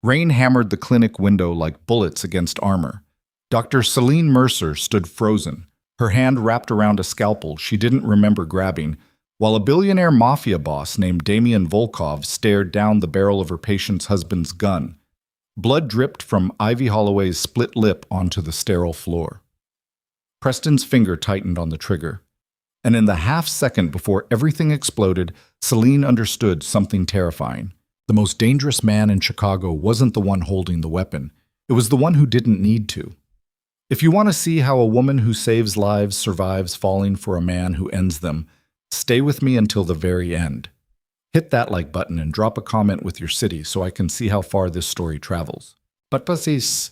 Rain hammered the clinic window like bullets against armor. Dr. Celine Mercer stood frozen, her hand wrapped around a scalpel she didn't remember grabbing, while a billionaire mafia boss named Damion Volkov stared down the barrel of her patient's husband's gun. Blood dripped from Ivy Holloway's split lip onto the sterile floor. Preston's finger tightened on the trigger, and in the half second before everything exploded, Celine understood something terrifying. The most dangerous man in Chicago wasn't the one holding the weapon. It was the one who didn't need to. If you want to see how a woman who saves lives survives falling for a man who ends them, stay with me until the very end. Hit that like button and drop a comment with your city so I can see how far this story travels. But Bosses.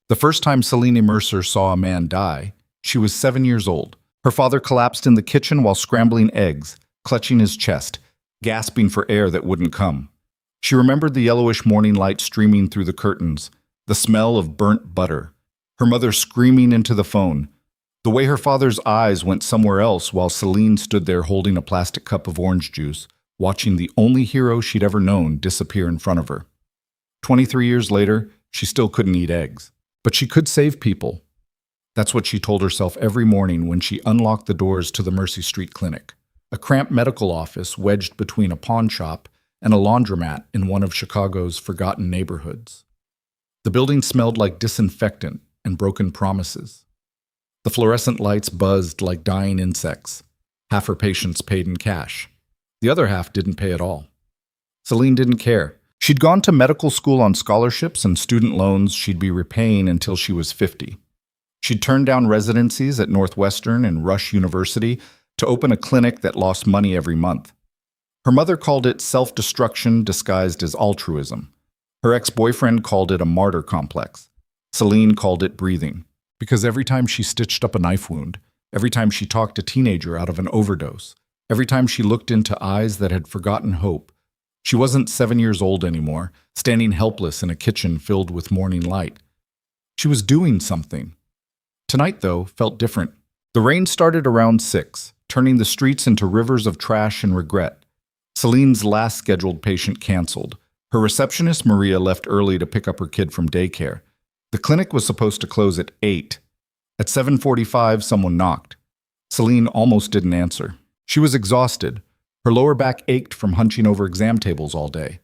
The first time Celine Mercer saw a man die, she was 7 years old. Her father collapsed in the kitchen while scrambling eggs, clutching his chest, gasping for air that wouldn't come. She remembered the yellowish morning light streaming through the curtains, the smell of burnt butter, her mother screaming into the phone, the way her father's eyes went somewhere else while Celine stood there holding a plastic cup of orange juice, watching the only hero she'd ever known disappear in front of her. 23 years later, she still couldn't eat eggs. But she could save people. That's what she told herself every morning when she unlocked the doors to the Mercy Street Clinic, a cramped medical office wedged between a pawn shop and a laundromat in one of Chicago's forgotten neighborhoods. The building smelled like disinfectant and broken promises. The fluorescent lights buzzed like dying insects. Half her patients paid in cash. The other half didn't pay at all. Celine didn't care. She'd gone to medical school on scholarships and student loans she'd be repaying until she was 50. She'd turned down residencies at Northwestern and Rush University to open a clinic that lost money every month. Her mother called it self-destruction disguised as altruism. Her ex-boyfriend called it a martyr complex. Celine called it breathing, because every time she stitched up a knife wound, every time she talked a teenager out of an overdose, every time she looked into eyes that had forgotten hope, she wasn't 7 years old anymore, standing helpless in a kitchen filled with morning light. She was doing something. Tonight, though, felt different. The rain started around 6, turning the streets into rivers of trash and regret. Celine's last scheduled patient canceled. Her receptionist, Maria, left early to pick up her kid from daycare. The clinic was supposed to close at 8. At 7:45, someone knocked. Celine almost didn't answer. She was exhausted. Her lower back ached from hunching over exam tables all day.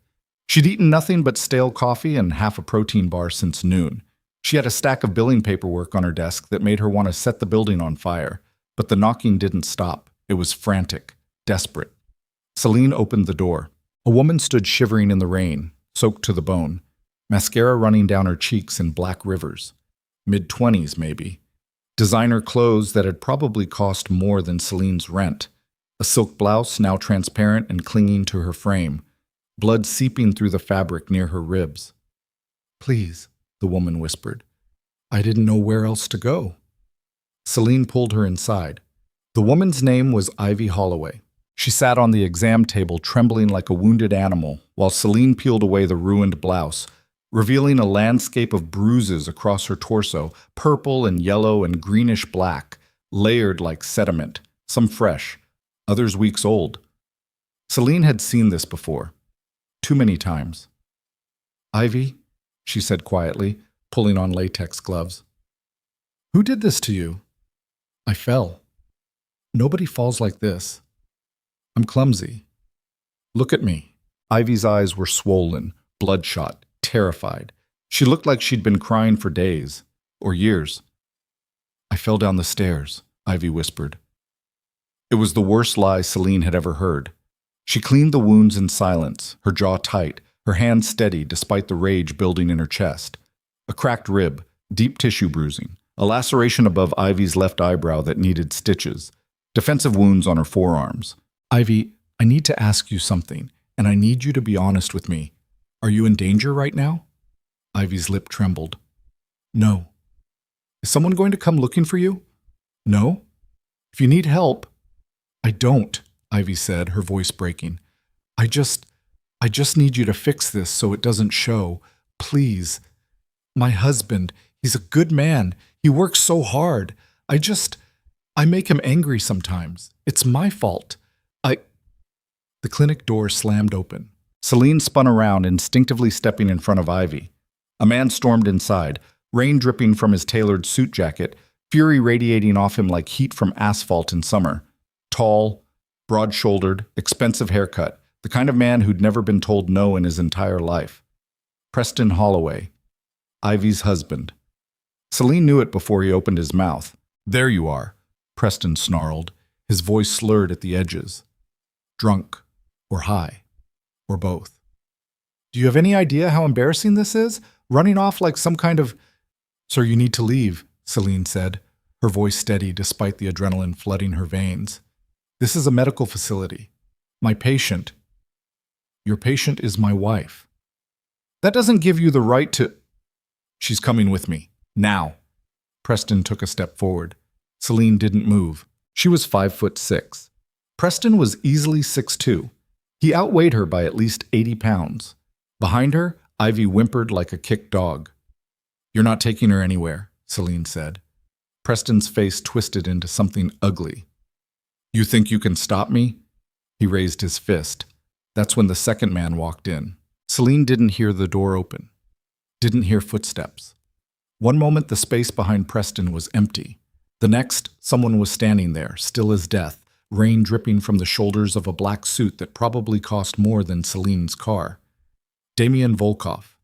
She'd eaten nothing but stale coffee and half a protein bar since noon. She had a stack of billing paperwork on her desk that made her want to set the building on fire. But the knocking didn't stop. It was frantic, desperate. Celine opened the door. A woman stood shivering in the rain, soaked to the bone, mascara running down her cheeks in black rivers. Mid-20s, maybe. Designer clothes that had probably cost more than Celine's rent. A silk blouse now transparent and clinging to her frame, blood seeping through the fabric near her ribs. "Please," the woman whispered. "I didn't know where else to go." Celine pulled her inside. The woman's name was Ivy Holloway. She sat on the exam table trembling like a wounded animal while Celine peeled away the ruined blouse, revealing a landscape of bruises across her torso, purple and yellow and greenish black, layered like sediment, some fresh, others weeks old. Celine had seen this before, too many times. "Ivy," she said quietly, pulling on latex gloves. "Who did this to you?" "I fell. Nobody falls like this. I'm clumsy. Look at me." Ivy's eyes were swollen, bloodshot, terrified. She looked like she'd been crying for days, or years. "I fell down the stairs," Ivy whispered. It was the worst lie Celine had ever heard. She cleaned the wounds in silence, her jaw tight, her hands steady despite the rage building in her chest. A cracked rib, deep tissue bruising, a laceration above Ivy's left eyebrow that needed stitches, defensive wounds on her forearms. "Ivy, I need to ask you something, and I need you to be honest with me. Are you in danger right now?" Ivy's lip trembled. "No." "Is someone going to come looking for you?" "No." "If you need help—" "I don't," Ivy said, her voice breaking. I just need you to fix this so it doesn't show. Please. My husband, he's a good man. He works so hard. I make him angry sometimes. It's my fault. The clinic door slammed open. Celine spun around, instinctively stepping in front of Ivy. A man stormed inside, rain dripping from his tailored suit jacket, fury radiating off him like heat from asphalt in summer. Tall, broad-shouldered, expensive haircut, the kind of man who'd never been told no in his entire life. Preston Holloway, Ivy's husband. Celine knew it before he opened his mouth. "There you are," Preston snarled, his voice slurred at the edges. "Drunk, or high, or both. Do you have any idea how embarrassing this is? Running off like some kind of—" "Sir, you need to leave," Celine said, her voice steady despite the adrenaline flooding her veins. "This is a medical facility. My patient—" "Your patient is my wife." "That doesn't give you the right to—" "She's coming with me. Now." Preston took a step forward. Celine didn't move. She was 5'6". Preston was easily 6'2". He outweighed her by at least 80 pounds. Behind her, Ivy whimpered like a kicked dog. "You're not taking her anywhere," Celine said. Preston's face twisted into something ugly. "You think you can stop me?" He raised his fist. That's when the second man walked in. Celine didn't hear the door open. Didn't hear footsteps. One moment the space behind Preston was empty. The next, someone was standing there, still as death, rain dripping from the shoulders of a black suit that probably cost more than Celine's car. Damion Volkov.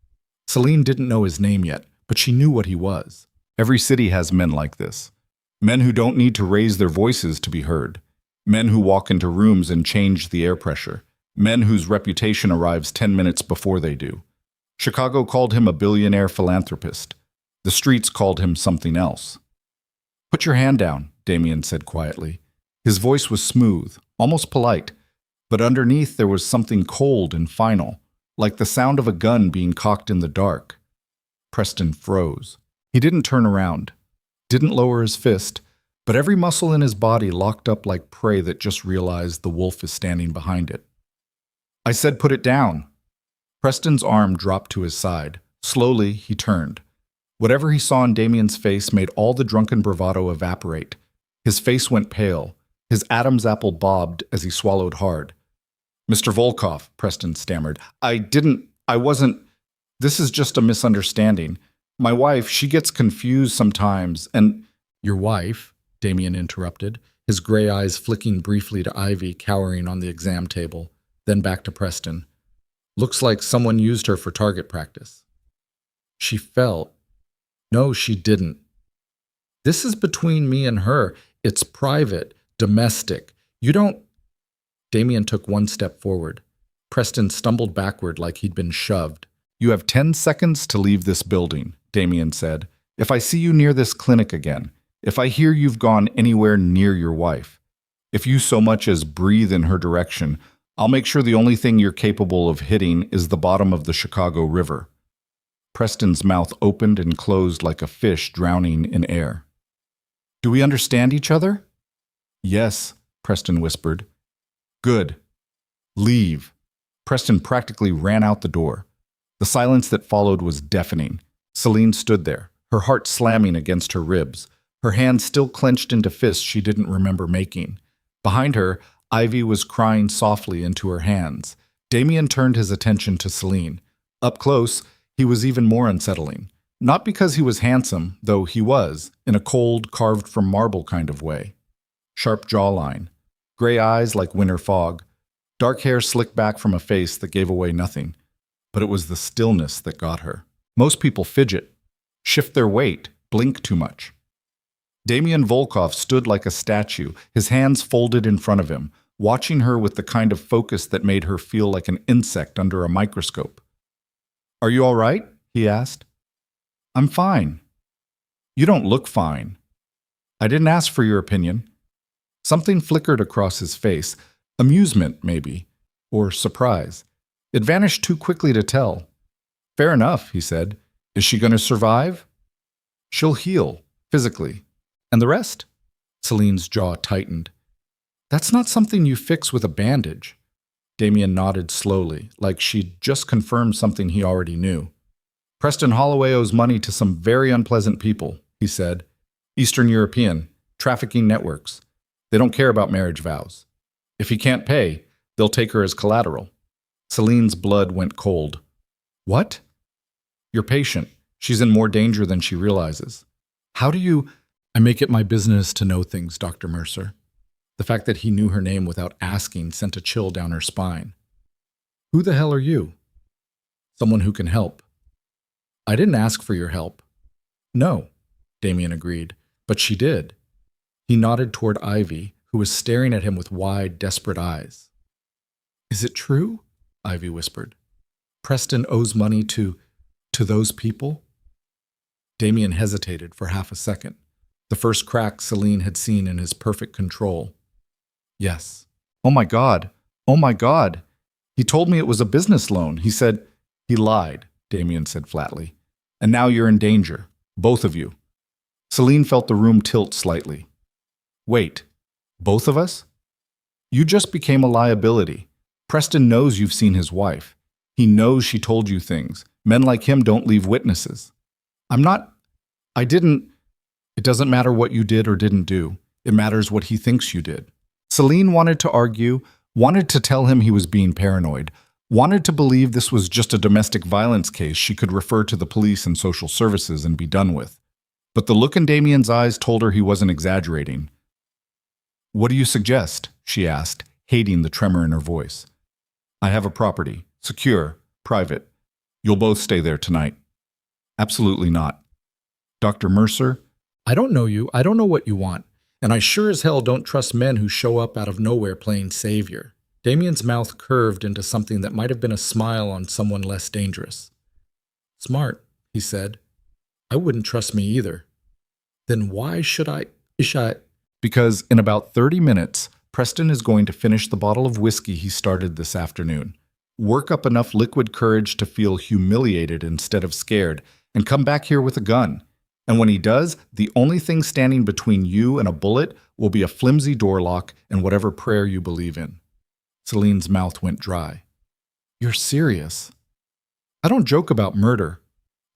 Celine didn't know his name yet, but she knew what he was. Every city has men like this. Men who don't need to raise their voices to be heard. Men who walk into rooms and change the air pressure. Men whose reputation arrives 10 minutes before they do. Chicago called him a billionaire philanthropist. The streets called him something else. "Put your hand down," Damion said quietly. His voice was smooth, almost polite, but underneath there was something cold and final, like the sound of a gun being cocked in the dark. Preston froze. He didn't turn around, didn't lower his fist, but every muscle in his body locked up like prey that just realized the wolf is standing behind it. "I said put it down." Preston's arm dropped to his side. Slowly, he turned. Whatever he saw in Damien's face made all the drunken bravado evaporate. His face went pale. His Adam's apple bobbed as he swallowed hard. "Mr. Volkov," Preston stammered. I wasn't. This is just a misunderstanding. My wife, she gets confused sometimes, and—" "Your wife," Damion interrupted, his gray eyes flicking briefly to Ivy cowering on the exam table, then back to Preston. "Looks like someone used her for target practice." "She fell." "No, she didn't. This is between me and her. It's private, domestic. You don't—" Damion took one step forward. Preston stumbled backward like he'd been shoved. "You have 10 seconds to leave this building," Damion said. "If I see you near this clinic again, if I hear you've gone anywhere near your wife, if you so much as breathe in her direction, I'll make sure the only thing you're capable of hitting is the bottom of the Chicago River." Preston's mouth opened and closed like a fish drowning in air. "Do we understand each other?" "Yes," Preston whispered. "Good. Leave." Preston practically ran out the door. The silence that followed was deafening. Celine stood there, her heart slamming against her ribs, her hands still clenched into fists she didn't remember making. Behind her, Ivy was crying softly into her hands. Damion turned his attention to Celine. Up close, he was even more unsettling. Not because he was handsome, though he was, in a cold, carved-from-marble kind of way. Sharp jawline, gray eyes like winter fog, dark hair slicked back from a face that gave away nothing. But it was the stillness that got her. Most people fidget, shift their weight, blink too much. Damion Volkov stood like a statue, his hands folded in front of him, watching her with the kind of focus that made her feel like an insect under a microscope. "Are you all right?" he asked. "I'm fine." "You don't look fine." "I didn't ask for your opinion." Something flickered across his face, amusement maybe, or surprise. It vanished too quickly to tell. "Fair enough," he said. "Is she going to survive?" "She'll heal, physically. And the rest?" Celine's jaw tightened. "That's not something you fix with a bandage." Damion nodded slowly, like she'd just confirmed something he already knew. "Preston Holloway owes money to some very unpleasant people," he said. "Eastern European, trafficking networks. They don't care about marriage vows. If he can't pay, they'll take her as collateral." Celine's blood went cold. What? Your patient. She's in more danger than she realizes. How do you... I make it my business to know things, Dr. Mercer. The fact that he knew her name without asking sent a chill down her spine. Who the hell are you? Someone who can help. I didn't ask for your help. No, Damion agreed, but she did. He nodded toward Ivy, who was staring at him with wide, desperate eyes. Is it true? Ivy whispered. Preston owes money to those people? Damion hesitated for half a second, the first crack Celine had seen in his perfect control. Yes. Oh my God. Oh my God. He told me it was a business loan. He said... He lied, Damion said flatly. And now you're in danger. Both of you. Celine felt the room tilt slightly. Wait. Both of us? You just became a liability. Preston knows you've seen his wife. He knows she told you things. Men like him don't leave witnesses. I didn't... It doesn't matter what you did or didn't do. It matters what he thinks you did. Celine wanted to argue, wanted to tell him he was being paranoid, wanted to believe this was just a domestic violence case she could refer to the police and social services and be done with. But the look in Damion's eyes told her he wasn't exaggerating. What do you suggest? She asked, hating the tremor in her voice. I have a property. Secure. Private. You'll both stay there tonight. Absolutely not. Dr. Mercer? I don't know you. I don't know what you want. And I sure as hell don't trust men who show up out of nowhere playing savior. Damion's mouth curved into something that might have been a smile on someone less dangerous. Smart, he said. I wouldn't trust me either. Then why should I? Because in about 30 minutes, Preston is going to finish the bottle of whiskey he started this afternoon, work up enough liquid courage to feel humiliated instead of scared, and come back here with a gun. And when he does, the only thing standing between you and a bullet will be a flimsy door lock and whatever prayer you believe in. Celine's mouth went dry. You're serious? I don't joke about murder.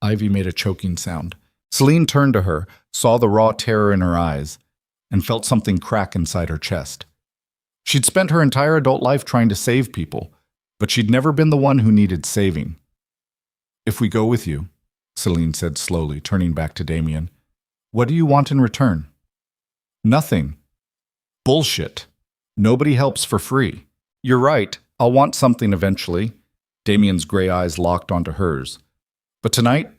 Ivy made a choking sound. Celine turned to her, saw the raw terror in her eyes, and felt something crack inside her chest. She'd spent her entire adult life trying to save people, but she'd never been the one who needed saving. If we go with you, Celine said slowly, turning back to Damion, what do you want in return? Nothing. Bullshit. Nobody helps for free. You're right, I'll want something eventually. Damien's gray eyes locked onto hers. But tonight,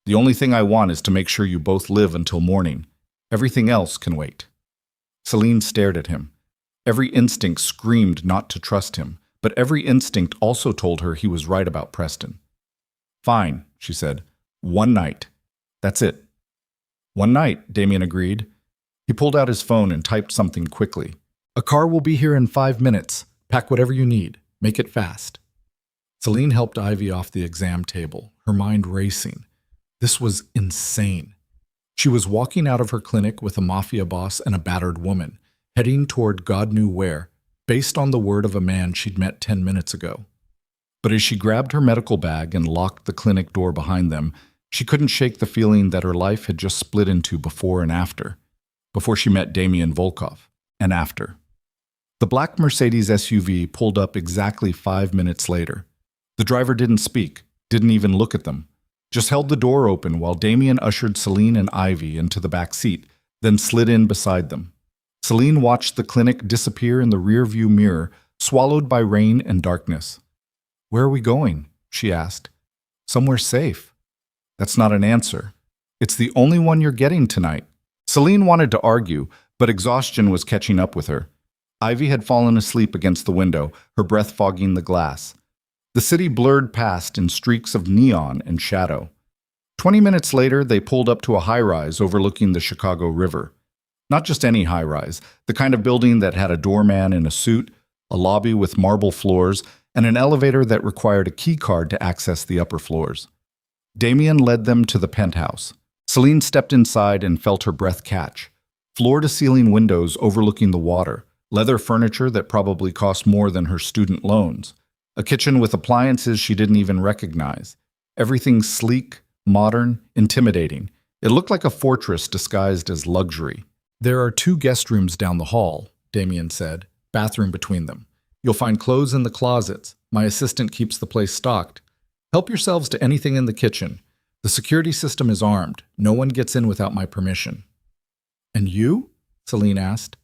the only thing I want is to make sure you both live until morning. Everything else can wait. Celine stared at him. Every instinct screamed not to trust him, but every instinct also told her he was right about Preston. Fine, she said. One night. That's it. One night, Damion agreed. He pulled out his phone and typed something quickly. A car will be here in 5 minutes. Pack whatever you need. Make it fast. Celine helped Ivy off the exam table, her mind racing. This was insane. She was walking out of her clinic with a mafia boss and a battered woman, heading toward God knew where, based on the word of a man she'd met 10 minutes ago. But as she grabbed her medical bag and locked the clinic door behind them, she couldn't shake the feeling that her life had just split into before and after, before she met Damion Volkov, and after. The black Mercedes SUV pulled up exactly 5 minutes later. The driver didn't speak, didn't even look at them, just held the door open while Damion ushered Celine and Ivy into the back seat, then slid in beside them. Celine watched the clinic disappear in the rearview mirror, swallowed by rain and darkness. Where are we going? She asked. Somewhere safe. That's not an answer. It's the only one you're getting tonight. Celine wanted to argue, but exhaustion was catching up with her. Ivy had fallen asleep against the window, her breath fogging the glass. The city blurred past in streaks of neon and shadow. 20 minutes later, they pulled up to a high-rise overlooking the Chicago River. Not just any high-rise, the kind of building that had a doorman in a suit, a lobby with marble floors, and an elevator that required a key card to access the upper floors. Damion led them to the penthouse. Celine stepped inside and felt her breath catch. Floor-to-ceiling windows overlooking the water, leather furniture that probably cost more than her student loans, a kitchen with appliances she didn't even recognize. Everything sleek, modern, intimidating. It looked like a fortress disguised as luxury. There are 2 guest rooms down the hall, Damion said, bathroom between them. You'll find clothes in the closets, My assistant keeps the place stocked. Help yourselves to anything in the kitchen. The security system is armed. No one gets in without my permission." "And you?" Celine asked.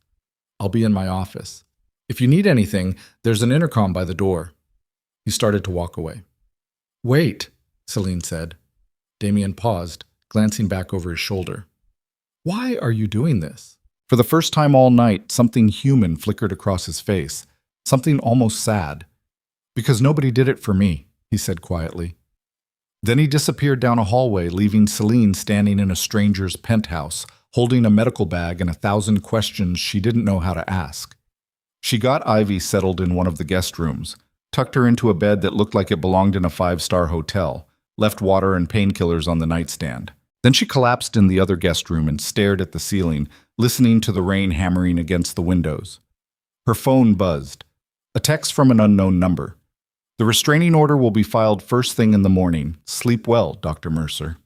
"I'll be in my office. If you need anything, there's an intercom by the door." He started to walk away. "Wait," Celine said. Damion paused, glancing back over his shoulder. "Why are you doing this?" For the first time all night, something human flickered across his face, something almost sad. "Because nobody did it for me," he said quietly. Then he disappeared down a hallway, leaving Celine standing in a stranger's penthouse, holding a medical bag and 1,000 questions she didn't know how to ask. She got Ivy settled in one of the guest rooms, tucked her into a bed that looked like it belonged in a 5-star hotel, left water and painkillers on the nightstand. Then she collapsed in the other guest room and stared at the ceiling, listening to the rain hammering against the windows. Her phone buzzed. A text from an unknown number. "The restraining order will be filed first thing in the morning. Sleep well, Dr. Mercer."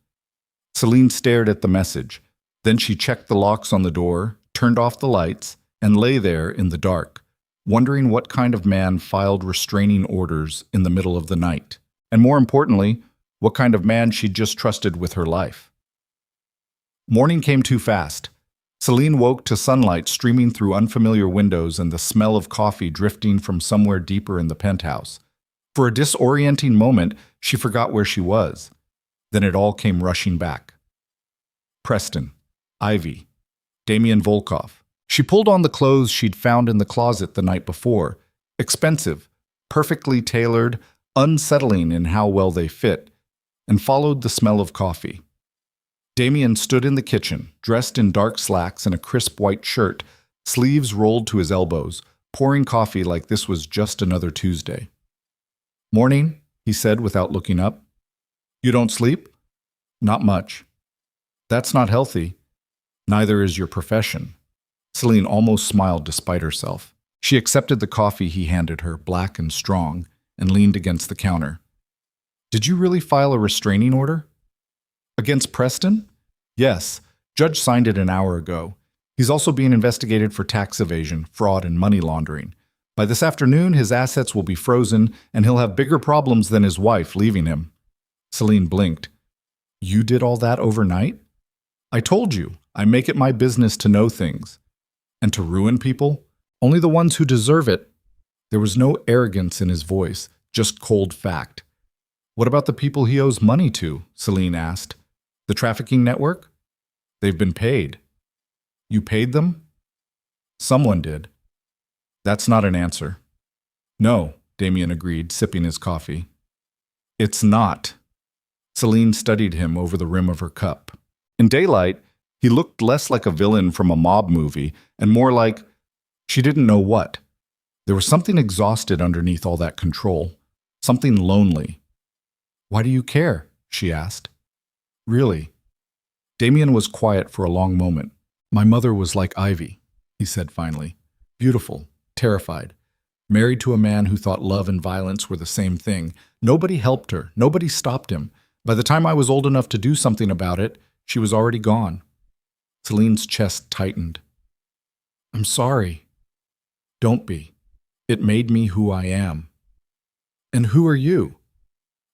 Celine stared at the message. Then she checked the locks on the door, turned off the lights, and lay there in the dark, wondering what kind of man filed restraining orders in the middle of the night. And more importantly, what kind of man she'd just trusted with her life. Morning came too fast. Celine woke to sunlight streaming through unfamiliar windows and the smell of coffee drifting from somewhere deeper in the penthouse. For a disorienting moment, she forgot where she was. Then it all came rushing back. Preston, Ivy, Damion Volkov. She pulled on the clothes she'd found in the closet the night before. Expensive, perfectly tailored, unsettling in how well they fit, and followed the smell of coffee. Damion stood in the kitchen, dressed in dark slacks and a crisp white shirt, sleeves rolled to his elbows, pouring coffee like this was just another Tuesday. "Morning," he said without looking up. "You don't sleep?" "Not much." "That's not healthy." "Neither is your profession." Celine almost smiled despite herself. She accepted the coffee he handed her, black and strong, and leaned against the counter. "Did you really file a restraining order?" "Against Preston?" "Yes. Judge signed it an hour ago. He's also being investigated for tax evasion, fraud, and money laundering. By this afternoon, his assets will be frozen, and he'll have bigger problems than his wife leaving him." Celine blinked. "You did all that overnight?" "I told you, I make it my business to know things. And to ruin people? Only the ones who deserve it." There was no arrogance in his voice, just cold fact. "What about the people he owes money to?" Celine asked. "The trafficking network?" "They've been paid." "You paid them?" "Someone did." "That's not an answer." "No," Damion agreed, sipping his coffee. "It's not." Celine studied him over the rim of her cup. In daylight, he looked less like a villain from a mob movie and more like she didn't know what. There was something exhausted underneath all that control, something lonely. "Why do you care?" she asked. "Really?" Damion was quiet for a long moment. "My mother was like Ivy," he said finally. "Beautiful, terrified, married to a man who thought love and violence were the same thing. Nobody helped her, nobody stopped him. By the time I was old enough to do something about it, she was already gone." Celine's chest tightened. "I'm sorry." "Don't be. It made me who I am." "And who are you?"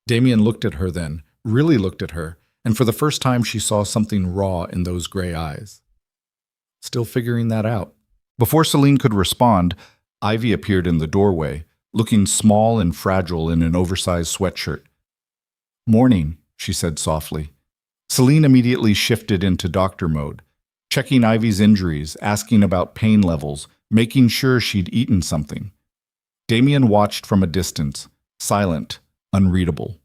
Damion looked at her then, really looked at her, and for the first time she saw something raw in those gray eyes. "Still figuring that out." Before Celine could respond, Ivy appeared in the doorway, looking small and fragile in an oversized sweatshirt. "Morning," she said softly. Celine immediately shifted into doctor mode, checking Ivy's injuries, asking about pain levels, making sure she'd eaten something. Damion watched from a distance, silent, unreadable.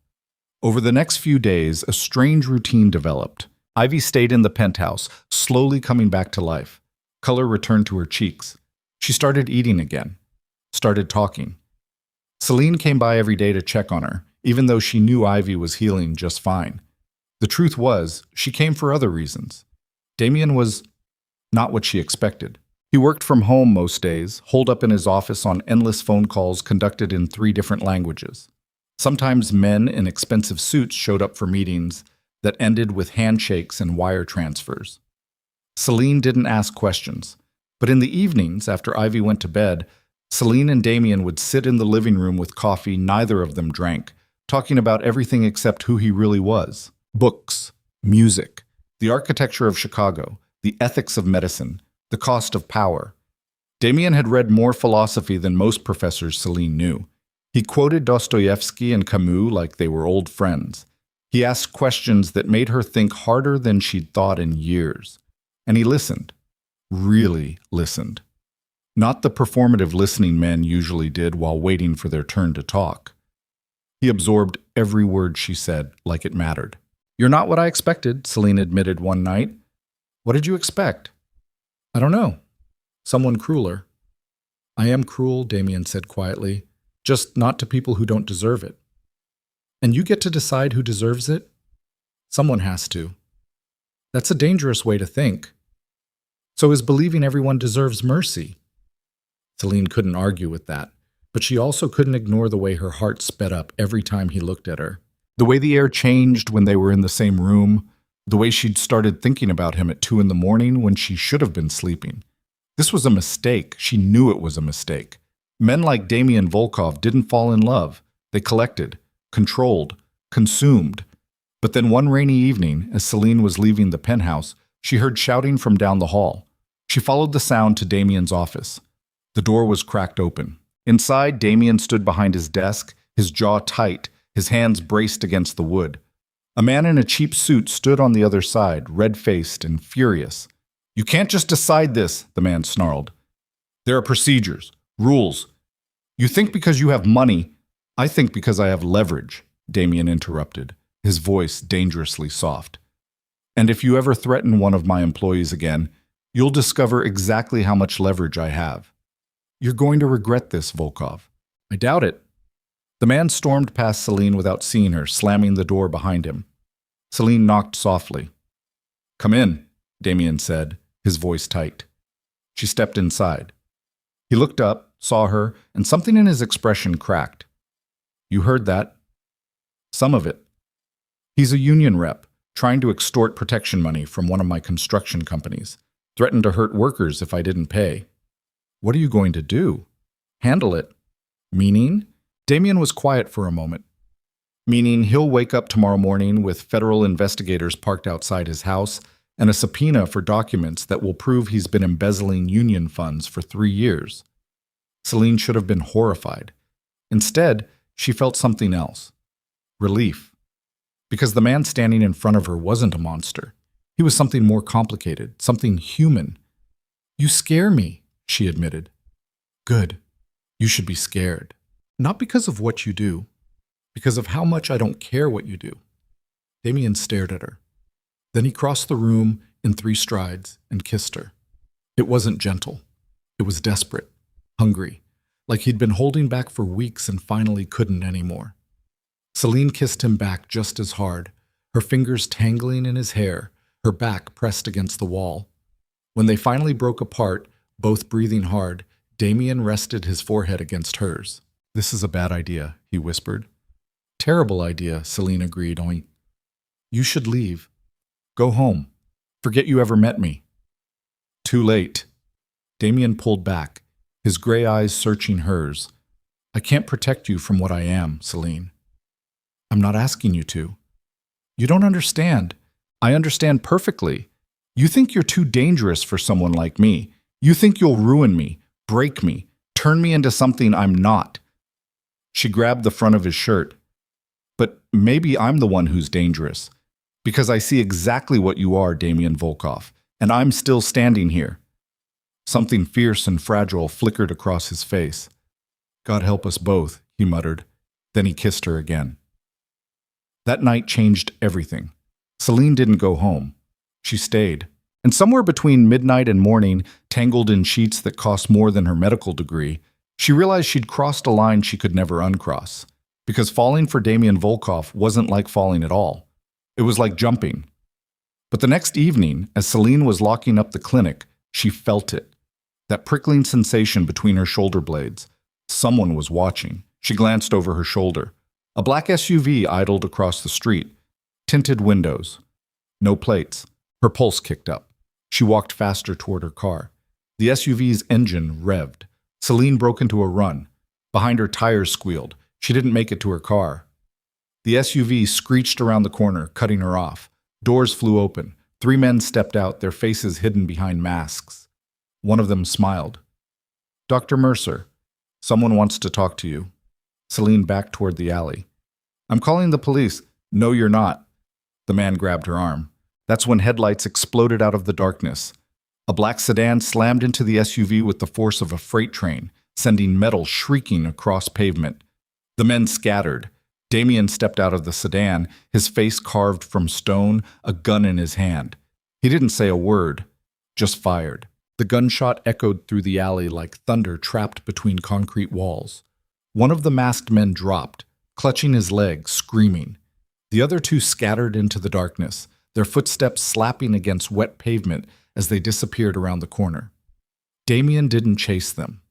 Over the next few days, a strange routine developed. Ivy stayed in the penthouse, slowly coming back to life. Color returned to her cheeks. She started eating again, started talking. Celine came by every day to check on her, even though she knew Ivy was healing just fine. The truth was, she came for other reasons. Damion was not what she expected. He worked from home most days, holed up in his office on endless phone calls conducted in 3 different languages. Sometimes men in expensive suits showed up for meetings that ended with handshakes and wire transfers. Celine didn't ask questions, but in the evenings, after Ivy went to bed, Celine and Damion would sit in the living room with coffee neither of them drank, talking about everything except who he really was. Books, music, the architecture of Chicago, the ethics of medicine, the cost of power. Damion had read more philosophy than most professors Celine knew. He quoted Dostoevsky and Camus like they were old friends. He asked questions that made her think harder than she'd thought in years. And he listened. Really listened. Not the performative listening men usually did while waiting for their turn to talk. He absorbed every word she said like it mattered. "You're not what I expected," Celine admitted one night. "What did you expect?" "I don't know. Someone crueler." "I am cruel," Damion said quietly, "just not to people who don't deserve it." "And you get to decide who deserves it?" "Someone has to." "That's a dangerous way to think." "So is believing everyone deserves mercy." Celine couldn't argue with that, but she also couldn't ignore the way her heart sped up every time he looked at her. The way the air changed when they were in the same room, the way she'd started thinking about him at 2 a.m. when she should have been sleeping. This was a mistake. She knew it was a mistake. Men like Damion Volkov didn't fall in love. They collected, controlled, consumed. But then one rainy evening, as Celine was leaving the penthouse, she heard shouting from down the hall. She followed the sound to Damien's office. The door was cracked open. Inside, Damion stood behind his desk, his jaw tight, his hands braced against the wood. A man in a cheap suit stood on the other side, red-faced and furious. "You can't just decide this," the man snarled. "There are procedures, rules. You think because you have money, I think because I have leverage," Damion interrupted, his voice dangerously soft. "And if you ever threaten one of my employees again, you'll discover exactly how much leverage I have. You're going to regret this, Volkov." "I doubt it." The man stormed past Celine without seeing her, slamming the door behind him. Celine knocked softly. "Come in," Damion said, his voice tight. She stepped inside. He looked up, saw her, and something in his expression cracked. "You heard that?" "Some of it. He's a union rep, trying to extort protection money from one of my construction companies. Threatened to hurt workers if I didn't pay." "What are you going to do?" "Handle it." "Meaning?" Damion was quiet for a moment. "Meaning he'll wake up tomorrow morning with federal investigators parked outside his house and a subpoena for documents that will prove he's been embezzling union funds for 3 years. Celine should have been horrified. Instead, she felt something else. Relief. Because the man standing in front of her wasn't a monster. He was something more complicated, something human. "You scare me," she admitted. "Good. You should be scared. Not because of what you do, because of how much I don't care what you do." Damion stared at her. Then he crossed the room in 3 strides and kissed her. It wasn't gentle. It was desperate, hungry, like he'd been holding back for weeks and finally couldn't anymore. Celine kissed him back just as hard, her fingers tangling in his hair, her back pressed against the wall. When they finally broke apart, both breathing hard, Damion rested his forehead against hers. "This is a bad idea," he whispered. "Terrible idea," Celine agreed. "Only you should leave. Go home. Forget you ever met me." "Too late." Damion pulled back, his gray eyes searching hers. "I can't protect you from what I am, Celine." "I'm not asking you to." "You don't understand. I understand perfectly. You think you're too dangerous for someone like me. You think you'll ruin me, break me, turn me into something I'm not." She grabbed the front of his shirt. "But maybe I'm the one who's dangerous. Because I see exactly what you are, Damion Volkov, and I'm still standing here." Something fierce and fragile flickered across his face. "God help us both," he muttered. Then he kissed her again. That night changed everything. Celine didn't go home. She stayed. And somewhere between midnight and morning, tangled in sheets that cost more than her medical degree, she realized she'd crossed a line she could never uncross. Because falling for Damion Volkov wasn't like falling at all. It was like jumping. But the next evening, as Celine was locking up the clinic, she felt it. That prickling sensation between her shoulder blades. Someone was watching. She glanced over her shoulder. A black SUV idled across the street. Tinted windows. No plates. Her pulse kicked up. She walked faster toward her car. The SUV's engine revved. Celine broke into a run. Behind her, tires squealed. She didn't make it to her car. The SUV screeched around the corner, cutting her off. Doors flew open. 3 men stepped out, their faces hidden behind masks. One of them smiled. "Dr. Mercer, someone wants to talk to you." Celine backed toward the alley. "I'm calling the police." "No, you're not." The man grabbed her arm. That's when headlights exploded out of the darkness. A black sedan slammed into the SUV with the force of a freight train, sending metal shrieking across pavement. The men scattered. Damion stepped out of the sedan, his face carved from stone, a gun in his hand. He didn't say a word, just fired. The gunshot echoed through the alley like thunder trapped between concrete walls. One of the masked men dropped, clutching his leg, screaming. The other 2 scattered into the darkness, their footsteps slapping against wet pavement as they disappeared around the corner. Damion didn't chase them.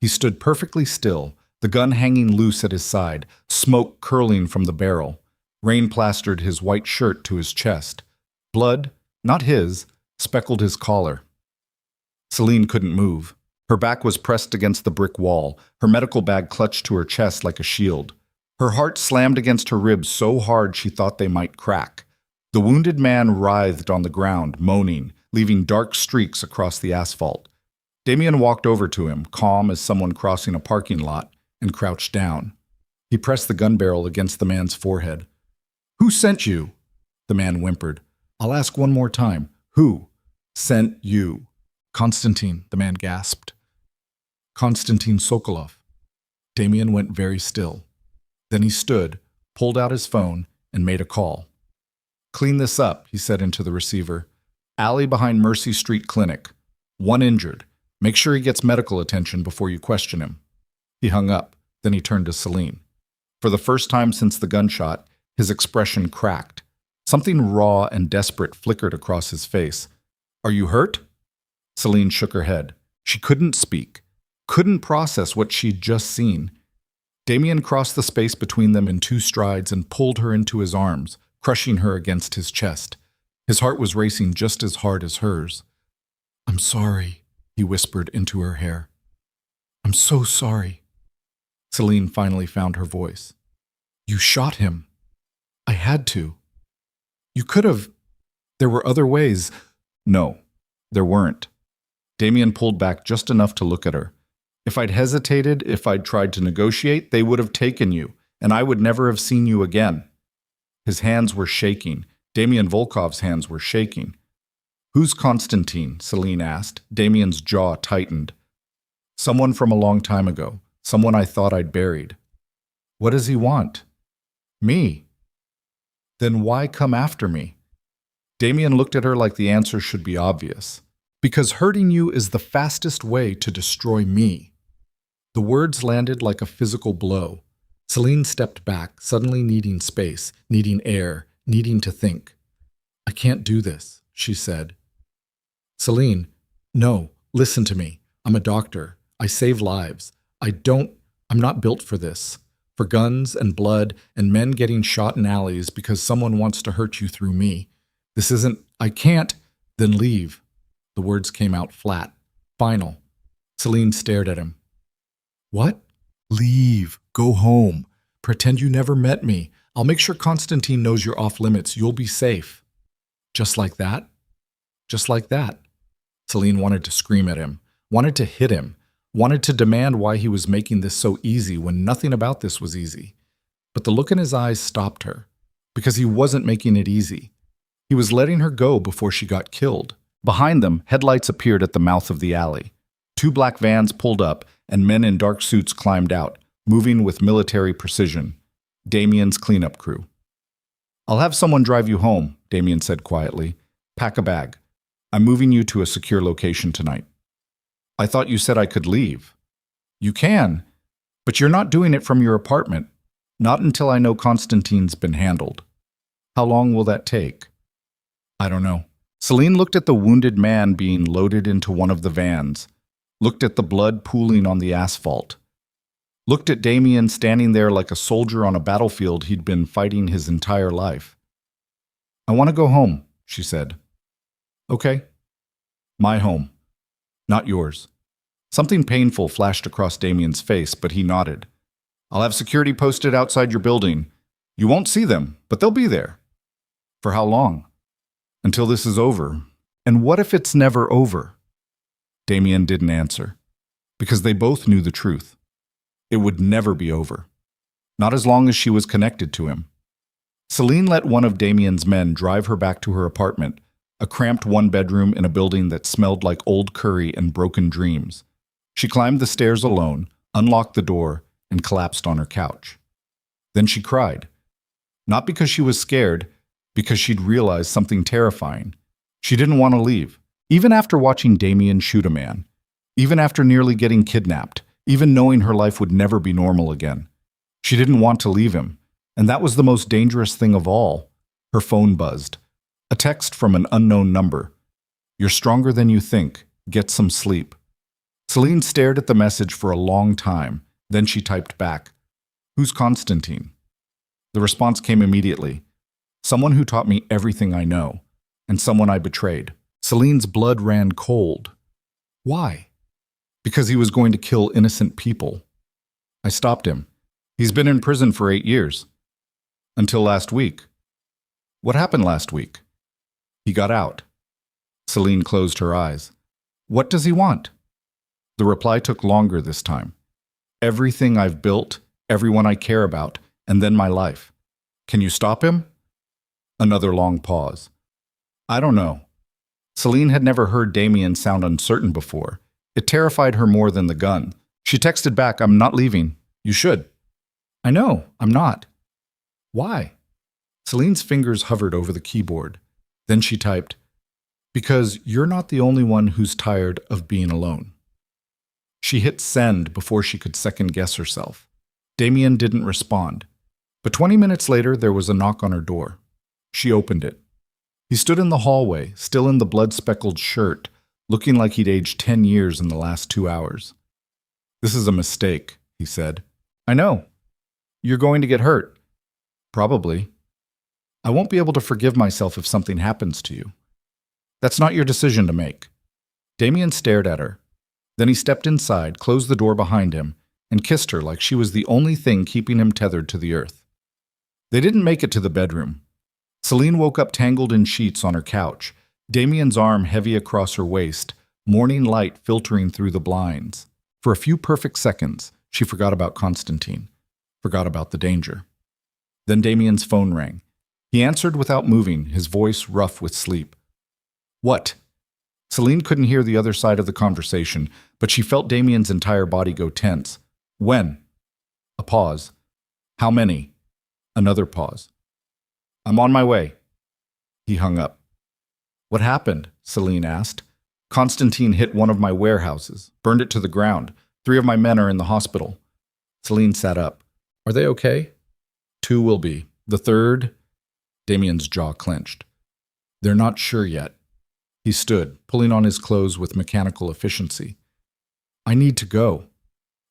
He stood perfectly still, the gun hanging loose at his side, smoke curling from the barrel. Rain plastered his white shirt to his chest. Blood, not his, speckled his collar. Celine couldn't move. Her back was pressed against the brick wall, her medical bag clutched to her chest like a shield. Her heart slammed against her ribs so hard she thought they might crack. The wounded man writhed on the ground, moaning, leaving dark streaks across the asphalt. Damion walked over to him, calm as someone crossing a parking lot, and crouched down. He pressed the gun barrel against the man's forehead. "Who sent you?" The man whimpered. "I'll ask one more time. Who sent you?" "Konstantin," the man gasped. "Konstantin Sokolov." Damion went very still. Then he stood, pulled out his phone, and made a call. "Clean this up," he said into the receiver. "Alley behind Mercy Street Clinic. 1 injured. Make sure he gets medical attention before you question him." He hung up. Then he turned to Celine. For the first time since the gunshot, his expression cracked. Something raw and desperate flickered across his face. "Are you hurt?" Celine shook her head. She couldn't speak, couldn't process what she'd just seen. Damion crossed the space between them in 2 strides and pulled her into his arms, crushing her against his chest. His heart was racing just as hard as hers. "I'm sorry," he whispered into her hair. "I'm so sorry." Celine finally found her voice. "You shot him." "I had to." "You could have. There were other ways." "No, there weren't." Damion pulled back just enough to look at her. "If I'd hesitated, if I'd tried to negotiate, they would have taken you, and I would never have seen you again." His hands were shaking. Damion Volkov's hands were shaking. "Who's Konstantin?" Celine asked. Damion's jaw tightened. "Someone from a long time ago. Someone I thought I'd buried." "What does he want?" "Me." "Then why come after me?" Damion looked at her like the answer should be obvious. "Because hurting you is the fastest way to destroy me." The words landed like a physical blow. Celine stepped back, suddenly needing space, needing air, needing to think. "I can't do this," she said. "Celine, no, listen to me. I'm a doctor. I save lives. I'm not built for this. For guns and blood and men getting shot in alleys because someone wants to hurt you through me. This isn't, I can't." "Then leave." The words came out flat, final. Celine stared at him. "What?" "Leave. Go home. Pretend you never met me. I'll make sure Konstantin knows you're off limits. You'll be safe." "Just like that?" "Just like that." Celine wanted to scream at him, wanted to hit him, wanted to demand why he was making this so easy when nothing about this was easy. But the look in his eyes stopped her, because he wasn't making it easy. He was letting her go before she got killed. Behind them, headlights appeared at the mouth of the alley. 2 black vans pulled up, and men in dark suits climbed out, moving with military precision. Damion's cleanup crew. "I'll have someone drive you home," Damion said quietly. "Pack a bag. I'm moving you to a secure location tonight." "I thought you said I could leave." "You can, but you're not doing it from your apartment. Not until I know Konstantin's been handled." "How long will that take?" "I don't know." Celine looked at the wounded man being loaded into one of the vans, looked at the blood pooling on the asphalt, looked at Damion standing there like a soldier on a battlefield he'd been fighting his entire life. "I want to go home," she said. "Okay. My home, not yours." Something painful flashed across Damion's face, but he nodded. I'll have security posted outside your building. You won't see them, but they'll be there. For how long? Until this is over. And what if it's never over? Damion didn't answer, because they both knew the truth. It would never be over. Not as long as she was connected to him. Celine let one of Damion's men drive her back to her apartment, a cramped one-bedroom in a building that smelled like old curry and broken dreams. She climbed the stairs alone, unlocked the door, and collapsed on her couch. Then she cried. Not because she was scared, because she'd realized something terrifying. She didn't want to leave, even after watching Damion shoot a man, even after nearly getting kidnapped, even knowing her life would never be normal again. She didn't want to leave him, and that was the most dangerous thing of all. Her phone buzzed. A text from an unknown number. You're stronger than you think. Get some sleep. Celine stared at the message for a long time. Then she typed back, Who's Constantine? The response came immediately. Someone who taught me everything I know, and someone I betrayed. Celine's blood ran cold. Why? Because he was going to kill innocent people. I stopped him. He's been in prison for 8 years. Until last week. What happened last week? He got out. Celine closed her eyes. What does he want? The reply took longer this time. Everything I've built, everyone I care about, and then my life. Can you stop him? Another long pause. I don't know. Celine had never heard Damion sound uncertain before. It terrified her more than the gun. She texted back, I'm not leaving. You should. I know, I'm not. Why? Celine's fingers hovered over the keyboard. Then she typed, Because you're not the only one who's tired of being alone. She hit send before she could second-guess herself. Damion didn't respond. But 20 minutes later, there was a knock on her door. She opened it. He stood in the hallway, still in the blood-speckled shirt, looking like he'd aged 10 years in the last 2 hours. This is a mistake, he said. I know. You're going to get hurt. Probably. I won't be able to forgive myself if something happens to you. That's not your decision to make. Damion stared at her. Then he stepped inside, closed the door behind him, and kissed her like she was the only thing keeping him tethered to the earth. They didn't make it to the bedroom. Celine woke up tangled in sheets on her couch, Damion's arm heavy across her waist, morning light filtering through the blinds. For a few perfect seconds, she forgot about Constantine, forgot about the danger. Then Damion's phone rang. He answered without moving, his voice rough with sleep. What? Celine couldn't hear the other side of the conversation, but she felt Damion's entire body go tense. When? A pause. How many? Another pause. I'm on my way. He hung up. What happened? Celine asked. Constantine hit one of my warehouses, burned it to the ground. 3 of my men are in the hospital. Celine sat up. Are they okay? 2 will be. The third? Damion's jaw clenched. They're not sure yet. He stood, pulling on his clothes with mechanical efficiency. I need to go.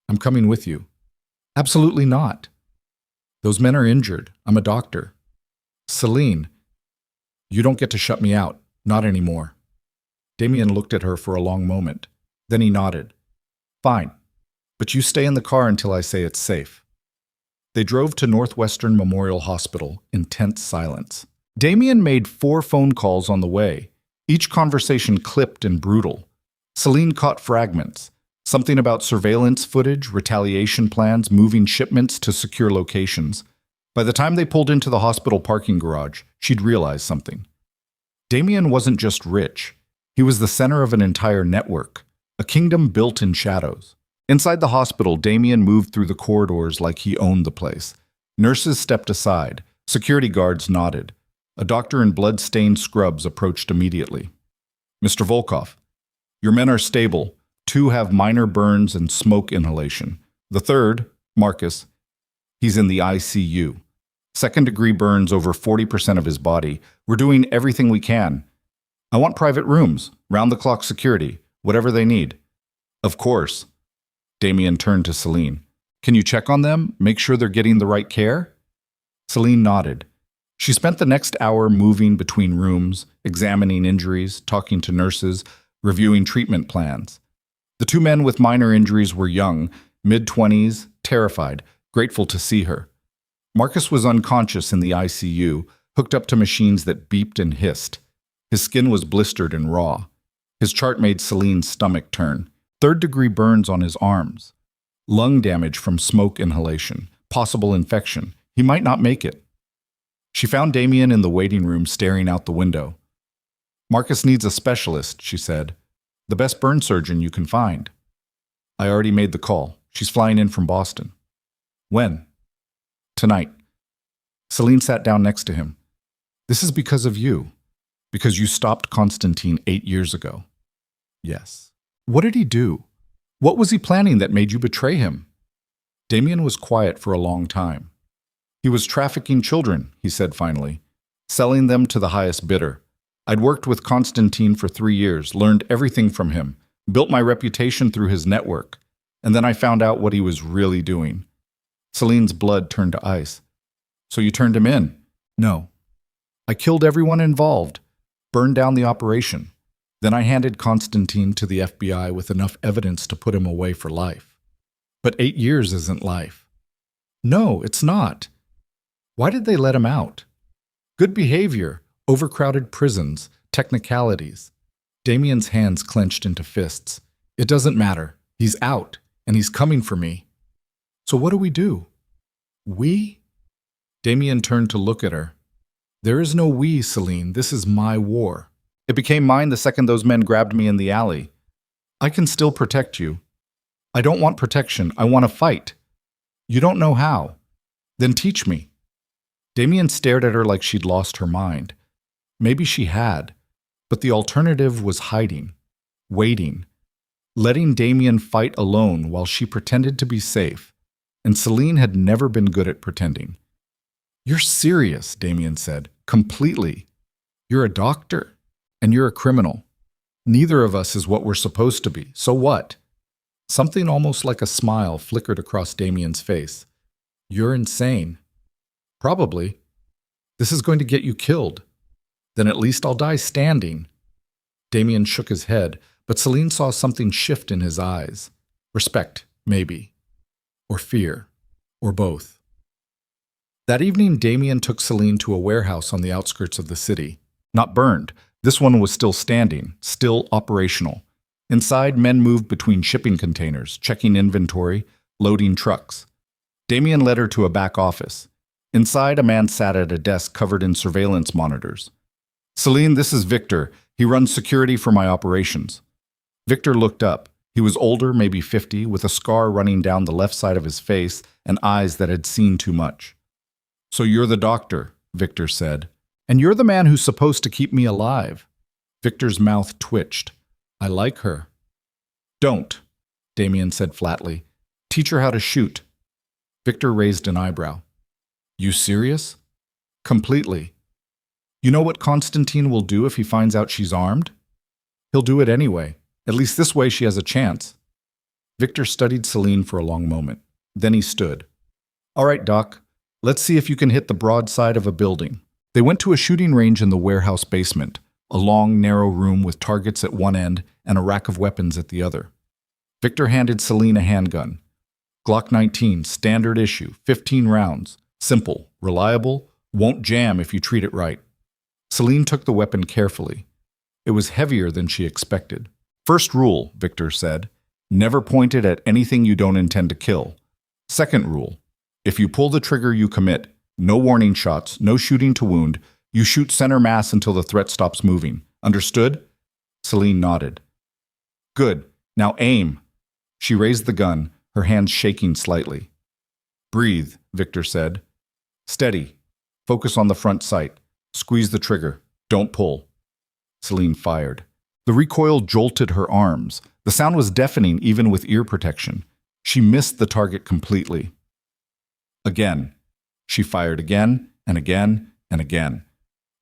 I'm coming with you. Absolutely not. Those men are injured. I'm a doctor. Celine, you don't get to shut me out. Not anymore. Damion looked at her for a long moment. Then he nodded. Fine, but you stay in the car until I say it's safe. They drove to Northwestern Memorial Hospital in tense silence. Damion made 4 phone calls on the way, each conversation clipped and brutal. Celine caught fragments, something about surveillance footage, retaliation plans, moving shipments to secure locations. By the time they pulled into the hospital parking garage, she'd realized something. Damion wasn't just rich. He was the center of an entire network, a kingdom built in shadows. Inside the hospital, Damion moved through the corridors like he owned the place. Nurses stepped aside. Security guards nodded. A doctor in blood-stained scrubs approached immediately. Mr. Volkov, your men are stable. 2 have minor burns and smoke inhalation. The third, Marcus, he's in the ICU. Second-degree burns over 40% of his body. We're doing everything we can. I want private rooms, round-the-clock security, whatever they need. Of course. Damion turned to Celine. Can you check on them? Make sure they're getting the right care? Celine nodded. She spent the next hour moving between rooms, examining injuries, talking to nurses, reviewing treatment plans. The two men with minor injuries were young, mid-20s, terrified, grateful to see her. Marcus was unconscious in the ICU, hooked up to machines that beeped and hissed. His skin was blistered and raw. His chart made Celine's stomach turn. Third-degree burns on his arms. Lung damage from smoke inhalation. Possible infection. He might not make it. She found Damion in the waiting room staring out the window. "Marcus needs a specialist," she said. "The best burn surgeon you can find." "I already made the call. She's flying in from Boston." "When?" "Tonight." Celine sat down next to him. "This is because of you. Because you stopped Constantine 8 years ago." "Yes." "What did he do? What was he planning that made you betray him?" Damion was quiet for a long time. "He was trafficking children," he said finally, "selling them to the highest bidder. I'd worked with Constantine for 3 years, learned everything from him, built my reputation through his network, and then I found out what he was really doing." Celine's blood turned to ice. "So you turned him in?" "No. I killed everyone involved, burned down the operation. Then I handed Constantine to the FBI with enough evidence to put him away for life." "But 8 years isn't life." "No, it's not." "Why did they let him out?" "Good behavior, overcrowded prisons, technicalities." Damien's hands clenched into fists. "It doesn't matter. He's out, and he's coming for me." "So what do we do?" "We?" Damion turned to look at her. "There is no we, Celine. This is my war. It became mine the second those men grabbed me in the alley. I can still protect you." "I don't want protection. I want to fight." "You don't know how. Then teach me." Damion stared at her like she'd lost her mind. Maybe she had, but the alternative was hiding, waiting, letting Damion fight alone while she pretended to be safe, and Celine had never been good at pretending. "You're serious," Damion said, "completely. You're a doctor, and you're a criminal. Neither of us is what we're supposed to be, so what?" Something almost like a smile flickered across Damien's face. "You're insane." "Probably. This is going to get you killed. Then at least I'll die standing." Damion shook his head, but Celine saw something shift in his eyes. Respect, maybe. Or fear. Or both. That evening, Damion took Celine to a warehouse on the outskirts of the city. Not burned. This one was still standing, still operational. Inside, men moved between shipping containers, checking inventory, loading trucks. Damion led her to a back office. Inside, a man sat at a desk covered in surveillance monitors. "Celine, this is Victor. He runs security for my operations." Victor looked up. He was older, maybe 50, with a scar running down the left side of his face and eyes that had seen too much. "So you're the doctor," Victor said. "And you're the man who's supposed to keep me alive." Victor's mouth twitched. "I like her." "Don't," Damion said flatly. "Teach her how to shoot." Victor raised an eyebrow. "You serious?" "Completely. You know what Constantine will do if he finds out she's armed? He'll do it anyway. At least this way she has a chance." Victor studied Celine for a long moment. Then he stood. "All right, Doc. Let's see if you can hit the broad side of a building." They went to a shooting range in the warehouse basement, a long, narrow room with targets at one end and a rack of weapons at the other. Victor handed Celine a handgun. Glock 19, standard issue, 15 rounds. Simple, reliable, won't jam if you treat it right. Celine took the weapon carefully. It was heavier than she expected. "First rule," Victor said, "never point it at anything you don't intend to kill. Second rule, if you pull the trigger, you commit. No warning shots, no shooting to wound. You shoot center mass until the threat stops moving. Understood?" Celine nodded. "Good. Now aim." She raised the gun, her hands shaking slightly. "Breathe," Victor said. "Steady. Focus on the front sight. Squeeze the trigger. Don't pull." Celine fired. The recoil jolted her arms. The sound was deafening even with ear protection. She missed the target completely. Again. She fired again and again and again.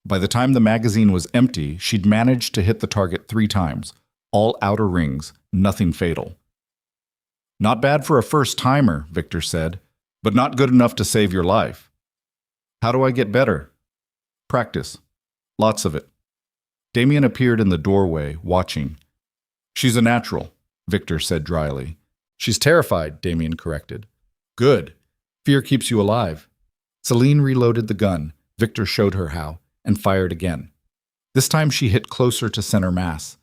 By the time the magazine was empty, she'd managed to hit the target 3 times. All outer rings, nothing fatal. "Not bad for a first-timer," Victor said, "but not good enough to save your life." "How do I get better?" "Practice. Lots of it." Damion appeared in the doorway, watching. "She's a natural. Victor said dryly. She's terrified, Damion corrected. Good. Fear keeps you alive. Celine reloaded the gun. Victor showed her how, and fired again. This time she hit closer to center mass.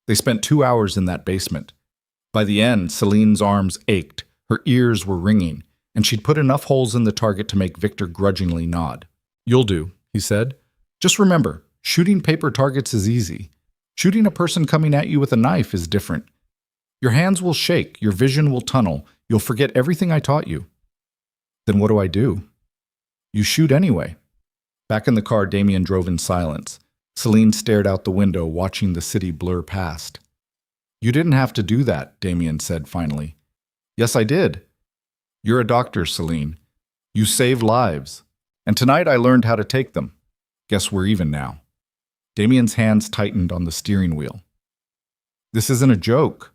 They spent 2 hours in that basement. By the end, Celine's arms ached, her ears were ringing, and she'd put enough holes in the target to make Victor grudgingly nod. You'll do, he said. Just remember, shooting paper targets is easy. Shooting a person coming at you with a knife is different. Your hands will shake, your vision will tunnel, you'll forget everything I taught you. Then what do I do? You shoot anyway. Back in the car, Damion drove in silence. Celine stared out the window, watching the city blur past. You didn't have to do that, Damion said finally. Yes, I did. You're a doctor, Celine. You save lives. And tonight I learned how to take them. Guess we're even now. Damien's hands tightened on the steering wheel. This isn't a joke.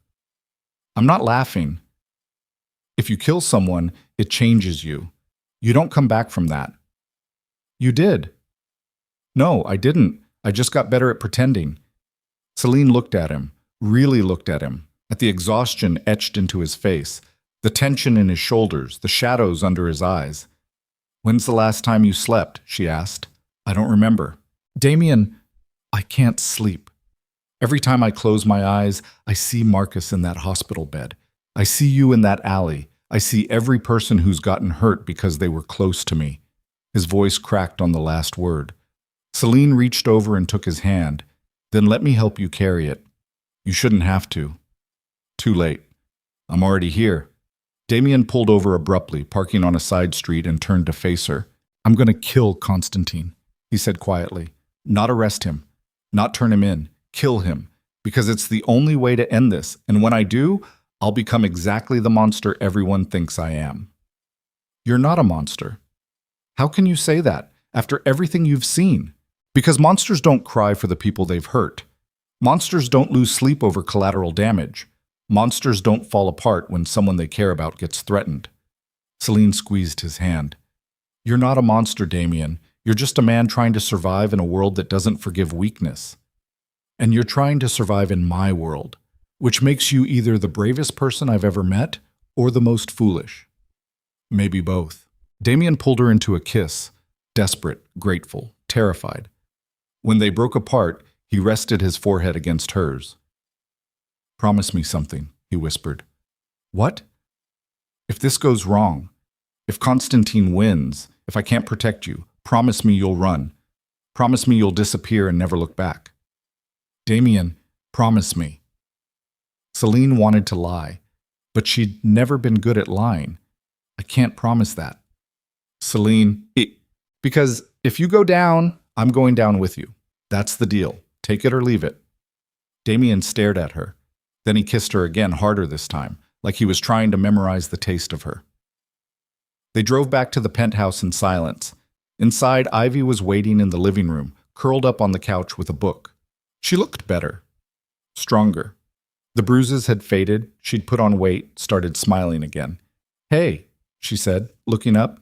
I'm not laughing. If you kill someone, it changes you. You don't come back from that. You did. No, I didn't. I just got better at pretending. Celine looked at him, really looked at him, at the exhaustion etched into his face, the tension in his shoulders, the shadows under his eyes. When's the last time you slept? She asked. I don't remember. Damion, I can't sleep. Every time I close my eyes, I see Marcus in that hospital bed. I see you in that alley. I see every person who's gotten hurt because they were close to me. His voice cracked on the last word. Celine reached over and took his hand. Then let me help you carry it. You shouldn't have to. Too late. I'm already here. Damion pulled over abruptly, parking on a side street, and turned to face her. I'm going to kill Constantine, he said quietly. Not arrest him. Not turn him in. Kill him. Because it's the only way to end this, and when I do, I'll become exactly the monster everyone thinks I am. You're not a monster. How can you say that, after everything you've seen? Because monsters don't cry for the people they've hurt. Monsters don't lose sleep over collateral damage. Monsters don't fall apart when someone they care about gets threatened. Celine squeezed his hand. You're not a monster, Damion. You're just a man trying to survive in a world that doesn't forgive weakness. And you're trying to survive in my world, which makes you either the bravest person I've ever met or the most foolish. Maybe both. Damion pulled her into a kiss, desperate, grateful, terrified. When they broke apart, he rested his forehead against hers. Promise me something, he whispered. What? If this goes wrong, if Constantine wins, if I can't protect you, promise me you'll run. Promise me you'll disappear and never look back. Damion, promise me. Celine wanted to lie, but she'd never been good at lying. I can't promise that. Celine, because if you go down, I'm going down with you. That's the deal. Take it or leave it. Damion stared at her. Then he kissed her again, harder this time, like he was trying to memorize the taste of her. They drove back to the penthouse in silence. Inside, Ivy was waiting in the living room, curled up on the couch with a book. She looked better, stronger. The bruises had faded, she'd put on weight, started smiling again. Hey, she said, looking up.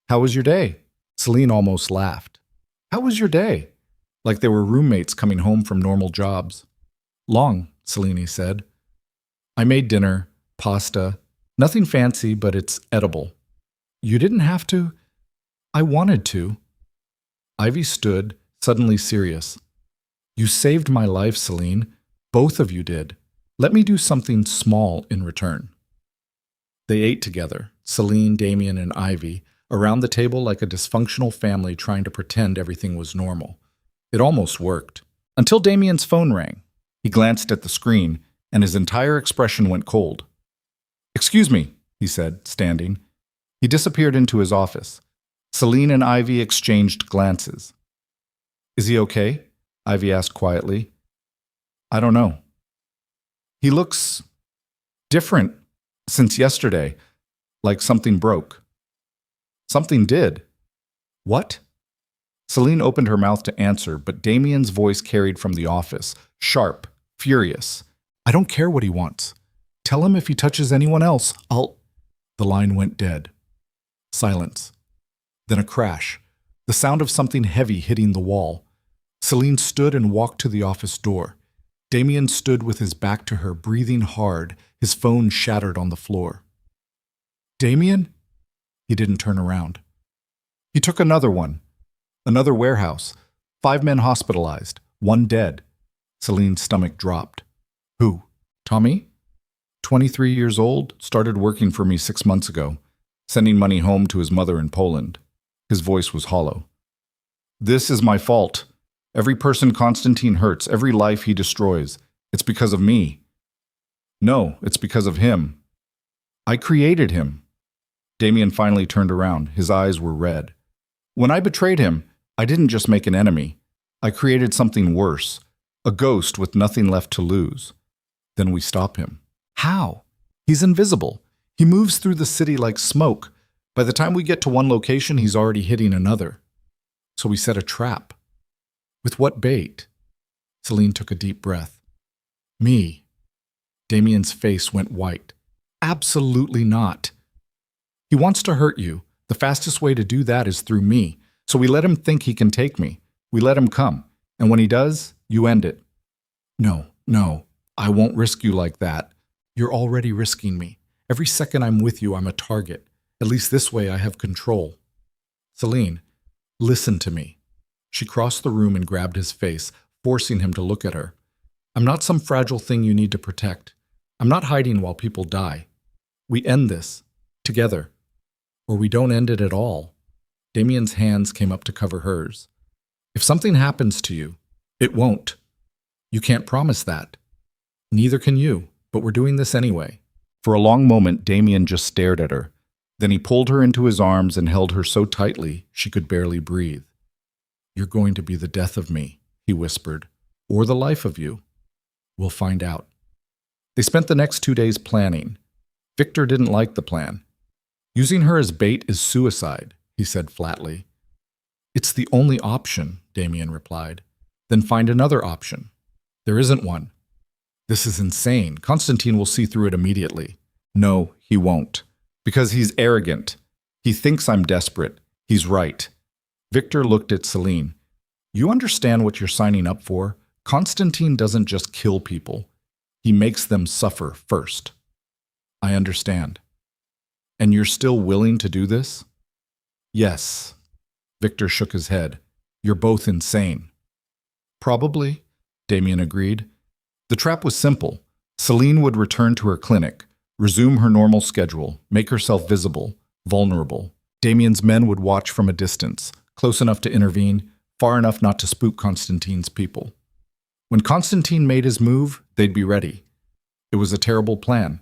How was your day? Celine almost laughed. How was your day? Like they were roommates coming home from normal jobs. Long, Celine said. I made dinner, pasta, nothing fancy, but it's edible. You didn't have to? I wanted to. Ivy stood, suddenly serious. You saved my life, Celine. Both of you did. Let me do something small in return. They ate together, Celine, Damion, and Ivy, around the table like a dysfunctional family trying to pretend everything was normal. It almost worked. Until Damien's phone rang. He glanced at the screen, and his entire expression went cold. Excuse me, he said, standing. He disappeared into his office. Celine and Ivy exchanged glances. Is he okay? Ivy asked quietly. I don't know. He looks different since yesterday, like something broke. Something did. What? Celine opened her mouth to answer, but Damien's voice carried from the office, sharp, furious. I don't care what he wants. Tell him if he touches anyone else, I'll... The line went dead. Silence. Then a crash. The sound of something heavy hitting the wall. Celine stood and walked to the office door. Damion stood with his back to her, breathing hard, his phone shattered on the floor. Damion? He didn't turn around. He took another one. Another warehouse. 5 men hospitalized. 1 dead. Celine's stomach dropped. Who? Tommy? 23 years old, started working for me 6 months ago, sending money home to his mother in Poland. His voice was hollow. This is my fault. Every person Constantine hurts, every life he destroys, it's because of me. No, it's because of him. I created him. Damion finally turned around. His eyes were red. When I betrayed him, I didn't just make an enemy. I created something worse, a ghost with nothing left to lose. Then we stop him. How? He's invisible. He moves through the city like smoke. By the time we get to one location, he's already hitting another. So we set a trap. With what bait? Celine took a deep breath. Me. Damien's face went white. Absolutely not. He wants to hurt you. The fastest way to do that is through me. So we let him think he can take me. We let him come. And when he does, you end it. No, I won't risk you like that. You're already risking me. Every second I'm with you, I'm a target. At least this way I have control. Celine, listen to me. She crossed the room and grabbed his face, forcing him to look at her. I'm not some fragile thing you need to protect. I'm not hiding while people die. We end this. Together. Or we don't end it at all. Damien's hands came up to cover hers. If something happens to you, it won't. You can't promise that. Neither can you, but we're doing this anyway. For a long moment, Damion just stared at her. Then he pulled her into his arms and held her so tightly she could barely breathe. You're going to be the death of me, he whispered, or the life of you. We'll find out. They spent the next 2 days planning. Victor didn't like the plan. Using her as bait is suicide, he said flatly. It's the only option, Damion replied. Then find another option. There isn't one. This is insane. Constantine will see through it immediately. No, he won't. Because he's arrogant. He thinks I'm desperate. He's right. Victor looked at Celine. You understand what you're signing up for? Constantine doesn't just kill people. He makes them suffer first. I understand. And you're still willing to do this? Yes. Victor shook his head. You're both insane. Probably, Damion agreed. The trap was simple. Celine would return to her clinic, resume her normal schedule, make herself visible, vulnerable. Damien's men would watch from a distance, close enough to intervene, far enough not to spook Constantine's people. When Constantine made his move, they'd be ready. It was a terrible plan,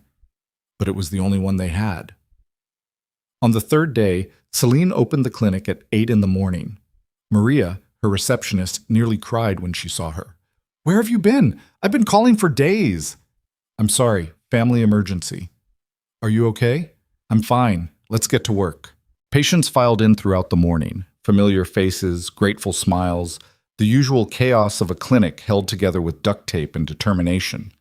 but it was the only one they had. On the 3rd day, Celine opened the clinic at 8 in the morning. Maria, her receptionist, nearly cried when she saw her. Where have you been? I've been calling for days. I'm sorry, family emergency. Are you okay? I'm fine. Let's get to work. Patients filed in throughout the morning. Familiar faces, grateful smiles, the usual chaos of a clinic held together with duct tape and determination.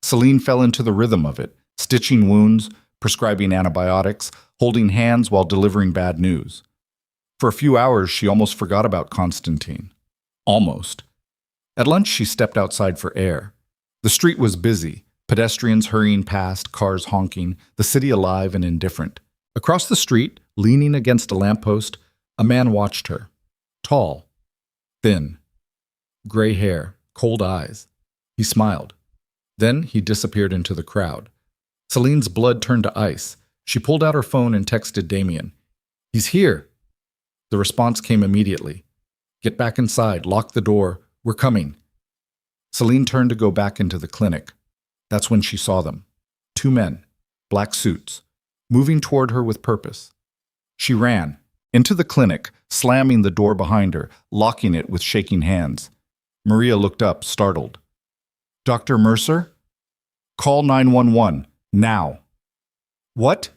Celine fell into the rhythm of it, stitching wounds, prescribing antibiotics, holding hands while delivering bad news. For a few hours, she almost forgot about Constantine. Almost. At lunch, she stepped outside for air. The street was busy, pedestrians hurrying past, cars honking, the city alive and indifferent. Across the street, leaning against a lamppost, a man watched her. Tall, thin, gray hair, cold eyes. He smiled. Then he disappeared into the crowd. Celine's blood turned to ice. She pulled out her phone and texted Damion. He's here. The response came immediately. Get back inside, lock the door, we're coming. Celine turned to go back into the clinic. That's when she saw them. 2 men, black suits, moving toward her with purpose. She ran into the clinic, slamming the door behind her, locking it with shaking hands. Maria looked up, startled. Dr. Mercer? Call 911, now. What?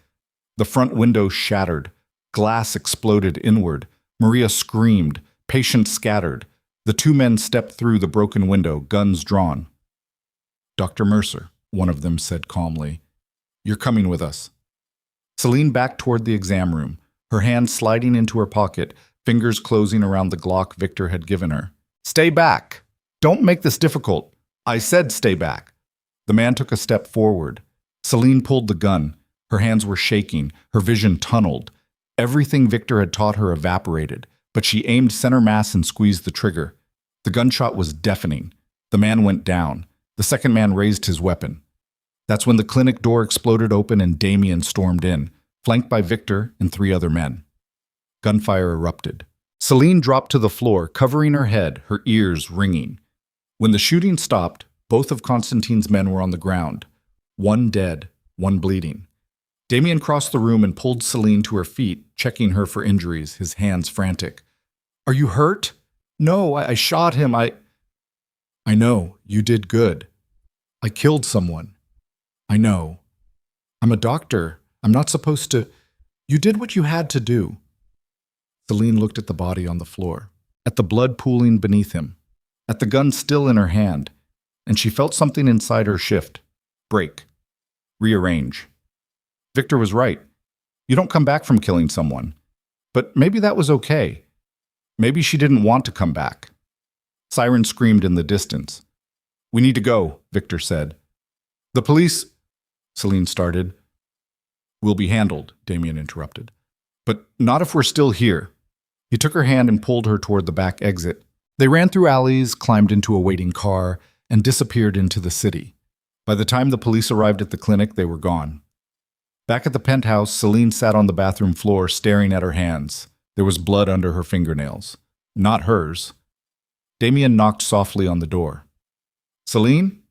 The front window shattered. Glass exploded inward. Maria screamed. Patients scattered. The 2 men stepped through the broken window, guns drawn. Dr. Mercer, one of them said calmly. You're coming with us. Celine backed toward the exam room, her hand sliding into her pocket, fingers closing around the Glock Victor had given her. Stay back. Don't make this difficult. I said stay back. The man took a step forward. Celine pulled the gun. Her hands were shaking, her vision tunneled. Everything Victor had taught her evaporated, but she aimed center mass and squeezed the trigger. The gunshot was deafening. The man went down. The second man raised his weapon. That's when the clinic door exploded open and Damion stormed in, flanked by Victor and 3 other men. Gunfire erupted. Celine dropped to the floor, covering her head, her ears ringing. When the shooting stopped, both of Constantine's men were on the ground. One dead, one bleeding. Damion crossed the room and pulled Celine to her feet, checking her for injuries, his hands frantic. Are you hurt? No, I shot him. I know, you did good. I killed someone. I know. I'm a doctor. I'm not supposed to. You did what you had to do. Celine looked at the body on the floor, at the blood pooling beneath him, at the gun still in her hand, and she felt something inside her shift, break, rearrange. Victor was right. You don't come back from killing someone. But maybe that was okay. Maybe she didn't want to come back. Sirens screamed in the distance. We need to go, Victor said. The police, Celine started. Will be handled, Damion interrupted. But not if we're still here. He took her hand and pulled her toward the back exit. They ran through alleys, climbed into a waiting car, and disappeared into the city. By the time the police arrived at the clinic, they were gone. Back at the penthouse, Celine sat on the bathroom floor, staring at her hands. There was blood under her fingernails. Not hers. Damion knocked softly on the door. Celine?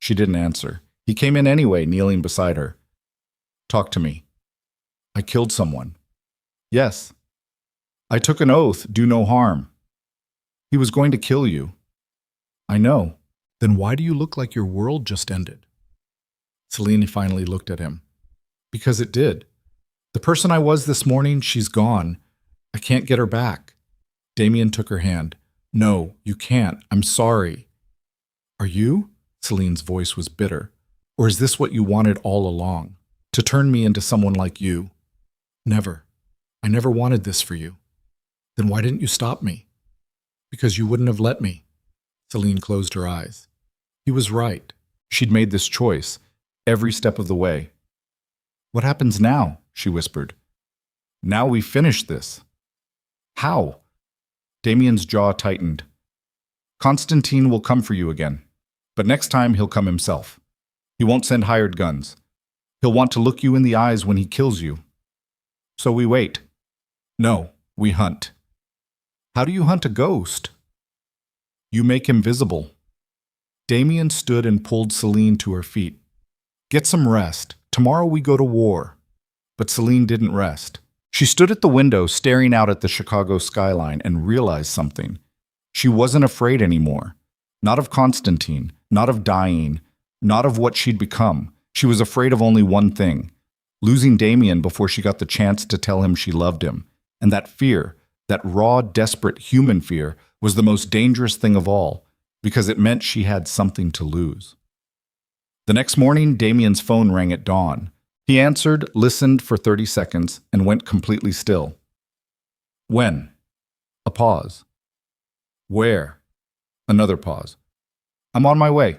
She didn't answer. He came in anyway, kneeling beside her. Talk to me. I killed someone. Yes. I took an oath, do no harm. He was going to kill you. I know. Then why do you look like your world just ended? Celine finally looked at him. Because it did. The person I was this morning, she's gone. I can't get her back. Damion took her hand. No, you can't. I'm sorry. Are you? Celine's voice was bitter. Or is this what you wanted all along? To turn me into someone like you? Never. I never wanted this for you. Then why didn't you stop me? Because you wouldn't have let me. Celine closed her eyes. He was right. She'd made this choice, every step of the way. What happens now? She whispered. Now we finish this. How? Damion's jaw tightened. Constantine will come for you again, but next time he'll come himself. He won't send hired guns. He'll want to look you in the eyes when he kills you. So we wait. No, we hunt. How do you hunt a ghost? You make him visible. Damion stood and pulled Celine to her feet. Get some rest. Tomorrow we go to war. But Celine didn't rest. She stood at the window staring out at the Chicago skyline and realized something. She wasn't afraid anymore. Not of Constantine, not of dying, not of what she'd become. She was afraid of only one thing, losing Damion before she got the chance to tell him she loved him. And that fear, that raw, desperate human fear, was the most dangerous thing of all, because it meant she had something to lose. The next morning, Damion's phone rang at dawn. He answered, listened for 30 seconds, and went completely still. When? A pause. Where? Another pause. I'm on my way.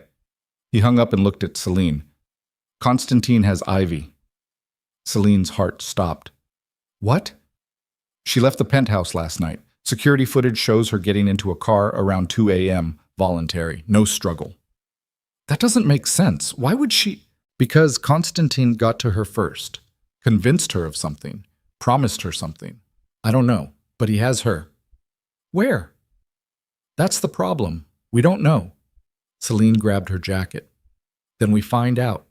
He hung up and looked at Celine. Constantine has Ivy. Celine's heart stopped. What? She left the penthouse last night. Security footage shows her getting into a car around 2 a.m., voluntary, no struggle. That doesn't make sense. Why would she? Because Constantine got to her first, convinced her of something, promised her something. I don't know, but he has her. Where? That's the problem. We don't know. Celine grabbed her jacket. Then we find out.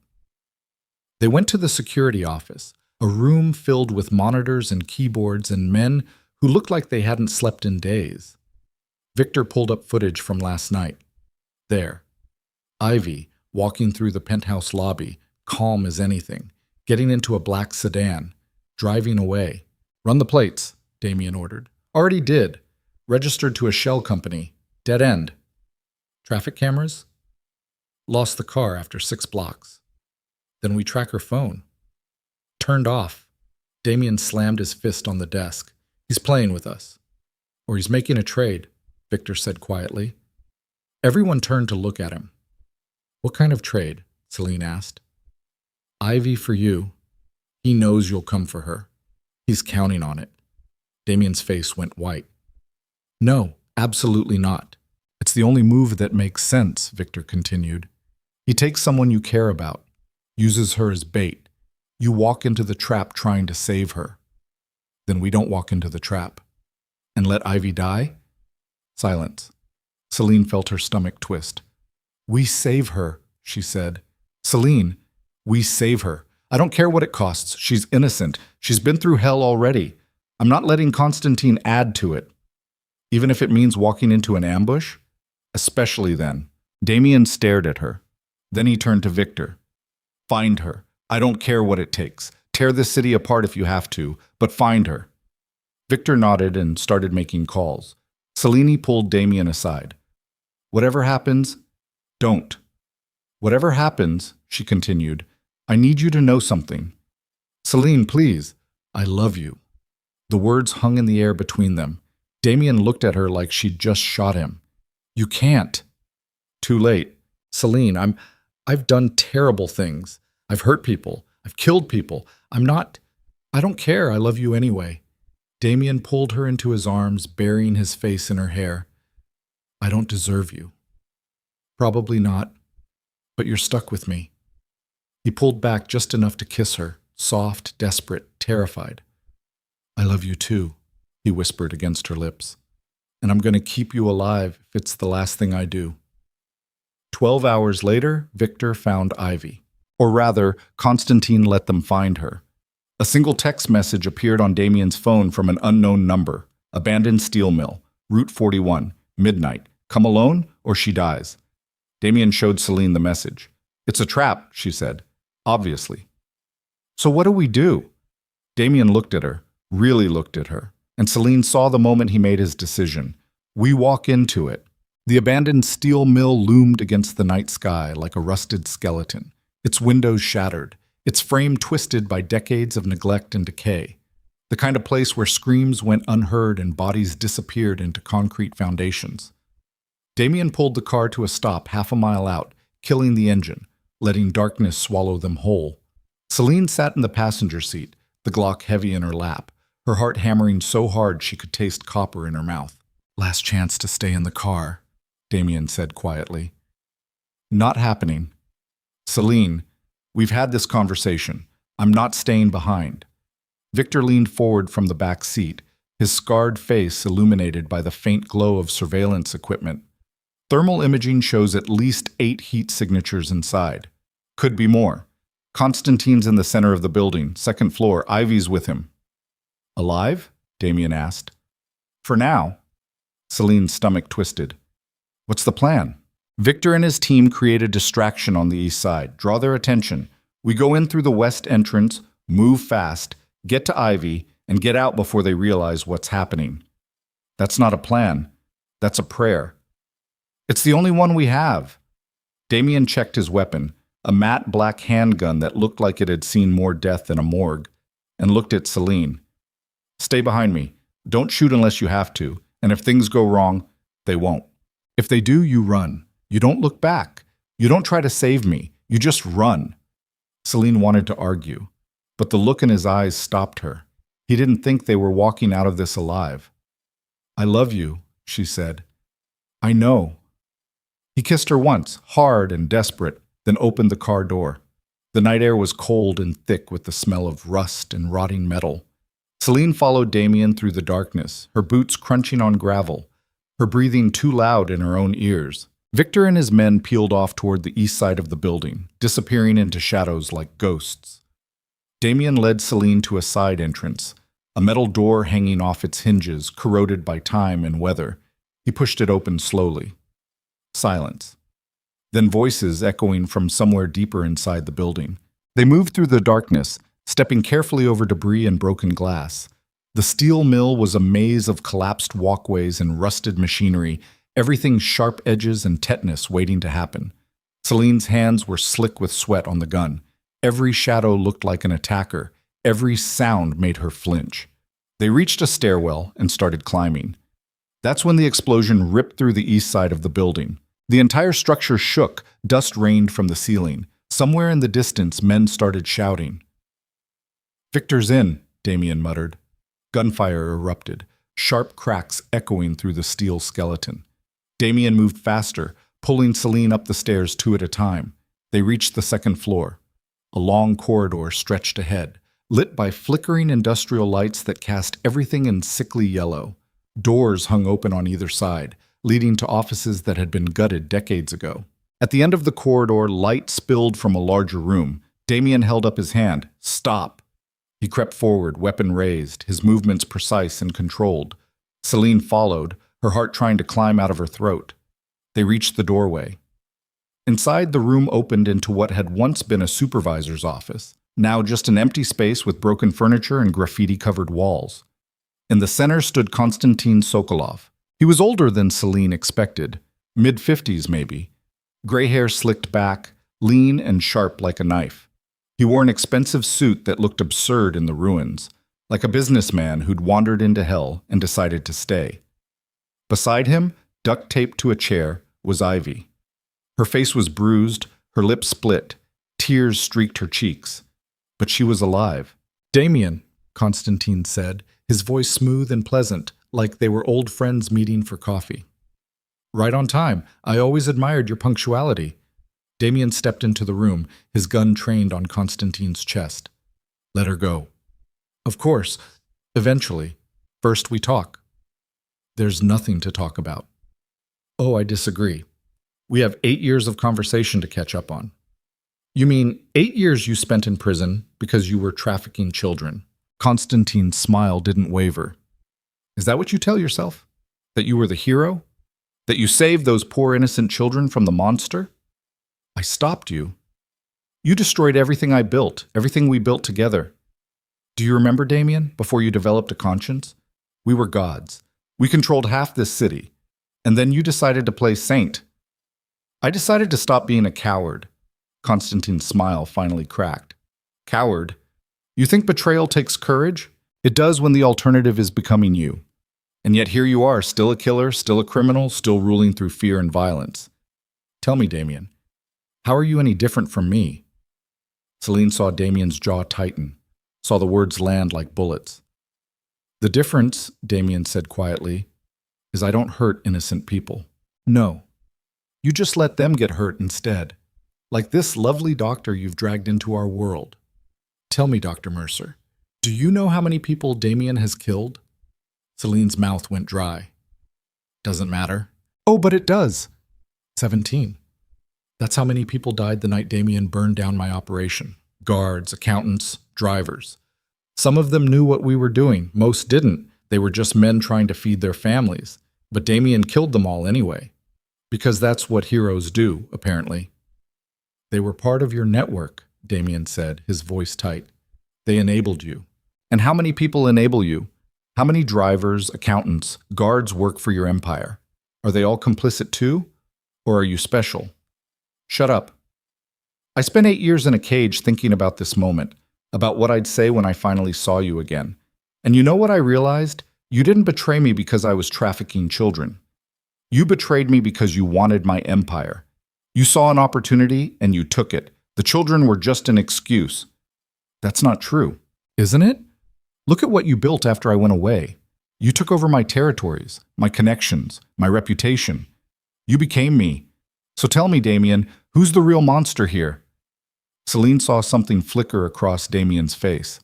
They went to the security office, a room filled with monitors and keyboards and men who looked like they hadn't slept in days. Victor pulled up footage from last night. There. Ivy, walking through the penthouse lobby, calm as anything, getting into a black sedan, driving away. Run the plates, Damion ordered. Already did. Registered to a shell company. Dead end. Traffic cameras? Lost the car after 6 blocks. Then we track her phone. Turned off. Damion slammed his fist on the desk. He's playing with us. Or he's making a trade, Victor said quietly. Everyone turned to look at him. What kind of trade? Celine asked. Ivy for you. He knows you'll come for her. He's counting on it. Damion's face went white. No, absolutely not. It's the only move that makes sense, Victor continued. He takes someone you care about, uses her as bait. You walk into the trap trying to save her. Then we don't walk into the trap. And let Ivy die? Silence. Celine felt her stomach twist. We save her, she said. Celine, we save her. I don't care what it costs. She's innocent. She's been through hell already. I'm not letting Constantine add to it. Even if it means walking into an ambush? Especially then. Damion stared at her. Then he turned to Victor. Find her. I don't care what it takes. Tear the city apart if you have to, but find her. Victor nodded and started making calls. Celine pulled Damion aside. Whatever happens, don't. Whatever happens, she continued, I need you to know something. Celine, please. I love you. The words hung in the air between them. Damion looked at her like she'd just shot him. You can't. Too late. Celine, I've done terrible things. I've hurt people. I've killed people. I don't care. I love you anyway. Damion pulled her into his arms, burying his face in her hair. I don't deserve you. Probably not, but you're stuck with me. He pulled back just enough to kiss her, soft, desperate, terrified. I love you too, he whispered against her lips. And I'm going to keep you alive if it's the last thing I do. 12 hours later, Victor found Ivy. Or rather, Constantine let them find her. A single text message appeared on Damion's phone from an unknown number. Abandoned steel mill, Route 41, midnight. Come alone or she dies. Damion showed Celine the message. It's a trap, she said. Obviously. So what do we do? Damion looked at her, really looked at her, and Celine saw the moment he made his decision. We walk into it. The abandoned steel mill loomed against the night sky like a rusted skeleton, its windows shattered, its frame twisted by decades of neglect and decay. The kind of place where screams went unheard and bodies disappeared into concrete foundations. Damion pulled the car to a stop half a mile out, killing the engine, letting darkness swallow them whole. Celine sat in the passenger seat, the Glock heavy in her lap, her heart hammering so hard she could taste copper in her mouth. Last chance to stay in the car, Damion said quietly. Not happening. Celine, we've had this conversation. I'm not staying behind. Victor leaned forward from the back seat, his scarred face illuminated by the faint glow of surveillance equipment. Thermal imaging shows at least 8 heat signatures inside. Could be more. Constantine's in the center of the building, second floor. Ivy's with him. Alive? Damion asked. For now. Celine's stomach twisted. What's the plan? Victor and his team create a distraction on the east side, draw their attention. We go in through the west entrance, move fast, get to Ivy, and get out before they realize what's happening. That's not a plan. That's a prayer. It's the only one we have. Damion checked his weapon, a matte black handgun that looked like it had seen more death than a morgue, and looked at Celine. Stay behind me. Don't shoot unless you have to, and if things go wrong, they won't. If they do, you run. You don't look back. You don't try to save me. You just run. Celine wanted to argue, but the look in his eyes stopped her. He didn't think they were walking out of this alive. I love you, she said. I know. He kissed her once, hard and desperate, then opened the car door. The night air was cold and thick with the smell of rust and rotting metal. Celine followed Damion through the darkness, her boots crunching on gravel, her breathing too loud in her own ears. Victor and his men peeled off toward the east side of the building, disappearing into shadows like ghosts. Damion led Celine to a side entrance, a metal door hanging off its hinges, corroded by time and weather. He pushed it open slowly. Silence. Then voices echoing from somewhere deeper inside the building. They moved through the darkness, stepping carefully over debris and broken glass. The steel mill was a maze of collapsed walkways and rusted machinery, everything sharp edges and tetanus waiting to happen. Celine's hands were slick with sweat on the gun. Every shadow looked like an attacker. Every sound made her flinch. They reached a stairwell and started climbing. That's when the explosion ripped through the east side of the building. The entire structure shook, dust rained from the ceiling. Somewhere in the distance, men started shouting. "Victor's in," Damion muttered. Gunfire erupted, sharp cracks echoing through the steel skeleton. Damion moved faster, pulling Celine up the stairs two at a time. They reached the second floor. A long corridor stretched ahead, lit by flickering industrial lights that cast everything in sickly yellow. Doors hung open on either side, leading to offices that had been gutted decades ago. At the end of the corridor, light spilled from a larger room. Damion held up his hand. "Stop!" He crept forward, weapon raised, his movements precise and controlled. Celine followed, her heart trying to climb out of her throat. They reached the doorway. Inside, the room opened into what had once been a supervisor's office, now just an empty space with broken furniture and graffiti-covered walls. In the center stood Konstantin Sokolov. He was older than Celine expected, mid-50s maybe. Gray hair slicked back, lean and sharp like a knife. He wore an expensive suit that looked absurd in the ruins, like a businessman who'd wandered into hell and decided to stay. Beside him, duct taped to a chair, was Ivy. Her face was bruised, her lips split, tears streaked her cheeks. But she was alive. "Damion," Konstantin said, his voice smooth and pleasant, like they were old friends meeting for coffee. "Right on time. I always admired your punctuality." Damion stepped into the room, his gun trained on Konstantin's chest. "Let her go." "Of course. Eventually. First we talk." "There's nothing to talk about." "Oh, I disagree. We have 8 years of conversation to catch up on." "You mean 8 years you spent in prison because you were trafficking children?" Konstantin's smile didn't waver. "Is that what you tell yourself? That you were the hero? That you saved those poor innocent children from the monster?" "I stopped you. You destroyed everything I built, everything we built together. Do you remember, Damion, before you developed a conscience? We were gods. We controlled half this city. And then you decided to play saint. I decided to stop being a coward." Konstantin's smile finally cracked. "Coward? You think betrayal takes courage? It does when the alternative is becoming you. And yet here you are, still a killer, still a criminal, still ruling through fear and violence. Tell me, Damion, how are you any different from me?" Celine saw Damion's jaw tighten, saw the words land like bullets. "The difference," Damion said quietly, "is I don't hurt innocent people. No. You just let them get hurt instead. Like this lovely doctor you've dragged into our world. Tell me, Dr. Mercer, do you know how many people Damion has killed?" Celine's mouth went dry. "Doesn't matter." "Oh, but it does." 17. That's how many people died the night Damion burned down my operation. Guards, accountants, drivers. Some of them knew what we were doing. Most didn't. They were just men trying to feed their families. But Damion killed them all anyway. Because that's what heroes do, apparently. "They were part of your network," Damion said, his voice tight. "They enabled you. And how many people enable you? How many drivers, accountants, guards work for your empire? Are they all complicit too? Or are you special?" "Shut up." I spent 8 years in a cage thinking about this moment, about what I'd say when I finally saw you again. And you know what I realized? You didn't betray me because I was trafficking children. You betrayed me because you wanted my empire. You saw an opportunity and you took it. The children were just an excuse. That's not true, isn't it? Look at what you built after I went away. You took over my territories, my connections, my reputation. You became me. So tell me, Damion, who's the real monster here?" Celine saw something flicker across Damion's face.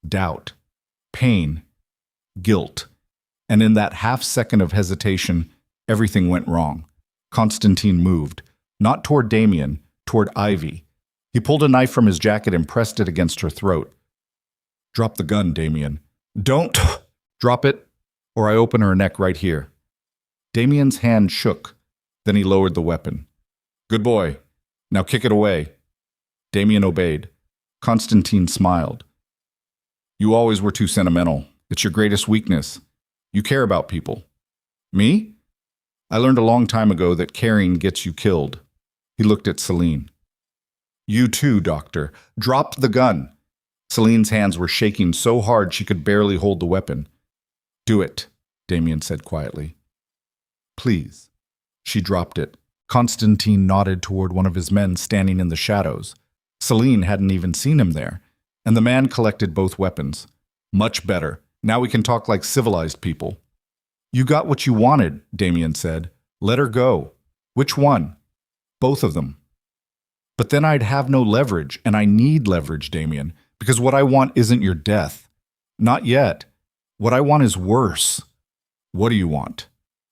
Doubt, pain, guilt. And in that half second of hesitation, everything went wrong. Konstantin moved, not toward Damion, toward Ivy. He pulled a knife from his jacket and pressed it against her throat. "Drop the gun, Damion. Don't drop it, or I open her neck right here." Damion's hand shook. Then he lowered the weapon. "Good boy. Now kick it away." Damion obeyed. Konstantin smiled. "You always were too sentimental. It's your greatest weakness. You care about people." "Me? I learned a long time ago that caring gets you killed." He looked at Celine. "You too, Doctor. Drop the gun." Celine's hands were shaking so hard she could barely hold the weapon. "Do it," Damion said quietly. "Please." She dropped it. Constantine nodded toward one of his men standing in the shadows. Celine hadn't even seen him there, and the man collected both weapons. Much better. Now we can talk like civilized people. You got what you wanted, Damion said. Let her go. Which one? Both of them. But then I'd have no leverage, and I need leverage, Damion, because what I want isn't your death. Not yet. What I want is worse. What do you want?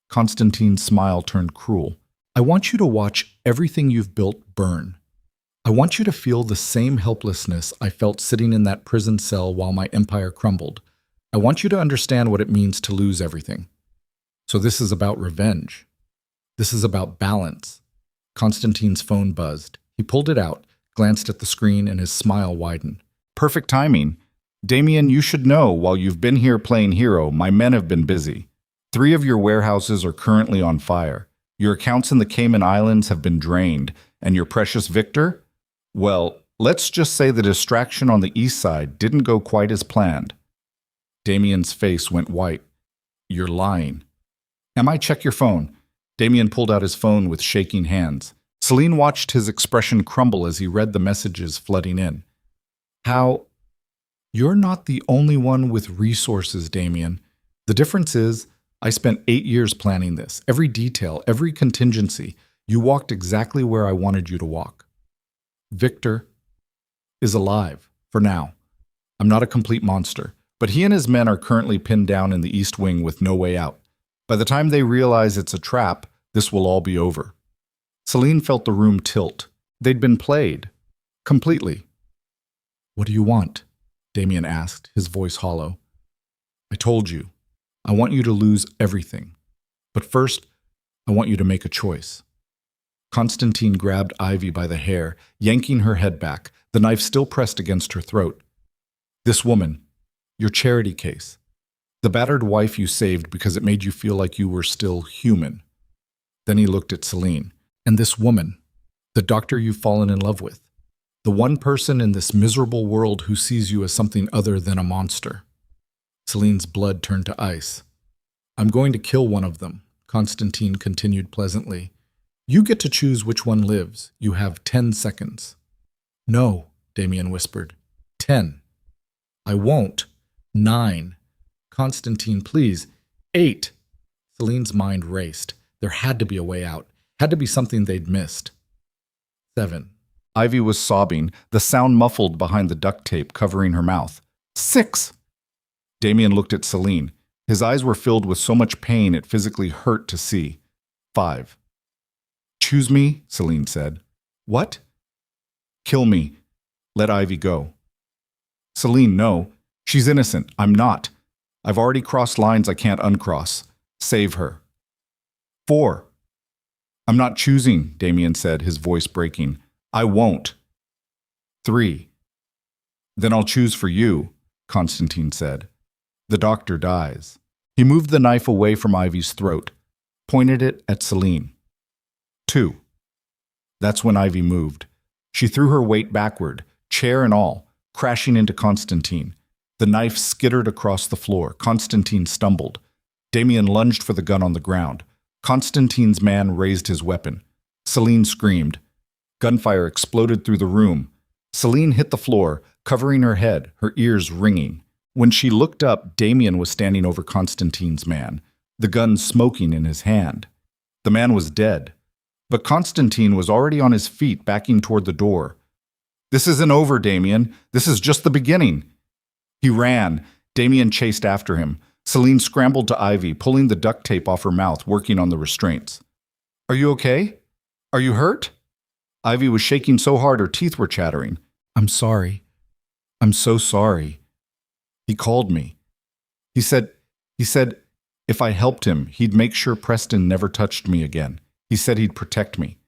Constantine's smile turned cruel. I want you to watch everything you've built burn. I want you to feel the same helplessness I felt sitting in that prison cell while my empire crumbled. I want you to understand what it means to lose everything. So this is about revenge. This is about balance. Constantine's phone buzzed. He pulled it out, glanced at the screen, and his smile widened. Perfect timing. Damion, you should know, while you've been here playing hero, my men have been busy. 3 of your warehouses are currently on fire. Your accounts in the Cayman Islands have been drained, and your precious Victor? Well, let's just say the distraction on the east side didn't go quite as planned. Damion's face went white. You're lying. Am I? Check your phone. Damion pulled out his phone with shaking hands. Celine watched his expression crumble as he read the messages flooding in. How? You're not the only one with resources, Damion. The difference is, I spent 8 years planning this. Every detail, every contingency. You walked exactly where I wanted you to walk. Victor is alive, for now. I'm not a complete monster, but he and his men are currently pinned down in the East Wing with no way out. By the time they realize it's a trap, this will all be over. Celine felt the room tilt. They'd been played. Completely. What do you want? Damion asked, his voice hollow. I told you. I want you to lose everything. But first, I want you to make a choice. Constantine grabbed Ivy by the hair, yanking her head back, the knife still pressed against her throat. This woman, your charity case. The battered wife you saved because it made you feel like you were still human. Then he looked at Celine. And this woman, the doctor you've fallen in love with. The one person in this miserable world who sees you as something other than a monster. Celine's blood turned to ice. I'm going to kill one of them, Constantine continued pleasantly. You get to choose which one lives. You have 10 seconds. No, Damion whispered. 10. I won't. 9. Constantine, please. 8. Celine's mind raced. There had to be a way out. Had to be something they'd missed. 7. Ivy was sobbing, the sound muffled behind the duct tape covering her mouth. 6. Damion looked at Celine. His eyes were filled with so much pain it physically hurt to see. 5. Choose me, Celine said. What? Kill me. Let Ivy go. Celine, no. She's innocent. I'm not. I've already crossed lines I can't uncross. Save her. 4. I'm not choosing, Damion said, his voice breaking. I won't. 3. Then I'll choose for you, Constantine said. The doctor dies. He moved the knife away from Ivy's throat, pointed it at Celine. 2. That's when Ivy moved. She threw her weight backward, chair and all, crashing into Constantine. The knife skittered across the floor. Constantine stumbled. Damion lunged for the gun on the ground. Constantine's man raised his weapon. Celine screamed. Gunfire exploded through the room. Celine hit the floor, covering her head, her ears ringing. When she looked up, Damion was standing over Constantine's man, the gun smoking in his hand. The man was dead, but Constantine was already on his feet, backing toward the door. This isn't over, Damion. This is just the beginning. He ran. Damion chased after him. Celine scrambled to Ivy, pulling the duct tape off her mouth, working on the restraints. Are you okay? Are you hurt? Ivy was shaking so hard her teeth were chattering. I'm sorry. I'm so sorry. He called me. He said, if I helped him, he'd make sure Preston never touched me again. He said he'd protect me.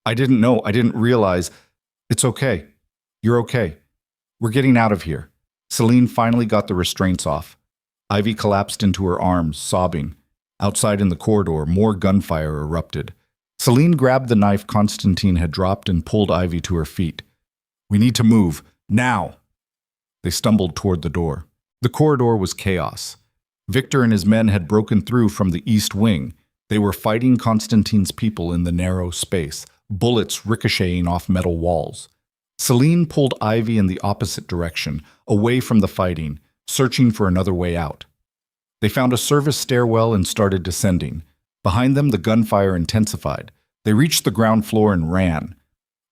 I didn't know. I didn't realize. It's okay. You're okay. We're getting out of here. Celine finally got the restraints off. Ivy collapsed into her arms, sobbing. Outside in the corridor, more gunfire erupted. Celine grabbed the knife Constantine had dropped and pulled Ivy to her feet. We need to move. Now! They stumbled toward the door. The corridor was chaos. Victor and his men had broken through from the East Wing. They were fighting Constantine's people in the narrow space, bullets ricocheting off metal walls. Celine pulled Ivy in the opposite direction, away from the fighting, searching for another way out. They found a service stairwell and started descending. Behind them, the gunfire intensified. They reached the ground floor and ran.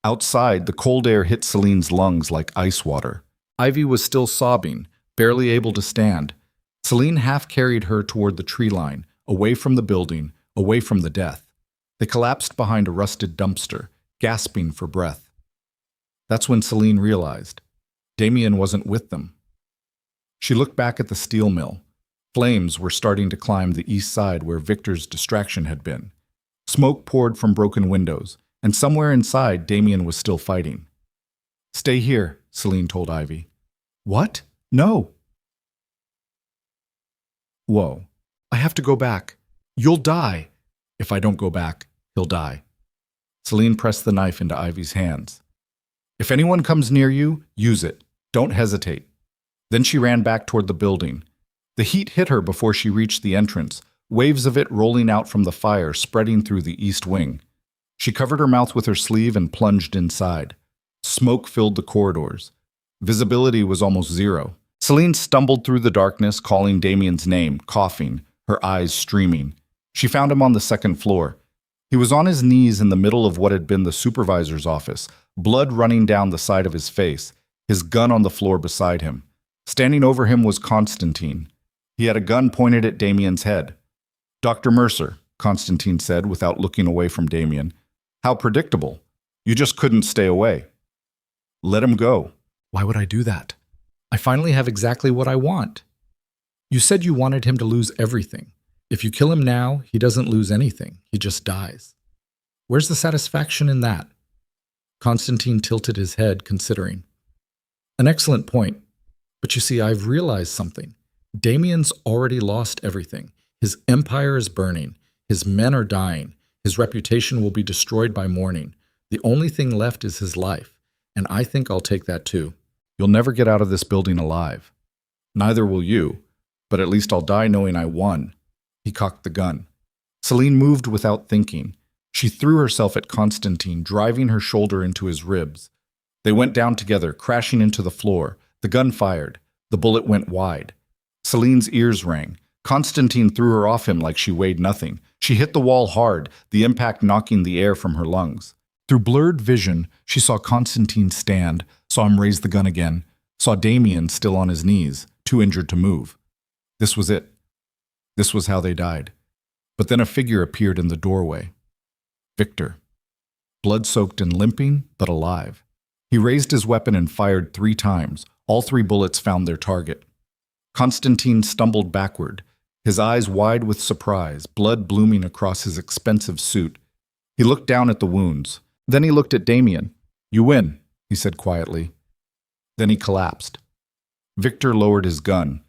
Outside, the cold air hit Celine's lungs like ice water. Ivy was still sobbing, barely able to stand. Celine half carried her toward the tree line, away from the building, away from the death. They collapsed behind a rusted dumpster, gasping for breath. That's when Celine realized Damion wasn't with them. She looked back at the steel mill. Flames were starting to climb the east side where Victor's distraction had been. Smoke poured from broken windows, and somewhere inside, Damion was still fighting. "Stay here," Celine told Ivy. "What? No." "Whoa. I have to go back. You'll die." "If I don't go back, he'll die." Celine pressed the knife into Ivy's hands. "If anyone comes near you, use it. Don't hesitate." Then she ran back toward the building. The heat hit her before she reached the entrance, waves of it rolling out from the fire spreading through the east wing. She covered her mouth with her sleeve and plunged inside. Smoke filled the corridors. Visibility was almost zero. Celine stumbled through the darkness, calling Damien's name, coughing, her eyes streaming. She found him on the second floor. He was on his knees in the middle of what had been the supervisor's office, blood running down the side of his face, his gun on the floor beside him. Standing over him was Constantine. He had a gun pointed at Damien's head. "Dr. Mercer," Constantine said without looking away from Damion. "How predictable. You just couldn't stay away." "Let him go." "Why would I do that? I finally have exactly what I want." "You said you wanted him to lose everything. If you kill him now, he doesn't lose anything. He just dies. Where's the satisfaction in that?" Constantine tilted his head, considering. "An excellent point. But you see, I've realized something. Damien's already lost everything. His empire is burning. His men are dying. His reputation will be destroyed by morning. The only thing left is his life, and I think I'll take that too. You'll never get out of this building alive. Neither will you, but at least I'll die knowing I won." He cocked the gun. Celine moved without thinking. She threw herself at Constantine, driving her shoulder into his ribs. They went down together, crashing into the floor. The gun fired. The bullet went wide. Celine's ears rang. Constantine threw her off him like she weighed nothing. She hit the wall hard, the impact knocking the air from her lungs. Through blurred vision, she saw Constantine stand, saw him raise the gun again, saw Damion still on his knees, too injured to move. This was it. This was how they died. But then a figure appeared in the doorway. Victor. Blood-soaked and limping, but alive. He raised his weapon and fired 3 times. All 3 bullets found their target. Constantine stumbled backward, his eyes wide with surprise, blood blooming across his expensive suit. He looked down at the wounds. Then he looked at Damion. "You win," he said quietly. Then he collapsed. Victor lowered his gun.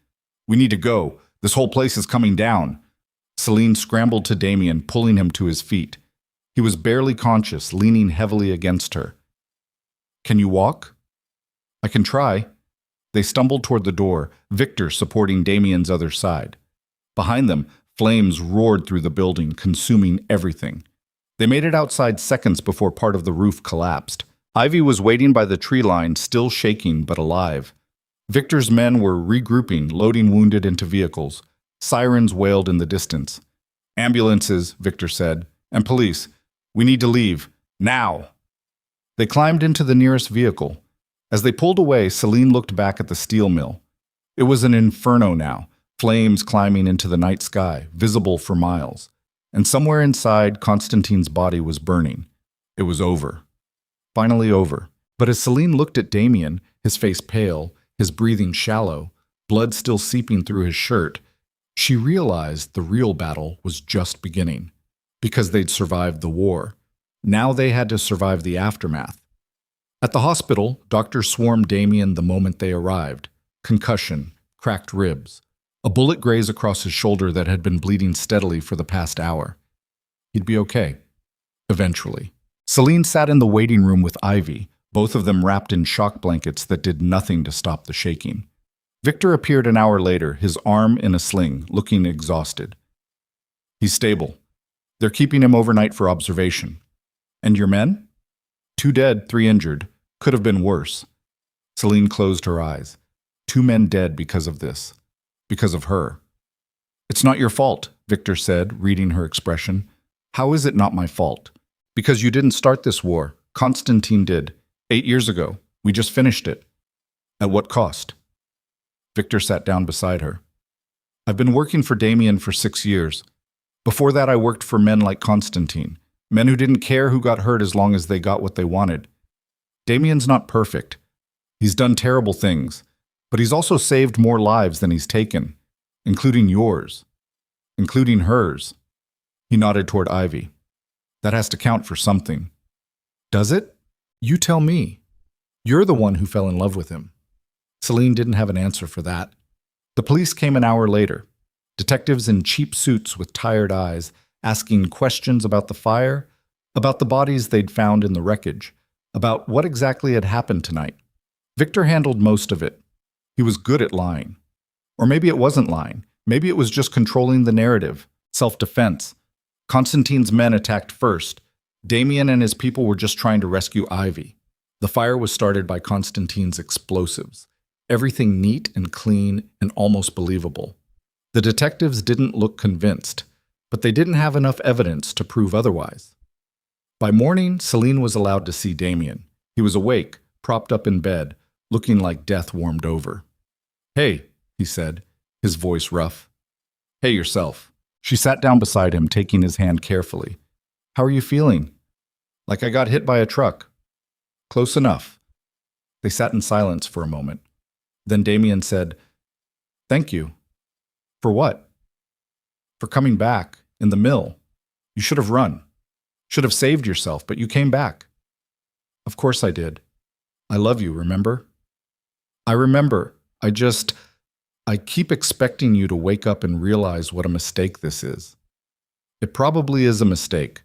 "We need to go. This whole place is coming down." Celine scrambled to Damion, pulling him to his feet. He was barely conscious, leaning heavily against her. "Can you walk?" "I can try." They stumbled toward the door, Victor supporting Damien's other side. Behind them, flames roared through the building, consuming everything. They made it outside seconds before part of the roof collapsed. Ivy was waiting by the tree line, still shaking but alive. Victor's men were regrouping, loading wounded into vehicles. Sirens wailed in the distance. "Ambulances," Victor said, "and police. We need to leave. Now!" They climbed into the nearest vehicle. As they pulled away, Celine looked back at the steel mill. It was an inferno now, flames climbing into the night sky, visible for miles. And somewhere inside, Constantine's body was burning. It was over. Finally over. But as Celine looked at Damion, his face pale, his breathing shallow, blood still seeping through his shirt, she realized the real battle was just beginning. Because they'd survived the war. Now they had to survive the aftermath. At the hospital, doctors swarmed Damion the moment they arrived. Concussion, cracked ribs, a bullet graze across his shoulder that had been bleeding steadily for the past hour. He'd be okay. Eventually. Celine sat in the waiting room with Ivy, both of them wrapped in shock blankets that did nothing to stop the shaking. Victor appeared an hour later, his arm in a sling, looking exhausted. "He's stable. They're keeping him overnight for observation. And your men? 2 dead, 3 injured. Could have been worse. Celine closed her eyes. 2 men dead because of this. Because of her. It's not your fault, Victor said, reading her expression. How is it not my fault? Because you didn't start this war. Constantine did. 8 years ago. We just finished it. At what cost? Victor sat down beside her. I've been working for Damion for 6 years. Before that, I worked for men like Constantine. Men who didn't care who got hurt as long as they got what they wanted. Damion's not perfect. He's done terrible things. But he's also saved more lives than he's taken. Including yours. Including hers. He nodded toward Ivy. That has to count for something. Does it? You tell me. You're the one who fell in love with him. Celine didn't have an answer for that. The police came an hour later. Detectives in cheap suits with tired eyes, asking questions about the fire, about the bodies they'd found in the wreckage, about what exactly had happened tonight. Victor handled most of it. He was good at lying. Or maybe it wasn't lying. Maybe it was just controlling the narrative, self-defense. Constantine's men attacked first. Damion and his people were just trying to rescue Ivy. The fire was started by Constantine's explosives. Everything neat and clean and almost believable. The detectives didn't look convinced, but they didn't have enough evidence to prove otherwise. By morning, Celine was allowed to see Damion. He was awake, propped up in bed, looking like death warmed over. Hey, he said, his voice rough. Hey yourself. She sat down beside him, taking his hand carefully. How are you feeling? Like I got hit by a truck. Close enough. They sat in silence for a moment. Then Damion said, Thank you. For what? For coming back, in the mill. You should have run. Should have saved yourself, but you came back. Of course I did. I love you, remember? I remember. I keep expecting you to wake up and realize what a mistake this is. It probably is a mistake,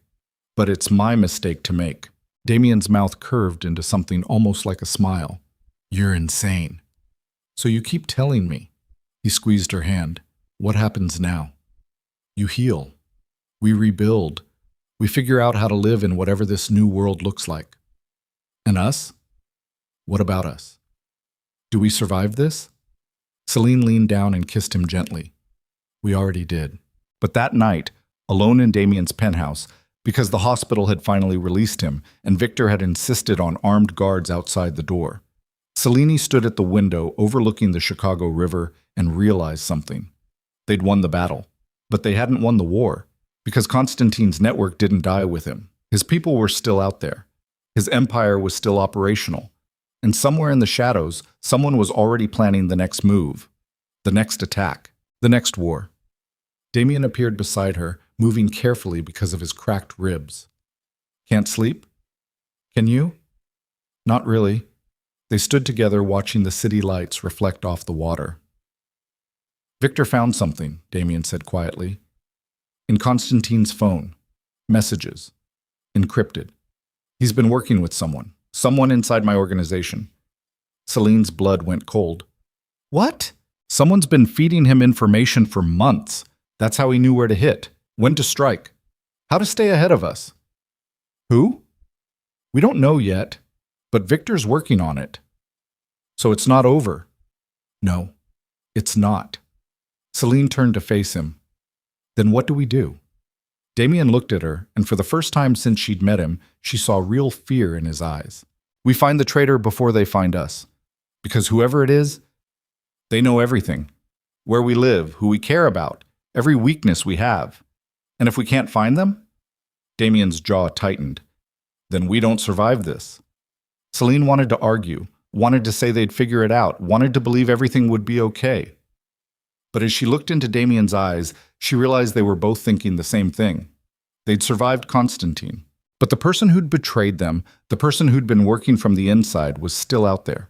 but it's my mistake to make. Damion's mouth curved into something almost like a smile. You're insane. So you keep telling me. He squeezed her hand. What happens now? You heal. We rebuild. We figure out how to live in whatever this new world looks like. And us? What about us? Do we survive this? Celine leaned down and kissed him gently. We already did. But that night, alone in Damion's penthouse, because the hospital had finally released him and Victor had insisted on armed guards outside the door, Celine stood at the window overlooking the Chicago River and realized something. They'd won the battle, but they hadn't won the war, because Constantine's network didn't die with him. His people were still out there. His empire was still operational. And somewhere in the shadows, someone was already planning the next move, the next attack, the next war. Damion appeared beside her, moving carefully because of his cracked ribs. Can't sleep? Can you? Not really. They stood together watching the city lights reflect off the water. Victor found something, Damion said quietly. In Constantine's phone. Messages. Encrypted. He's been working with someone inside my organization. Celine's blood went cold. What? Someone's been feeding him information for months. That's how he knew where to hit, when to strike, how to stay ahead of us. Who? We don't know yet, but Victor's working on it. So it's not over. No, it's not. Celine turned to face him. Then what do we do? Damion looked at her, and for the first time since she'd met him, she saw real fear in his eyes. We find the traitor before they find us. Because whoever it is, they know everything. Where we live, who we care about, every weakness we have. And if we can't find them? Damion's jaw tightened. Then we don't survive this. Celine wanted to argue, wanted to say they'd figure it out, wanted to believe everything would be okay. But as she looked into Damien's eyes, she realized they were both thinking the same thing. They'd survived Constantine. But the person who'd betrayed them, the person who'd been working from the inside, was still out there.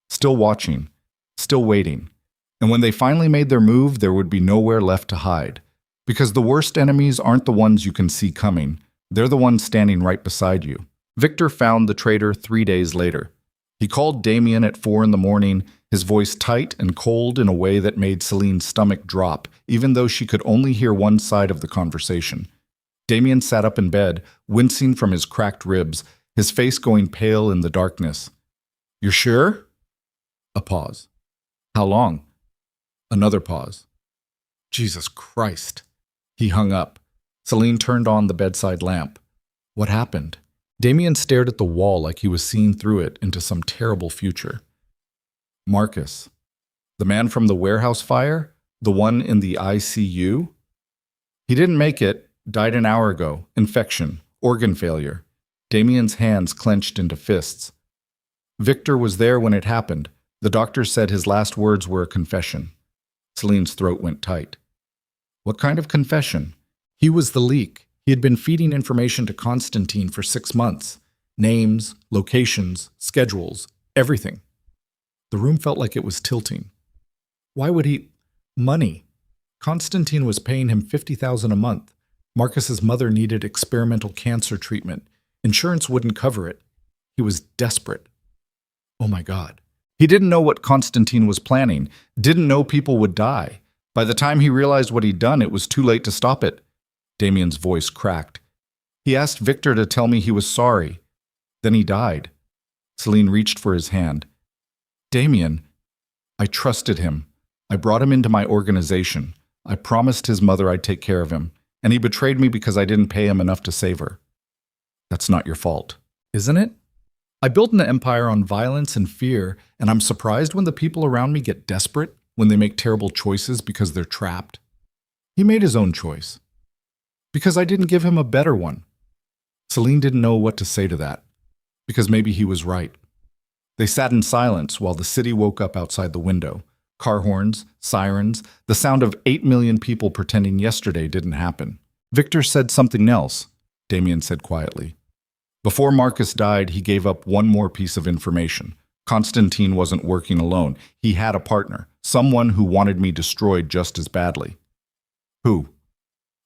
Still watching. Still waiting. And when they finally made their move, there would be nowhere left to hide. Because the worst enemies aren't the ones you can see coming. They're the ones standing right beside you. Victor found the traitor 3 days later. He called Damion at 4 a.m, his voice tight and cold in a way that made Celine's stomach drop, even though she could only hear one side of the conversation. Damion sat up in bed, wincing from his cracked ribs, his face going pale in the darkness. "You're sure?" A pause. "How long?" Another pause. "Jesus Christ." He hung up. Celine turned on the bedside lamp. What happened? Damion stared at the wall like he was seeing through it into some terrible future. Marcus. The man from the warehouse fire? The one in the ICU? He didn't make it, died an hour ago, infection, organ failure. Damion's hands clenched into fists. Victor was there when it happened. The doctor said his last words were a confession. Celine's throat went tight. What kind of confession? He was the leak. He had been feeding information to Constantine for 6 months. Names, locations, schedules, everything. The room felt like it was tilting. Why would he? Money. Constantine was paying him $50,000 a month. Marcus's mother needed experimental cancer treatment. Insurance wouldn't cover it. He was desperate. Oh my God. He didn't know what Constantine was planning, didn't know people would die. By the time he realized what he'd done, it was too late to stop it. Damion's voice cracked. He asked Victor to tell me he was sorry. Then he died. Celine reached for his hand. Damion, I trusted him. I brought him into my organization. I promised his mother I'd take care of him, and he betrayed me because I didn't pay him enough to save her. That's not your fault, isn't it? I built an empire on violence and fear, and I'm surprised when the people around me get desperate, when they make terrible choices because they're trapped. He made his own choice. Because I didn't give him a better one. Celine didn't know what to say to that, because maybe he was right. They sat in silence while the city woke up outside the window. Car horns, sirens, the sound of 8 million people pretending yesterday didn't happen. Victor said something else, Damion said quietly. Before Marcus died, he gave up one more piece of information. Constantine wasn't working alone. He had a partner, someone who wanted me destroyed just as badly. Who?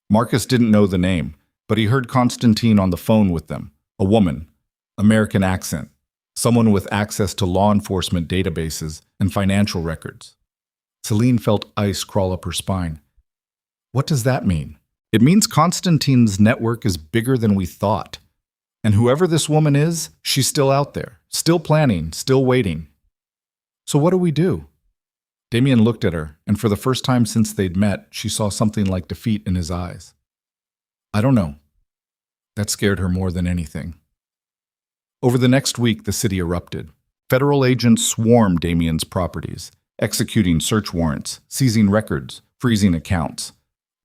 Marcus didn't know the name, but he heard Constantine on the phone with them. A woman, American accent, someone with access to law enforcement databases and financial records. Celine felt ice crawl up her spine. What does that mean? It means Constantine's network is bigger than we thought. And whoever this woman is, she's still out there, still planning, still waiting. So what do we do? Damion looked at her, and for the first time since they'd met, she saw something like defeat in his eyes. I don't know. That scared her more than anything. Over the next week, the city erupted. Federal agents swarmed Damion's properties, executing search warrants, seizing records, freezing accounts.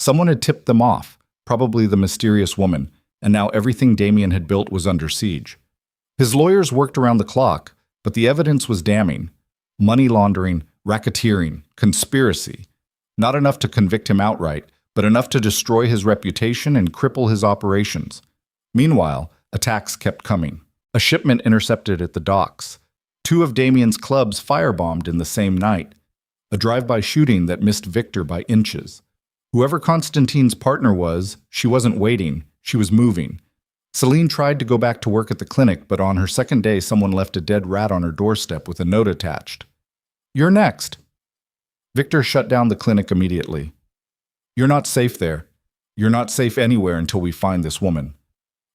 Someone had tipped them off, probably the mysterious woman, and now everything Damion had built was under siege. His lawyers worked around the clock, but the evidence was damning. Money laundering, racketeering, conspiracy. Not enough to convict him outright, but enough to destroy his reputation and cripple his operations. Meanwhile, attacks kept coming. A shipment intercepted at the docks. 2 of Damion's clubs firebombed in the same night. A drive-by shooting that missed Victor by inches. Whoever Constantine's partner was, she wasn't waiting, she was moving. Celine tried to go back to work at the clinic, but on her second day someone left a dead rat on her doorstep with a note attached. You're next. Victor shut down the clinic immediately. You're not safe there. You're not safe anywhere until we find this woman.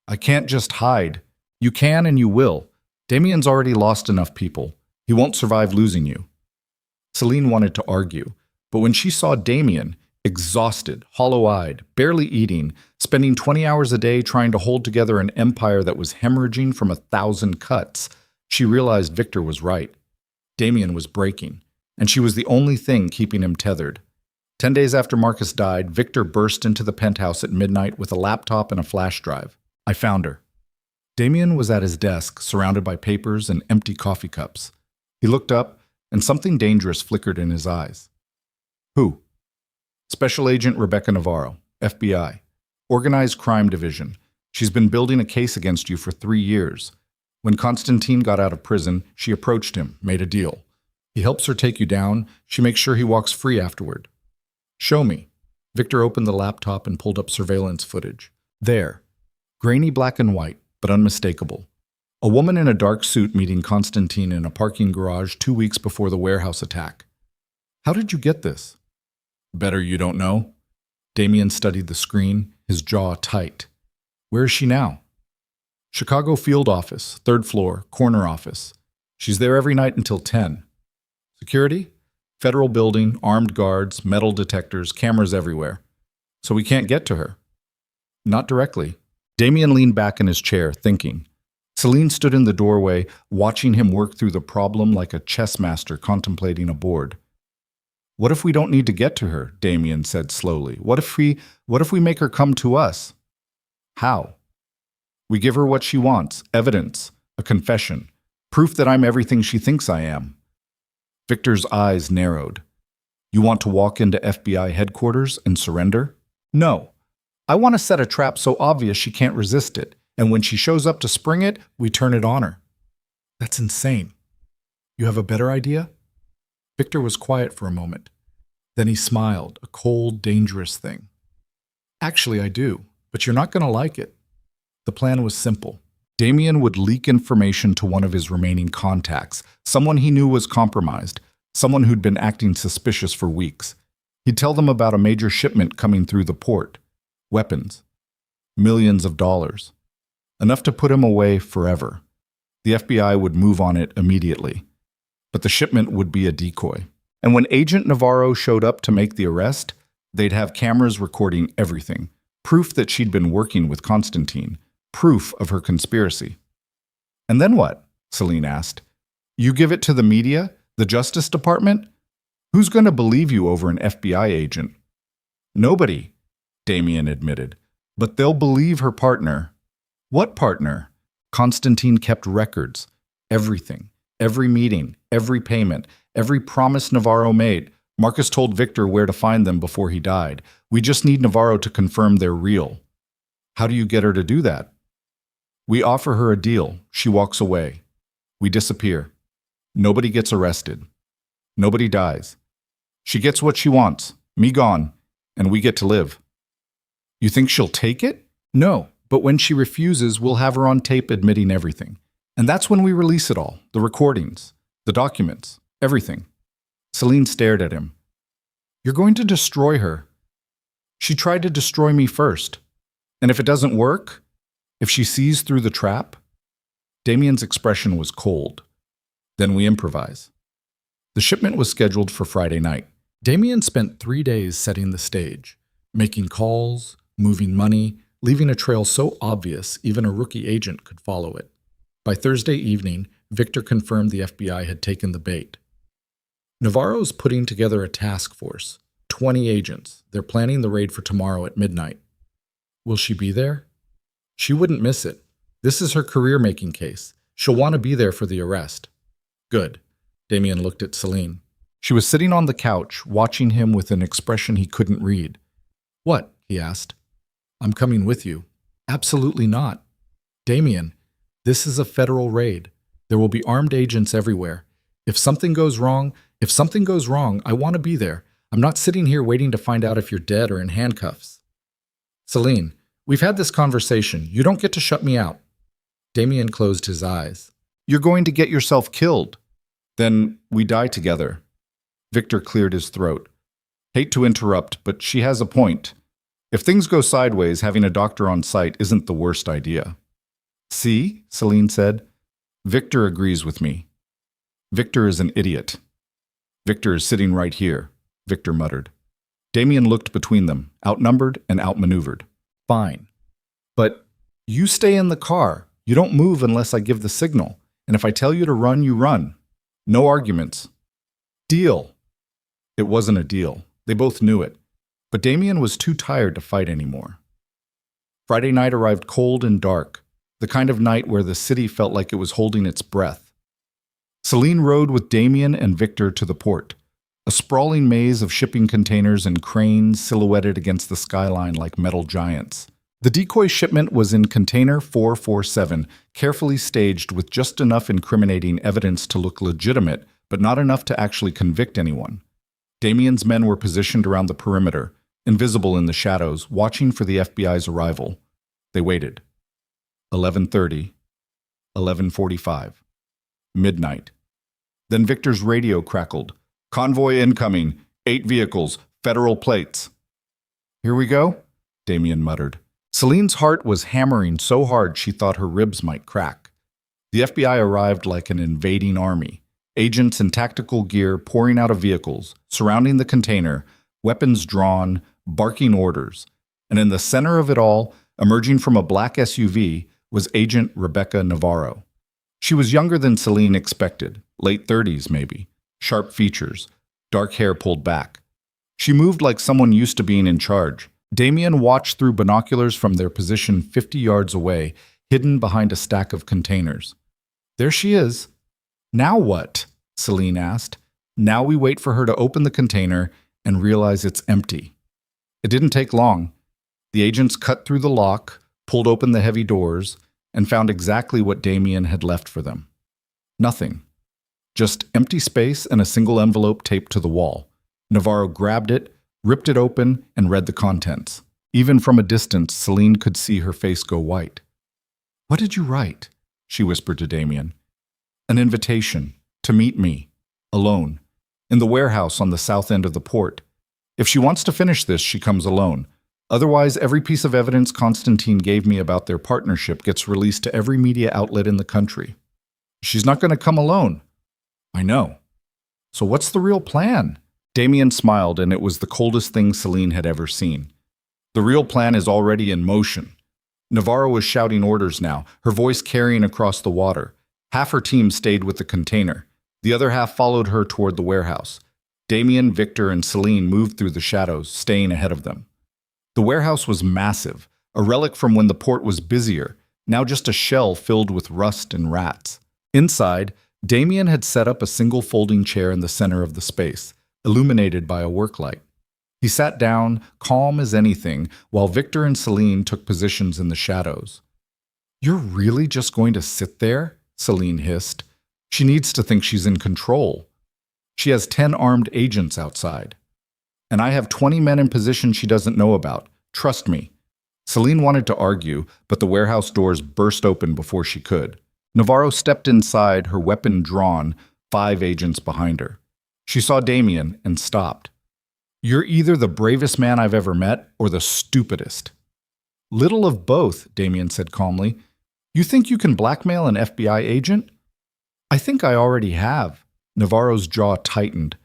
I can't just hide. You can and you will. Damion's already lost enough people. He won't survive losing you. Celine wanted to argue, but when she saw Damion, exhausted, hollow-eyed, barely eating, spending 20 hours a day trying to hold together an empire that was hemorrhaging from 1,000 cuts, she realized Victor was right. Damion was breaking, and she was the only thing keeping him tethered. 10 days after Marcus died, Victor burst into the penthouse at midnight with a laptop and a flash drive. I found her. Damion was at his desk, surrounded by papers and empty coffee cups. He looked up, and something dangerous flickered in his eyes. Who? Special Agent Rebecca Navarro, FBI. Organized Crime Division. She's been building a case against you for 3 years. When Constantine got out of prison, she approached him, made a deal. He helps her take you down. She makes sure he walks free afterward. Show me. Victor opened the laptop and pulled up surveillance footage. There. Grainy black and white, but unmistakable. A woman in a dark suit meeting Constantine in a parking garage 2 weeks before the warehouse attack. How did you get this? Better you don't know. Damion studied the screen, his jaw tight. Where is she now? Chicago field office, third floor, corner office. She's there every night until 10. Security? Federal building, armed guards, metal detectors, cameras everywhere. So we can't get to her. Not directly. Damion leaned back in his chair, thinking. Celine stood in the doorway, watching him work through the problem like a chess master contemplating a board. What if we don't need to get to her? Damion said slowly. What if we make her come to us? How? We give her what she wants, evidence, a confession, proof that I'm everything she thinks I am. Victor's eyes narrowed. You want to walk into FBI headquarters and surrender? No. I want to set a trap so obvious she can't resist it, and when she shows up to spring it, we turn it on her. That's insane. You have a better idea? Victor was quiet for a moment. Then he smiled, a cold, dangerous thing. Actually, I do, but you're not going to like it. The plan was simple. Damion would leak information to one of his remaining contacts, someone he knew was compromised, someone who'd been acting suspicious for weeks. He'd tell them about a major shipment coming through the port. Weapons. Millions of dollars. Enough to put him away forever. The FBI would move on it immediately. But the shipment would be a decoy. And when Agent Navarro showed up to make the arrest, they'd have cameras recording everything. Proof that she'd been working with Constantine. Proof of her conspiracy. And then what? Celine asked. You give it to the media? The Justice Department? Who's going to believe you over an FBI agent? Nobody, Damion admitted. But they'll believe her partner. What partner? Constantine kept records. Everything. Every meeting. Every payment. Every promise Navarro made. Marcus told Victor where to find them before he died. We just need Navarro to confirm they're real. How do you get her to do that? We offer her a deal. She walks away. We disappear. Nobody gets arrested. Nobody dies. She gets what she wants, me gone, and we get to live. You think she'll take it? No, but when she refuses, we'll have her on tape admitting everything. And that's when we release it all, the recordings, the documents, everything. Celine stared at him. You're going to destroy her. She tried to destroy me first. And if it doesn't work, if she sees through the trap, Damion's expression was cold. Then we improvise. The shipment was scheduled for Friday night. Damion spent 3 days setting the stage, making calls, moving money, leaving a trail so obvious even a rookie agent could follow it. By Thursday evening, Victor confirmed the FBI had taken the bait. Navarro's putting together a task force, 20 agents. They're planning the raid for tomorrow at midnight. Will she be there? She wouldn't miss it. This is her career-making case. She'll want to be there for the arrest. Good. Damion looked at Celine. She was sitting on the couch, watching him with an expression he couldn't read. What? He asked. I'm coming with you. Absolutely not. Damion, this is a federal raid. There will be armed agents everywhere. If something goes wrong, I want to be there. I'm not sitting here waiting to find out if you're dead or in handcuffs. Celine, we've had this conversation. You don't get to shut me out. Damion closed his eyes. You're going to get yourself killed. Then we die together. Victor cleared his throat. Hate to interrupt, but she has a point. If things go sideways, having a doctor on site isn't the worst idea. See, Celine said. Victor agrees with me. Victor is an idiot. Victor is sitting right here, Victor muttered. Damion looked between them, outnumbered and outmaneuvered. Fine. But you stay in the car. You don't move unless I give the signal. And if I tell you to run, you run. No arguments. Deal. It wasn't a deal. They both knew it. But Damion was too tired to fight anymore. Friday night arrived cold and dark, the kind of night where the city felt like it was holding its breath. Celine rode with Damion and Victor to the port, a sprawling maze of shipping containers and cranes silhouetted against the skyline like metal giants. The decoy shipment was in container 447, carefully staged with just enough incriminating evidence to look legitimate, but not enough to actually convict anyone. Damion's men were positioned around the perimeter, invisible in the shadows, watching for the FBI's arrival. They waited. 11:30, 11:45, midnight. Then Victor's radio crackled. Convoy incoming, 8 vehicles, federal plates. Here we go, Damion muttered. Celine's heart was hammering so hard she thought her ribs might crack. The FBI arrived like an invading army. Agents in tactical gear pouring out of vehicles, surrounding the container, weapons drawn, barking orders. And in the center of it all, emerging from a black SUV, was Agent Rebecca Navarro. She was younger than Celine expected, late 30s maybe, sharp features, dark hair pulled back. She moved like someone used to being in charge. Damion watched through binoculars from their position 50 yards away, hidden behind a stack of containers. There she is. Now what? Celine asked. Now we wait for her to open the container and realize it's empty. It didn't take long. The agents cut through the lock, pulled open the heavy doors, and found exactly what Damion had left for them. Nothing. Just empty space and a single envelope taped to the wall. Navarro grabbed it, ripped it open, and read the contents. Even from a distance, Celine could see her face go white. "What did you write?" she whispered to Damion. "An invitation to meet me, alone, in the warehouse on the south end of the port. If she wants to finish this, she comes alone. Otherwise, every piece of evidence Constantine gave me about their partnership gets released to every media outlet in the country. She's not going to come alone." "I know. So what's the real plan?" Damion smiled, and it was the coldest thing Celine had ever seen. "The real plan is already in motion." Navarro was shouting orders now, her voice carrying across the water. Half her team stayed with the container. The other half followed her toward the warehouse. Damion, Victor, and Celine moved through the shadows, staying ahead of them. The warehouse was massive, a relic from when the port was busier, now just a shell filled with rust and rats. Inside, Damion had set up a single folding chair in the center of the space, illuminated by a work light. He sat down, calm as anything, while Victor and Celine took positions in the shadows. "You're really just going to sit there?" Celine hissed. "She needs to think she's in control. She has 10 armed agents outside. And I have 20 men in position she doesn't know about. Trust me." Celine wanted to argue, but the warehouse doors burst open before she could. Navarro stepped inside, her weapon drawn, 5 agents behind her. She saw Damion and stopped. "You're either the bravest man I've ever met or the stupidest." "Little of both," Damion said calmly. "You think you can blackmail an FBI agent?" "I think I already have." Navarro's jaw tightened.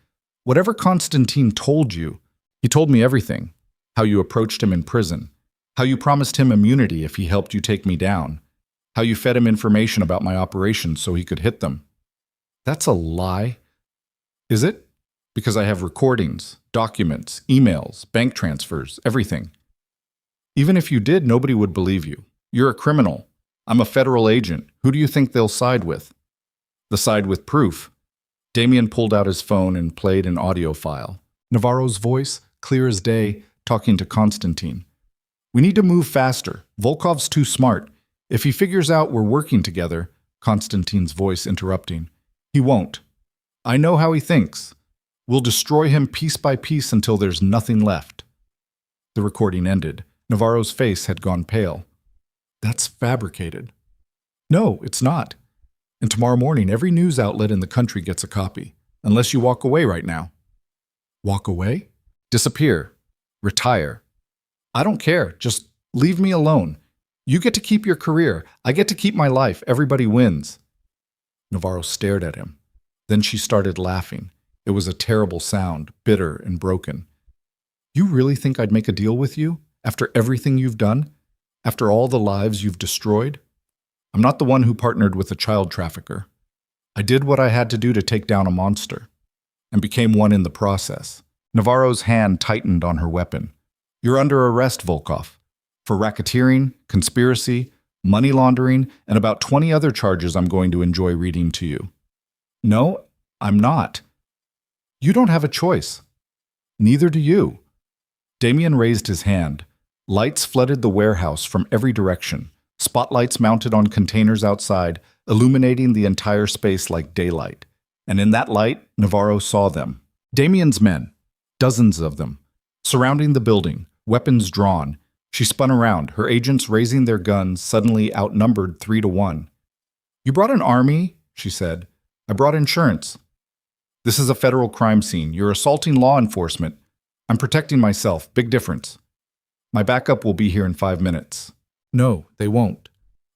"Whatever Constantine told you, he told me everything. How you approached him in prison. How you promised him immunity if he helped you take me down. How you fed him information about my operations so he could hit them." "That's a lie." "Is it? Because I have recordings, documents, emails, bank transfers, everything. Even if you did, nobody would believe you. You're a criminal. I'm a federal agent. Who do you think they'll side with?" "The side with proof." Damion pulled out his phone and played an audio file. Navarro's voice, clear as day, talking to Constantine. "We need to move faster. Volkov's too smart. If he figures out we're working together," Constantine's voice interrupting, "he won't. I know how he thinks. We'll destroy him piece by piece until there's nothing left." The recording ended. Navarro's face had gone pale. "That's fabricated." "No, it's not. And tomorrow morning, every news outlet in the country gets a copy. Unless you walk away right now." "Walk away?" "Disappear. Retire. I don't care. Just leave me alone. You get to keep your career. I get to keep my life. Everybody wins." Navarro stared at him. Then she started laughing. It was a terrible sound, bitter and broken. "You really think I'd make a deal with you? After everything you've done? After all the lives you've destroyed? I'm not the one who partnered with a child trafficker. I did what I had to do to take down a monster, and became one in the process." Navarro's hand tightened on her weapon. "You're under arrest, Volkov, for racketeering, conspiracy, money laundering, and about 20 other charges I'm going to enjoy reading to you." "No, I'm not." "You don't have a choice. Neither do you." Damion raised his hand. Lights flooded the warehouse from every direction, spotlights mounted on containers outside, illuminating the entire space like daylight. And in that light, Navarro saw them. Damion's men, dozens of them, surrounding the building, weapons drawn. She spun around, her agents raising their guns, suddenly outnumbered 3-1. "You brought an army?" she said. "I brought insurance. This is a federal crime scene. You're assaulting law enforcement. I'm protecting myself. Big difference." My backup will be here in 5 minutes. No, they won't.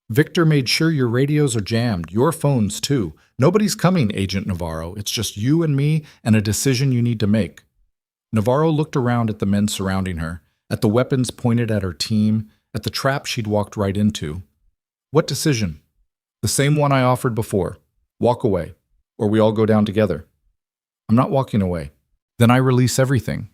Victor made sure your radios are jammed, your phones too. Nobody's coming, Agent Navarro. It's just you and me and a decision you need to make. Navarro looked around at the men surrounding her, at the weapons pointed at her team, at the trap she'd walked right into. What decision? The same one I offered before. Walk away, or we all go down together. I'm not walking away. Then I release everything.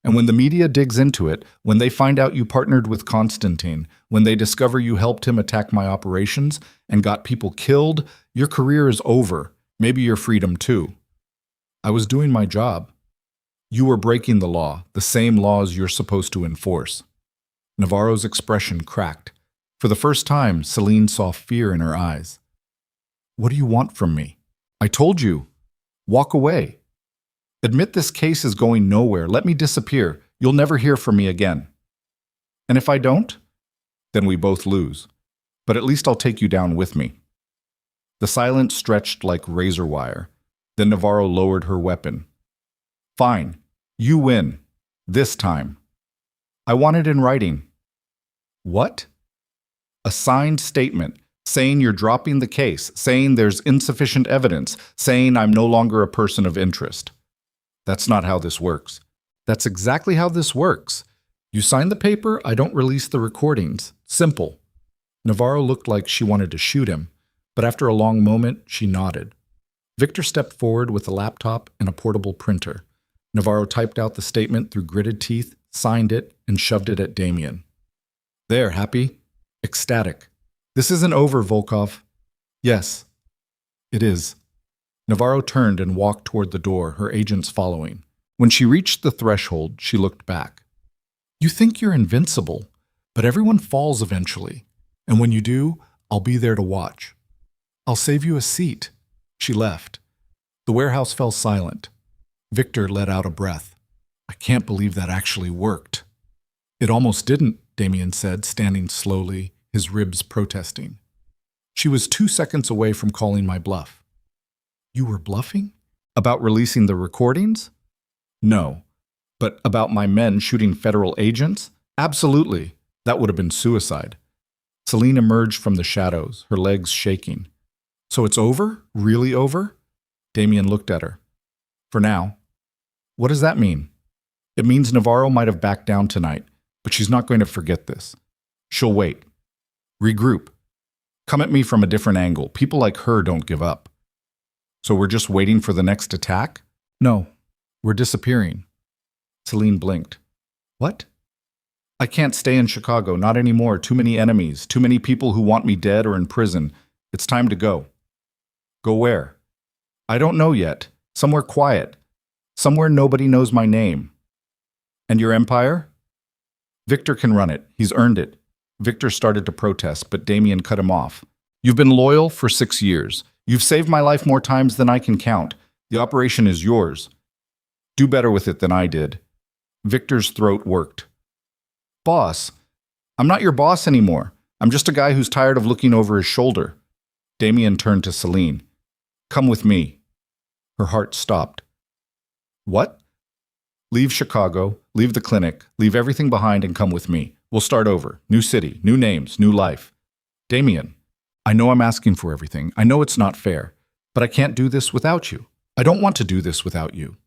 And when the media digs into it, when they find out you partnered with Constantine, when they discover you helped him attack my operations and got people killed, your career is over. Maybe your freedom too. I was doing my job. You were breaking the law, the same laws you're supposed to enforce. Navarro's expression cracked. For the first time, Celine saw fear in her eyes. What do you want from me? I told you. Walk away. Admit this case is going nowhere. Let me disappear. You'll never hear from me again. And if I don't? Then we both lose. But at least I'll take you down with me. The silence stretched like razor wire. Then Navarro lowered her weapon. Fine. You win. This time. I want it in writing. What? A signed statement saying you're dropping the case, saying there's insufficient evidence, saying I'm no longer a person of interest. That's not how this works. That's exactly how this works. You sign the paper, I don't release the recordings. Simple. Navarro looked like she wanted to shoot him, but after a long moment, she nodded. Victor stepped forward with a laptop and a portable printer. Navarro typed out the statement through gritted teeth, signed it, and shoved it at Damion. There, happy? Ecstatic. This isn't over, Volkov. Yes, it is. Navarro turned and walked toward the door, her agents following. When she reached the threshold, she looked back. You think you're invincible, but everyone falls eventually. And when you do, I'll be there to watch. I'll save you a seat. She left. The warehouse fell silent. Victor let out a breath. I can't believe that actually worked. It almost didn't, Damion said, standing slowly, his ribs protesting. She was 2 seconds away from calling my bluff. You were bluffing? About releasing the recordings? No. But about my men shooting federal agents? Absolutely. That would have been suicide. Celine emerged from the shadows, her legs shaking. So it's over? Really over? Damion looked at her. For now. What does that mean? It means Navarro might have backed down tonight, but she's not going to forget this. She'll wait. Regroup. Come at me from a different angle. People like her don't give up. So we're just waiting for the next attack? No, we're disappearing. Celine blinked. What? I can't stay in Chicago, not anymore. Too many enemies, too many people who want me dead or in prison. It's time to go. Go where? I don't know yet. Somewhere quiet. Somewhere nobody knows my name. And your empire? Victor can run it. He's earned it. Victor started to protest, but Damion cut him off. You've been loyal for 6 years. You've saved my life more times than I can count. The operation is yours. Do better with it than I did. Victor's throat worked. Boss, I'm not your boss anymore. I'm just a guy who's tired of looking over his shoulder. Damion turned to Celine. Come with me. Her heart stopped. What? Leave Chicago, leave the clinic, leave everything behind and come with me. We'll start over. New city, new names, new life. Damion, I know I'm asking for everything. I know it's not fair, but I can't do this without you. I don't want to do this without you.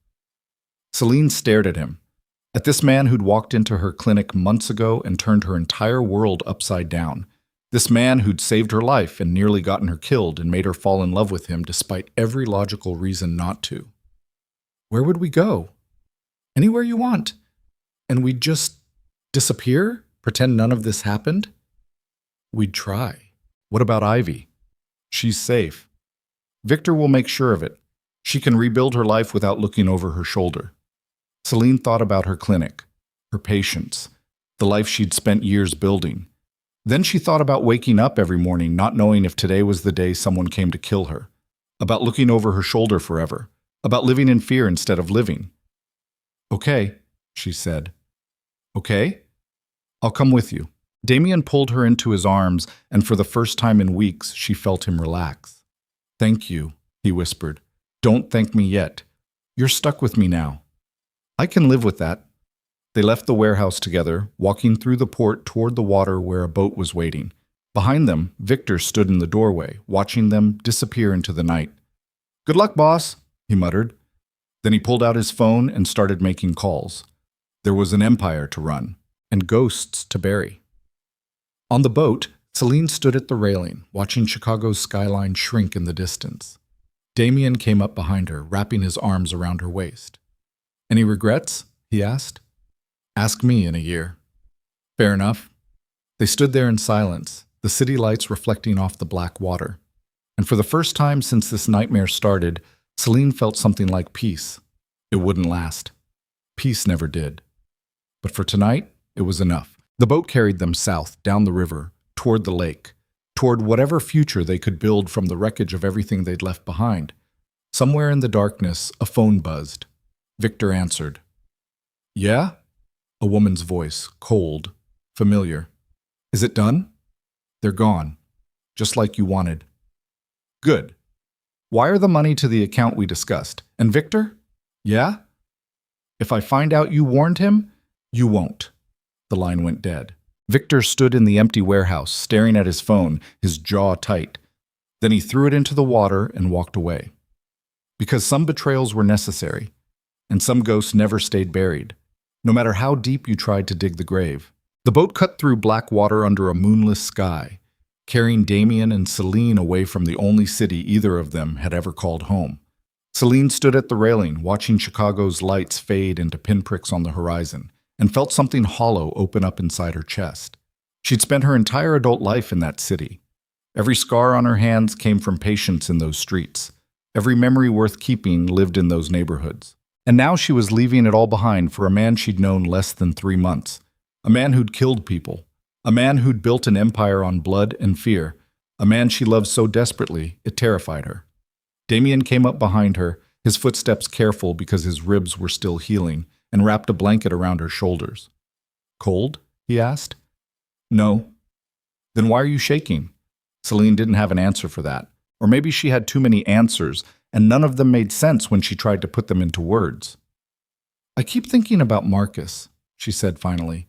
Celine stared at him, at this man who'd walked into her clinic months ago and turned her entire world upside down. This man who'd saved her life and nearly gotten her killed and made her fall in love with him despite every logical reason not to. Where would we go? Anywhere you want. And we'd just disappear? Pretend none of this happened? We'd try. What about Ivy? She's safe. Victor will make sure of it. She can rebuild her life without looking over her shoulder. Celine thought about her clinic, her patients, the life she'd spent years building. Then she thought about waking up every morning not knowing if today was the day someone came to kill her, about looking over her shoulder forever, about living in fear instead of living. Okay, she said. Okay? I'll come with you. Damion pulled her into his arms, and for the first time in weeks, she felt him relax. Thank you, he whispered. Don't thank me yet. You're stuck with me now. I can live with that. They left the warehouse together, walking through the port toward the water where a boat was waiting. Behind them, Victor stood in the doorway, watching them disappear into the night. "Good luck, boss," he muttered. Then he pulled out his phone and started making calls. There was an empire to run, and ghosts to bury. On the boat, Celine stood at the railing, watching Chicago's skyline shrink in the distance. Damion came up behind her, wrapping his arms around her waist. "Any regrets?" he asked. "Ask me in a year." "Fair enough." They stood there in silence, the city lights reflecting off the black water. And for the first time since this nightmare started, Celine felt something like peace. It wouldn't last. Peace never did. But for tonight, it was enough. The boat carried them south, down the river, toward the lake, toward whatever future they could build from the wreckage of everything they'd left behind. Somewhere in the darkness, a phone buzzed. Victor answered. "Yeah?" A woman's voice, cold, familiar. "Is it done?" "They're gone. Just like you wanted." "Good. Wire the money to the account we discussed. And Victor?" "Yeah?" "If I find out you warned him, you won't." The line went dead. Victor stood in the empty warehouse, staring at his phone, his jaw tight. Then he threw it into the water and walked away. Because some betrayals were necessary, and some ghosts never stayed buried, no matter how deep you tried to dig the grave. The boat cut through black water under a moonless sky, carrying Damion and Celine away from the only city either of them had ever called home. Celine stood at the railing, watching Chicago's lights fade into pinpricks on the horizon, and felt something hollow open up inside her chest. She'd spent her entire adult life in that city. Every scar on her hands came from patience in those streets. Every memory worth keeping lived in those neighborhoods. And now she was leaving it all behind for a man she'd known less than 3 months. A man who'd killed people. A man who'd built an empire on blood and fear. A man she loved so desperately, it terrified her. Damion came up behind her, his footsteps careful because his ribs were still healing, and wrapped a blanket around her shoulders. "Cold?" he asked. "No." "Then why are you shaking?" Celine didn't have an answer for that. Or maybe she had too many answers, and none of them made sense when she tried to put them into words. "I keep thinking about Marcus," she said finally.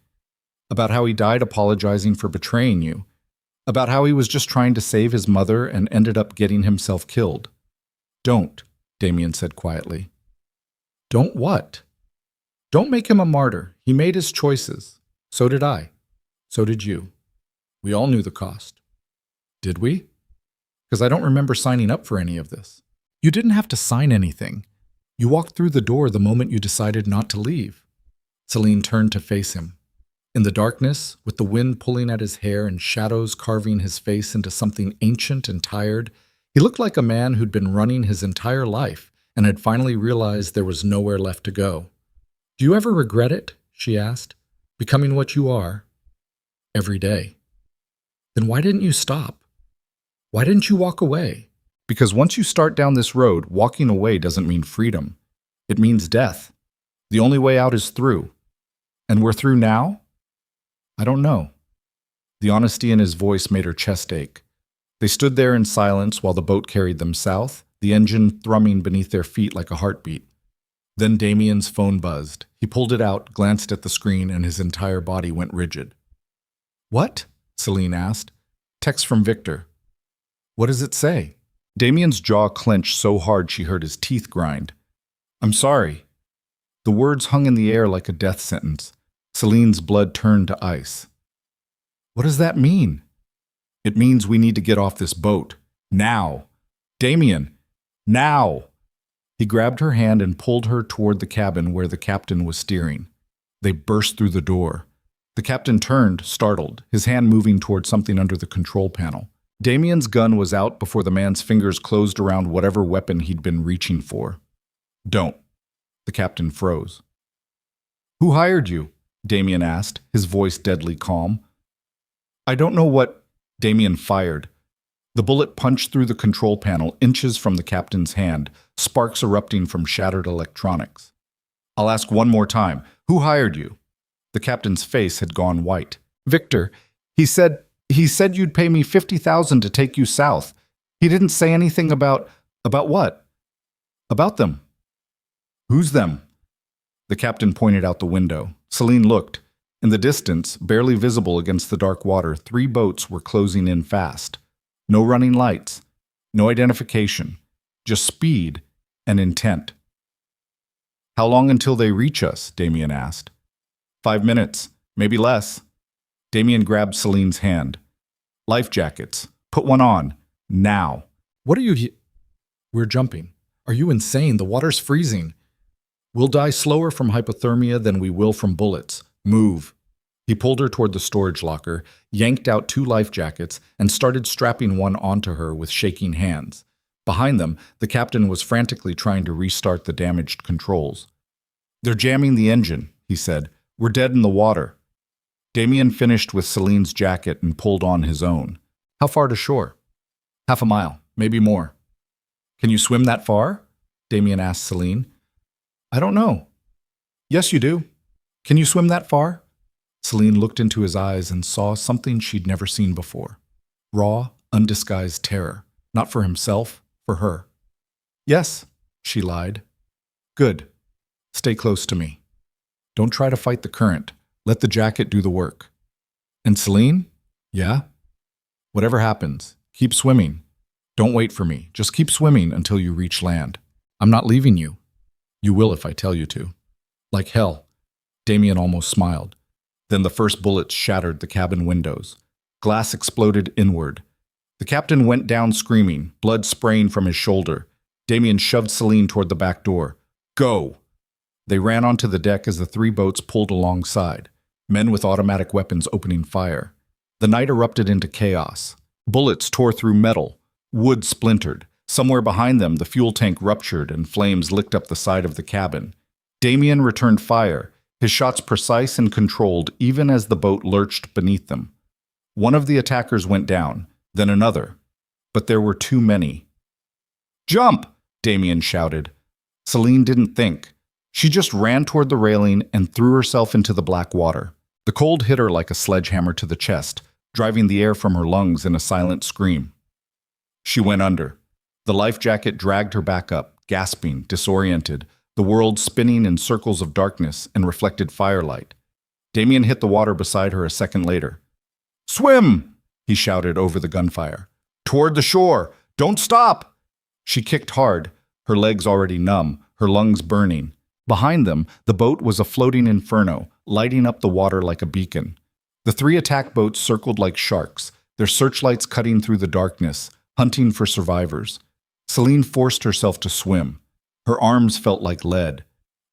"About how he died apologizing for betraying you. About how he was just trying to save his mother and ended up getting himself killed." "Don't," Damion said quietly. "Don't what?" "Don't make him a martyr. He made his choices. So did I. So did you. We all knew the cost." "Did we?" "Because I don't remember signing up for any of this." "You didn't have to sign anything. You walked through the door the moment you decided not to leave." Celine turned to face him. In the darkness, with the wind pulling at his hair and shadows carving his face into something ancient and tired, he looked like a man who'd been running his entire life and had finally realized there was nowhere left to go. "Do you ever regret it?" she asked. "Becoming what you are?" "Every day." "Then why didn't you stop? Why didn't you walk away?" "Because once you start down this road, walking away doesn't mean freedom. It means death. The only way out is through. And we're through now?" "I don't know." The honesty in his voice made her chest ache. They stood there in silence while the boat carried them south, the engine thrumming beneath their feet like a heartbeat. Then Damien's phone buzzed. He pulled it out, glanced at the screen, and his entire body went rigid. "What?" Celine asked. "Text from Victor." "What does it say?" Damien's jaw clenched so hard she heard his teeth grind. "I'm sorry." The words hung in the air like a death sentence. Celine's blood turned to ice. "What does that mean?" "It means we need to get off this boat. Now. Damion. Now." He grabbed her hand and pulled her toward the cabin where the captain was steering. They burst through the door. The captain turned, startled, his hand moving toward something under the control panel. Damien's gun was out before the man's fingers closed around whatever weapon he'd been reaching for. "Don't." The captain froze. "Who hired you?" Damion asked, his voice deadly calm. "I don't know what—" Damion fired. The bullet punched through the control panel, inches from the captain's hand, sparks erupting from shattered electronics. "I'll ask one more time. Who hired you?" The captain's face had gone white. "Victor. He said you'd pay me $50,000 to take you south. He didn't say anything about what?" "About them." "Who's them?" The captain pointed out the window. Celine looked. In the distance, barely visible against the dark water, 3 boats were closing in fast. No running lights, no identification, just speed and intent. "How long until they reach us?" Damion asked. 5 minutes, maybe less. Damion grabbed Celine's hand. "Life jackets. Put one on. Now." "What are you We're jumping. Are you insane? The water's freezing. We'll die slower from hypothermia than we will from bullets. Move." He pulled her toward the storage locker, yanked out 2 life jackets, and started strapping one onto her with shaking hands. Behind them, the captain was frantically trying to restart the damaged controls. "They're jamming the engine," he said. "We're dead in the water." Damion finished with Celine's jacket and pulled on his own. "How far to shore?" "Half a mile, maybe more." "Can you swim that far?" Damion asked Celine. "I don't know." "Yes, you do. Can you swim that far?" Celine looked into his eyes and saw something she'd never seen before. Raw, undisguised terror. Not for himself, for her. "Yes," she lied. "Good. Stay close to me. Don't try to fight the current. Let the jacket do the work." "And Celine?" "Yeah?" "Whatever happens, keep swimming. Don't wait for me. Just keep swimming until you reach land. I'm not leaving you. You will if I tell you to." "Like hell." Damion almost smiled. Then the first bullets shattered the cabin windows. Glass exploded inward. The captain went down screaming, blood spraying from his shoulder. Damion shoved Celine toward the back door. "Go!" They ran onto the deck as the 3 boats pulled alongside, men with automatic weapons opening fire. The night erupted into chaos. Bullets tore through metal. Wood splintered. Somewhere behind them, the fuel tank ruptured and flames licked up the side of the cabin. Damion returned fire, his shots precise and controlled even as the boat lurched beneath them. One of the attackers went down, then another. But there were too many. "Jump!" Damion shouted. Celine didn't think. She just ran toward the railing and threw herself into the black water. The cold hit her like a sledgehammer to the chest, driving the air from her lungs in a silent scream. She went under. The life jacket dragged her back up, gasping, disoriented, the world spinning in circles of darkness and reflected firelight. Damion hit the water beside her a second later. "Swim!" he shouted over the gunfire. "Toward the shore! Don't stop!" She kicked hard, her legs already numb, her lungs burning. Behind them, the boat was a floating inferno, lighting up the water like a beacon. The 3 attack boats circled like sharks, their searchlights cutting through the darkness, hunting for survivors. Celine forced herself to swim. Her arms felt like lead.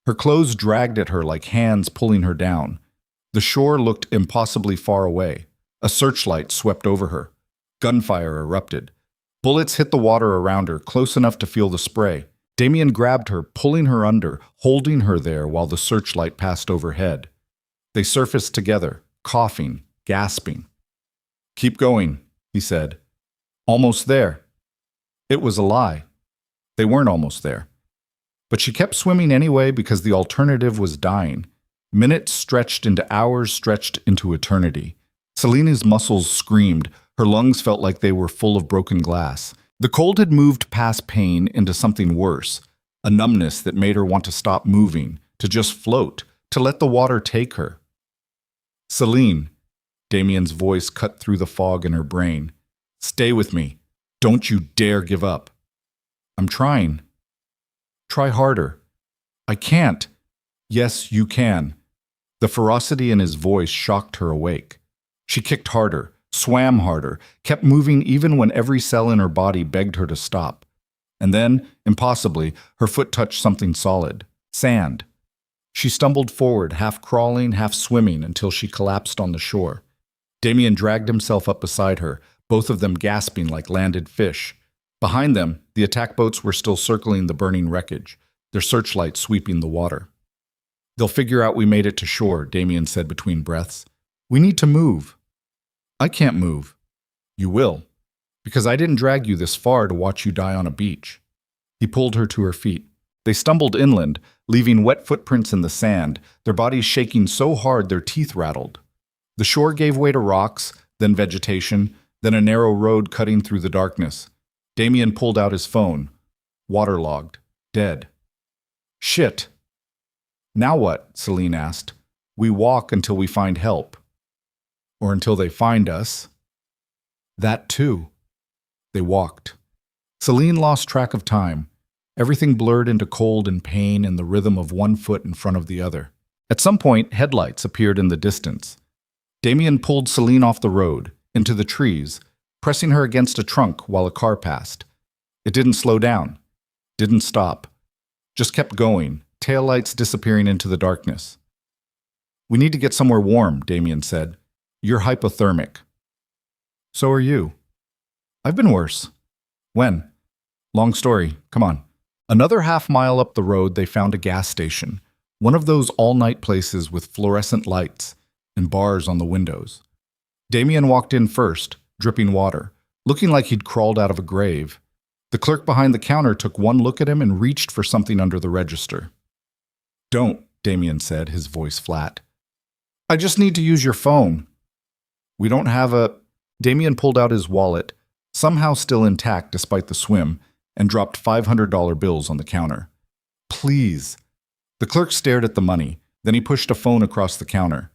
Her clothes dragged at her like hands pulling her down. The shore looked impossibly far away. A searchlight swept over her. Gunfire erupted. Bullets hit the water around her, close enough to feel the spray. Damion grabbed her, pulling her under, holding her there while the searchlight passed overhead. They surfaced together, coughing, gasping. "Keep going," he said. "Almost there." It was a lie. They weren't almost there. But she kept swimming anyway because the alternative was dying. Minutes stretched into hours, stretched into eternity. Celine's muscles screamed. Her lungs felt like they were full of broken glass. The cold had moved past pain into something worse, a numbness that made her want to stop moving, to just float, to let the water take her. "Celine," Damion's voice cut through the fog in her brain. "Stay with me. Don't you dare give up." "I'm trying." "Try harder." "I can't." "Yes, you can." The ferocity in his voice shocked her awake. She kicked harder, swam harder, kept moving even when every cell in her body begged her to stop. And then, impossibly, her foot touched something solid. Sand. She stumbled forward, half crawling, half swimming, until she collapsed on the shore. Damion dragged himself up beside her, both of them gasping like landed fish. Behind them, the attack boats were still circling the burning wreckage, their searchlights sweeping the water. "They'll figure out we made it to shore," Damion said between breaths. "We need to move." "I can't move." "You will, because I didn't drag you this far to watch you die on a beach." He pulled her to her feet. They stumbled inland, leaving wet footprints in the sand, their bodies shaking so hard their teeth rattled. The shore gave way to rocks, then vegetation, then a narrow road cutting through the darkness. Damion pulled out his phone. Waterlogged. Dead. "Shit." "Now what?" Celine asked. We walk until we find help. Or until they find us. That too. They walked. Celine lost track of time. Everything blurred into cold and pain and the rhythm of one foot in front of the other. At some point, headlights appeared in the distance. Damion pulled Celine off the road, into the trees, pressing her against a trunk while a car passed. It didn't slow down, didn't stop, just kept going, taillights disappearing into the darkness. "We need to get somewhere warm," Damion said. "You're hypothermic." So are you. "I've been worse." "When?" "Long story. Come on." Another half-mile up the road, they found a gas station, one of those all-night places with fluorescent lights and bars on the windows. Damion walked in first, dripping water, looking like he'd crawled out of a grave. The clerk behind the counter took one look at him and reached for something under the register. "Don't," Damion said, his voice flat. "I just need to use your phone." "We don't have a—" Damion pulled out his wallet, somehow still intact despite the swim, and dropped $500 bills on the counter. "Please." The clerk stared at the money, then he pushed a phone across the counter.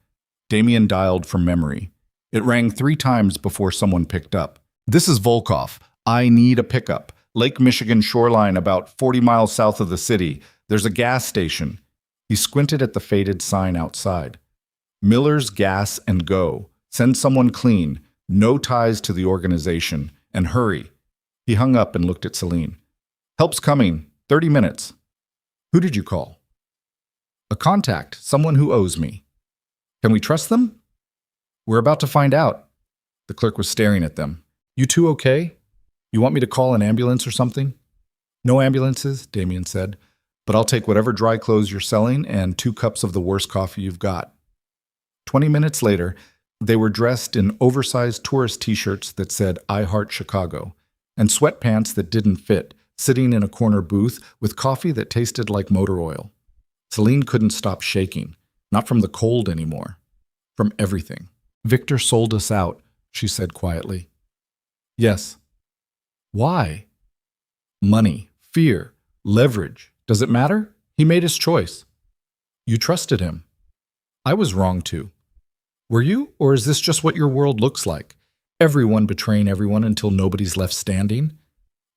Damion dialed from memory. It rang 3 times before someone picked up. "This is Volkov. I need a pickup. Lake Michigan shoreline about 40 miles south of the city. There's a gas station." He squinted at the faded sign outside. "Miller's Gas and Go. Send someone clean. No ties to the organization. And hurry." He hung up and looked at Celine. "Help's coming. 30 minutes. "Who did you call?" "A contact. Someone who owes me." "Can we trust them?" "We're about to find out." The clerk was staring at them. "You two okay? You want me to call an ambulance or something?" "No ambulances," Damion said, "but I'll take whatever dry clothes you're selling and 2 cups of the worst coffee you've got." 20 minutes later, they were dressed in oversized tourist t-shirts that said "I Heart Chicago" and sweatpants that didn't fit, sitting in a corner booth with coffee that tasted like motor oil. Celine couldn't stop shaking, not from the cold anymore, from everything. "Victor sold us out," she said quietly. "Yes." "Why?" "Money, fear, leverage. Does it matter? He made his choice." "You trusted him." "I was wrong to." "Were you? Or is this just what your world looks like? Everyone betraying everyone until nobody's left standing?"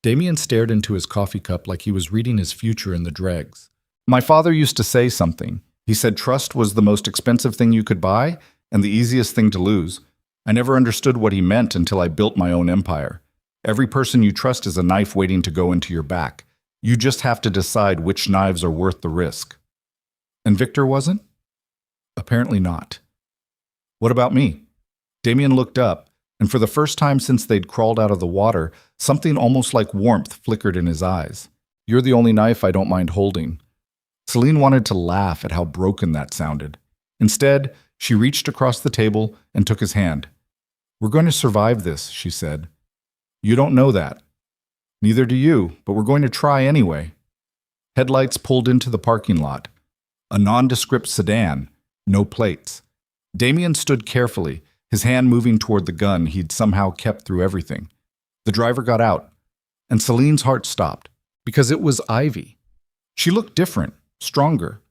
Damion stared into his coffee cup like he was reading his future in the dregs. "My father used to say something. He said trust was the most expensive thing you could buy and the easiest thing to lose. I never understood what he meant until I built my own empire. Every person you trust is a knife waiting to go into your back. You just have to decide which knives are worth the risk." "And Victor wasn't?" "Apparently not." "What about me?" Damion looked up, and for the first time since they'd crawled out of the water, something almost like warmth flickered in his eyes. "You're the only knife I don't mind holding." Celine wanted to laugh at how broken that sounded. Instead, she reached across the table and took his hand. "We're going to survive this," she said. "You don't know that. Neither do you, but we're going to try anyway." Headlights pulled into the parking lot. A nondescript sedan, no plates. Damion stood carefully, his hand moving toward the gun he'd somehow kept through everything. The driver got out, and Celine's heart stopped, because it was Ivy. She looked different, stronger.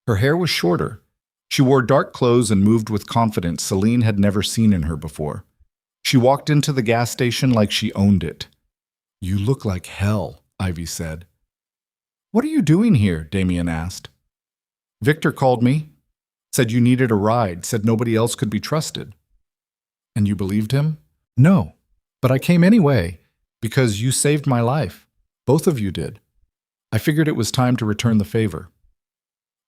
Her hair was shorter. She wore dark clothes and moved with confidence Celine had never seen in her before. She walked into the gas station like she owned it. "You look like hell," Ivy said. "What are you doing here?" Damion asked. "Victor called me. Said you needed a ride, said nobody else could be trusted." "And you believed him?" "No, but I came anyway, because you saved my life. Both of you did. I figured it was time to return the favor."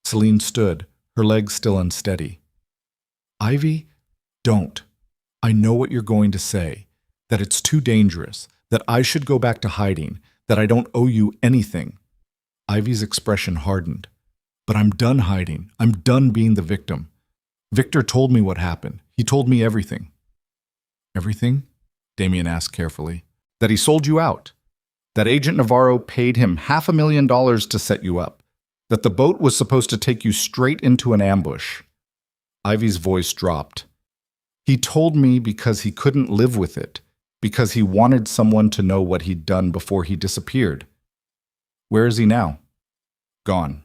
Celine stood, her legs still unsteady. "Ivy, don't. I know what you're going to say, that it's too dangerous, that I should go back to hiding, that I don't owe you anything." Ivy's expression hardened. "But I'm done hiding. I'm done being the victim. Victor told me what happened. He told me everything." "Everything?" Damion asked carefully. "That he sold you out. That Agent Navarro paid him $500,000 to set you up. That the boat was supposed to take you straight into an ambush." Ivy's voice dropped. "He told me because he couldn't live with it, because he wanted someone to know what he'd done before he disappeared." "Where is he now?" "Gone.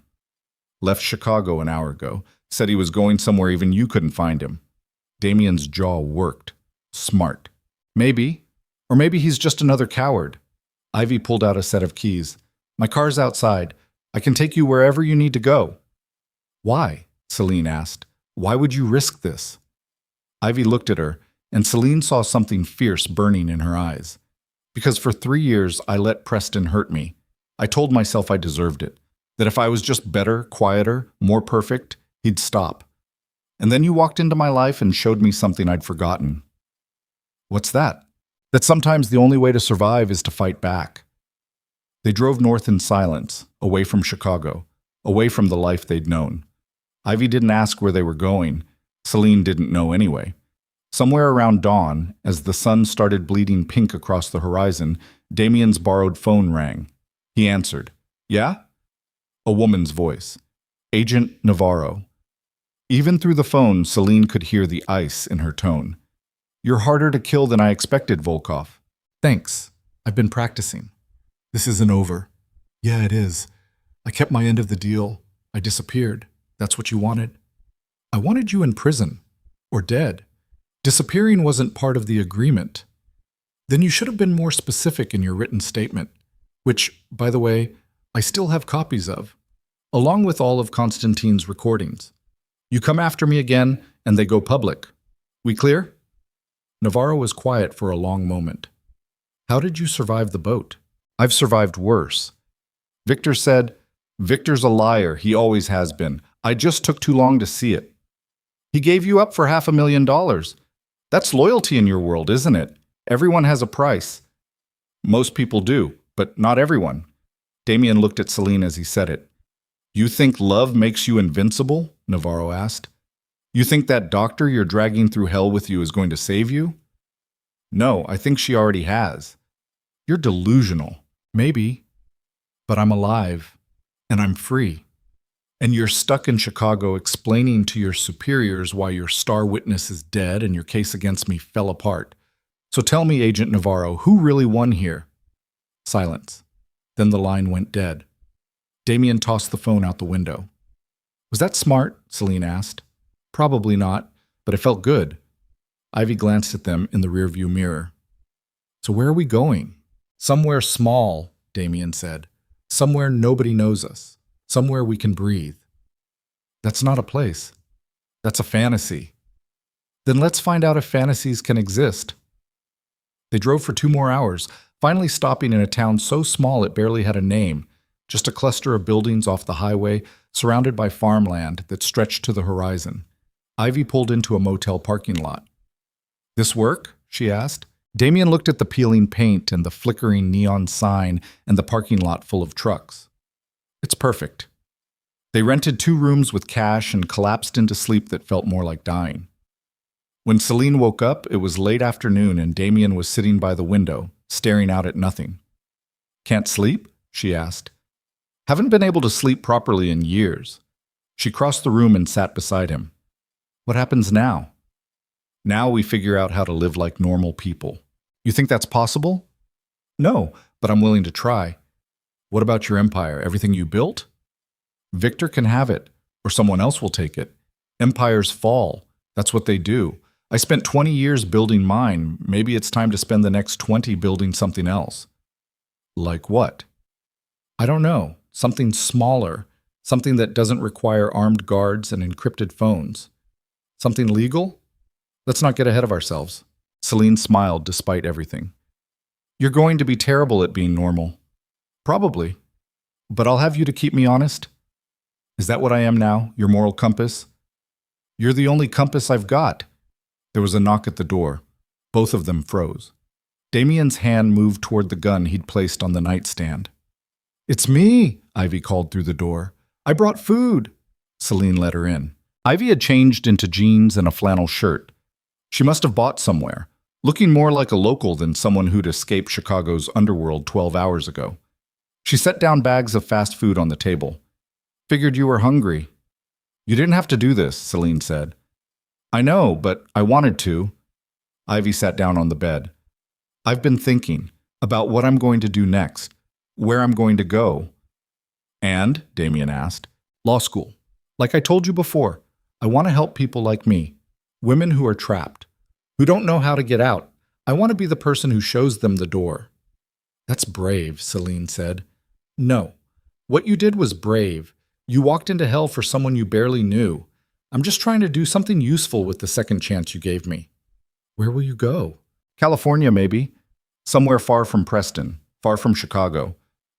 Left Chicago an hour ago. Said he was going somewhere even you couldn't find him. Damion's jaw worked. Smart. Maybe. Or maybe he's just another coward. Ivy pulled out a set of keys. My car's outside. I can take you wherever you need to go. Why? Celine asked. Why would you risk this? Ivy looked at her, and Celine saw something fierce burning in her eyes. Because for 3 years, I let Preston hurt me. I told myself I deserved it. That if I was just better, quieter, more perfect, he'd stop. And then you walked into my life and showed me something I'd forgotten. What's that? That sometimes the only way to survive is to fight back. They drove north in silence, away from Chicago, away from the life they'd known. Ivy didn't ask where they were going. Celine didn't know anyway. Somewhere around dawn, as the sun started bleeding pink across the horizon, Damion's borrowed phone rang. He answered. Yeah? A woman's voice. Agent Navarro. Even through the phone, Celine could hear the ice in her tone. You're harder to kill than I expected, Volkov. Thanks. I've been practicing. This isn't over. Yeah, it is. I kept my end of the deal. I disappeared. That's what you wanted? I wanted you in prison. Or dead. Disappearing wasn't part of the agreement. Then you should have been more specific in your written statement, which, by the way, I still have copies of, along with all of Constantine's recordings. You come after me again, and they go public. We clear? Navarro was quiet for a long moment. How did you survive the boat? I've survived worse. Victor said, Victor's a liar. He always has been. I just took too long to see it. He gave you up for $500,000. That's loyalty in your world, isn't it? Everyone has a price. Most people do, but not everyone. Damion looked at Celine as he said it. You think love makes you invincible? Navarro asked. You think that doctor you're dragging through hell with you is going to save you? No, I think she already has. You're delusional. Maybe. But I'm alive. And I'm free. And you're stuck in Chicago explaining to your superiors why your star witness is dead and your case against me fell apart. So tell me, Agent Navarro, who really won here? Silence. Then the line went dead. Damion tossed the phone out the window. Was that smart? Celine asked. Probably not, but it felt good. Ivy glanced at them in the rearview mirror. So where are we going? Somewhere small, Damion said. Somewhere nobody knows us. Somewhere we can breathe. That's not a place. That's a fantasy. Then let's find out if fantasies can exist. They drove for 2 more hours, finally stopping in a town so small it barely had a name, just a cluster of buildings off the highway surrounded by farmland that stretched to the horizon. Ivy pulled into a motel parking lot. This work? She asked. Damion looked at the peeling paint and the flickering neon sign and the parking lot full of trucks. It's perfect. They rented 2 rooms with cash and collapsed into sleep that felt more like dying. When Celine woke up, it was late afternoon and Damion was sitting by the window, staring out at nothing. Can't sleep? She asked. Haven't been able to sleep properly in years. She crossed the room and sat beside him. What happens now? Now we figure out how to live like normal people. You think that's possible? No, but I'm willing to try. What about your empire? Everything you built? Victor can have it, or someone else will take it. Empires fall. That's what they do. I spent 20 years building mine. Maybe it's time to spend the next 20 building something else. Like what? I don't know. Something smaller. Something that doesn't require armed guards and encrypted phones. Something legal? Let's not get ahead of ourselves. Celine smiled despite everything. You're going to be terrible at being normal. Probably. But I'll have you to keep me honest. Is that what I am now, your moral compass? You're the only compass I've got. There was a knock at the door. Both of them froze. Damion's hand moved toward the gun he'd placed on the nightstand. It's me, Ivy called through the door. I brought food. Celine let her in. Ivy had changed into jeans and a flannel shirt. She must have bought somewhere, looking more like a local than someone who'd escaped Chicago's underworld 12 hours ago. She set down bags of fast food on the table. Figured you were hungry. You didn't have to do this, Celine said. I know, but I wanted to. Ivy sat down on the bed. I've been thinking about what I'm going to do next, where I'm going to go. And, Damion asked, law school. Like I told you before, I want to help people like me, women who are trapped, who don't know how to get out. I want to be the person who shows them the door." "That's brave," Celine said. "No. What you did was brave. You walked into hell for someone you barely knew. I'm just trying to do something useful with the second chance you gave me." "Where will you go?" "California, maybe. Somewhere far from Preston, far from Chicago.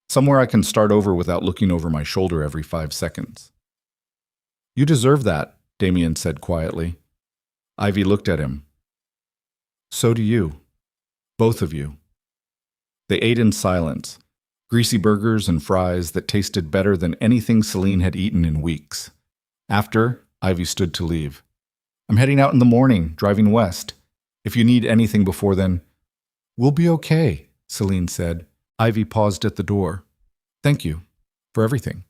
Somewhere I can start over without looking over my shoulder every 5 seconds." "You deserve that," Damion said quietly. Ivy looked at him. "So do you. Both of you." They ate in silence, greasy burgers and fries that tasted better than anything Celine had eaten in weeks. After, Ivy stood to leave. "I'm heading out in the morning, driving west. If you need anything before then—" "We'll be okay," Celine said. Ivy paused at the door. "Thank you for everything.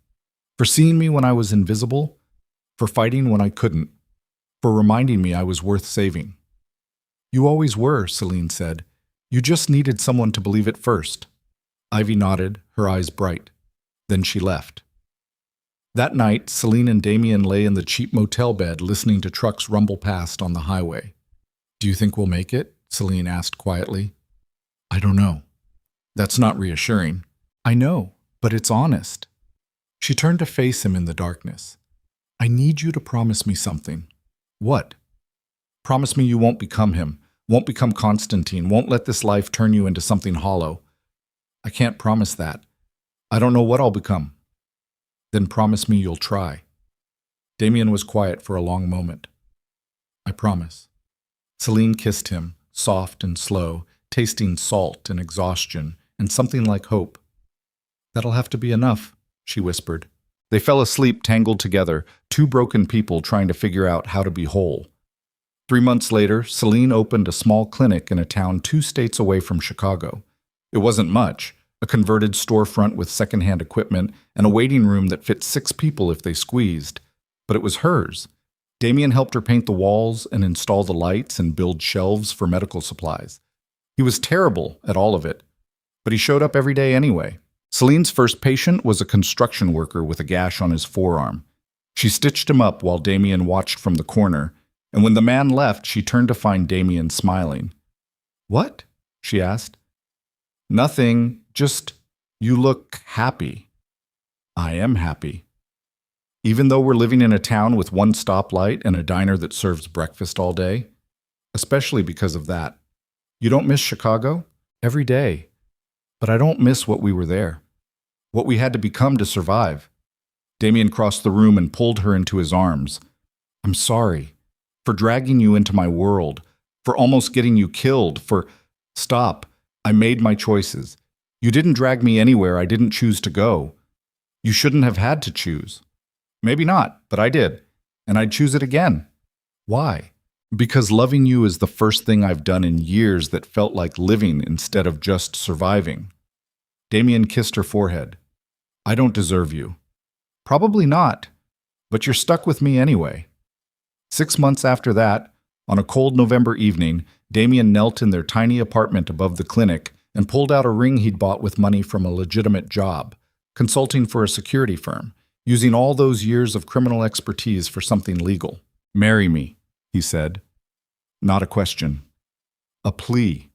For seeing me when I was invisible, for fighting when I couldn't, for reminding me I was worth saving." "You always were," Celine said. "You just needed someone to believe it first." Ivy nodded, her eyes bright. Then she left. That night, Celine and Damion lay in the cheap motel bed listening to trucks rumble past on the highway. "Do you think we'll make it?" Celine asked quietly. "I don't know." "That's not reassuring." "I know, but it's honest." She turned to face him in the darkness. "I need you to promise me something." "What?" "Promise me you won't become him, won't become Constantine, won't let this life turn you into something hollow." "I can't promise that. I don't know what I'll become." "Then promise me you'll try." Damion was quiet for a long moment. "I promise." Celine kissed him, soft and slow, tasting salt and exhaustion and something like hope. "That'll have to be enough," she whispered. They fell asleep tangled together, two broken people trying to figure out how to be whole. 3 months later, Celine opened a small clinic in a town 2 states away from Chicago. It wasn't much, a converted storefront with secondhand equipment and a waiting room that fit 6 people if they squeezed. But it was hers. Damion helped her paint the walls and install the lights and build shelves for medical supplies. He was terrible at all of it, but he showed up every day anyway. Celine's first patient was a construction worker with a gash on his forearm. She stitched him up while Damion watched from the corner, and when the man left, she turned to find Damion smiling. "What?" she asked. "Nothing, just, you look happy." "I am happy. Even though we're living in a town with 1 stoplight and a diner that serves breakfast all day, especially because of that. You don't miss Chicago?" "Every day. But I don't miss what we were there. What we had to become to survive." Damion crossed the room and pulled her into his arms. "I'm sorry. For dragging you into my world. For almost getting you killed. For—" "Stop. I made my choices. You didn't drag me anywhere I didn't choose to go. You shouldn't have had to choose." "Maybe not, but I did. And I'd choose it again." "Why?" "Because loving you is the first thing I've done in years that felt like living instead of just surviving." Damion kissed her forehead. "I don't deserve you." "Probably not, but you're stuck with me anyway." 6 months after that, on a cold November evening, Damion knelt in their tiny apartment above the clinic and pulled out a ring he'd bought with money from a legitimate job, consulting for a security firm, using all those years of criminal expertise for something legal. "Marry me," he said. Not a question. A plea.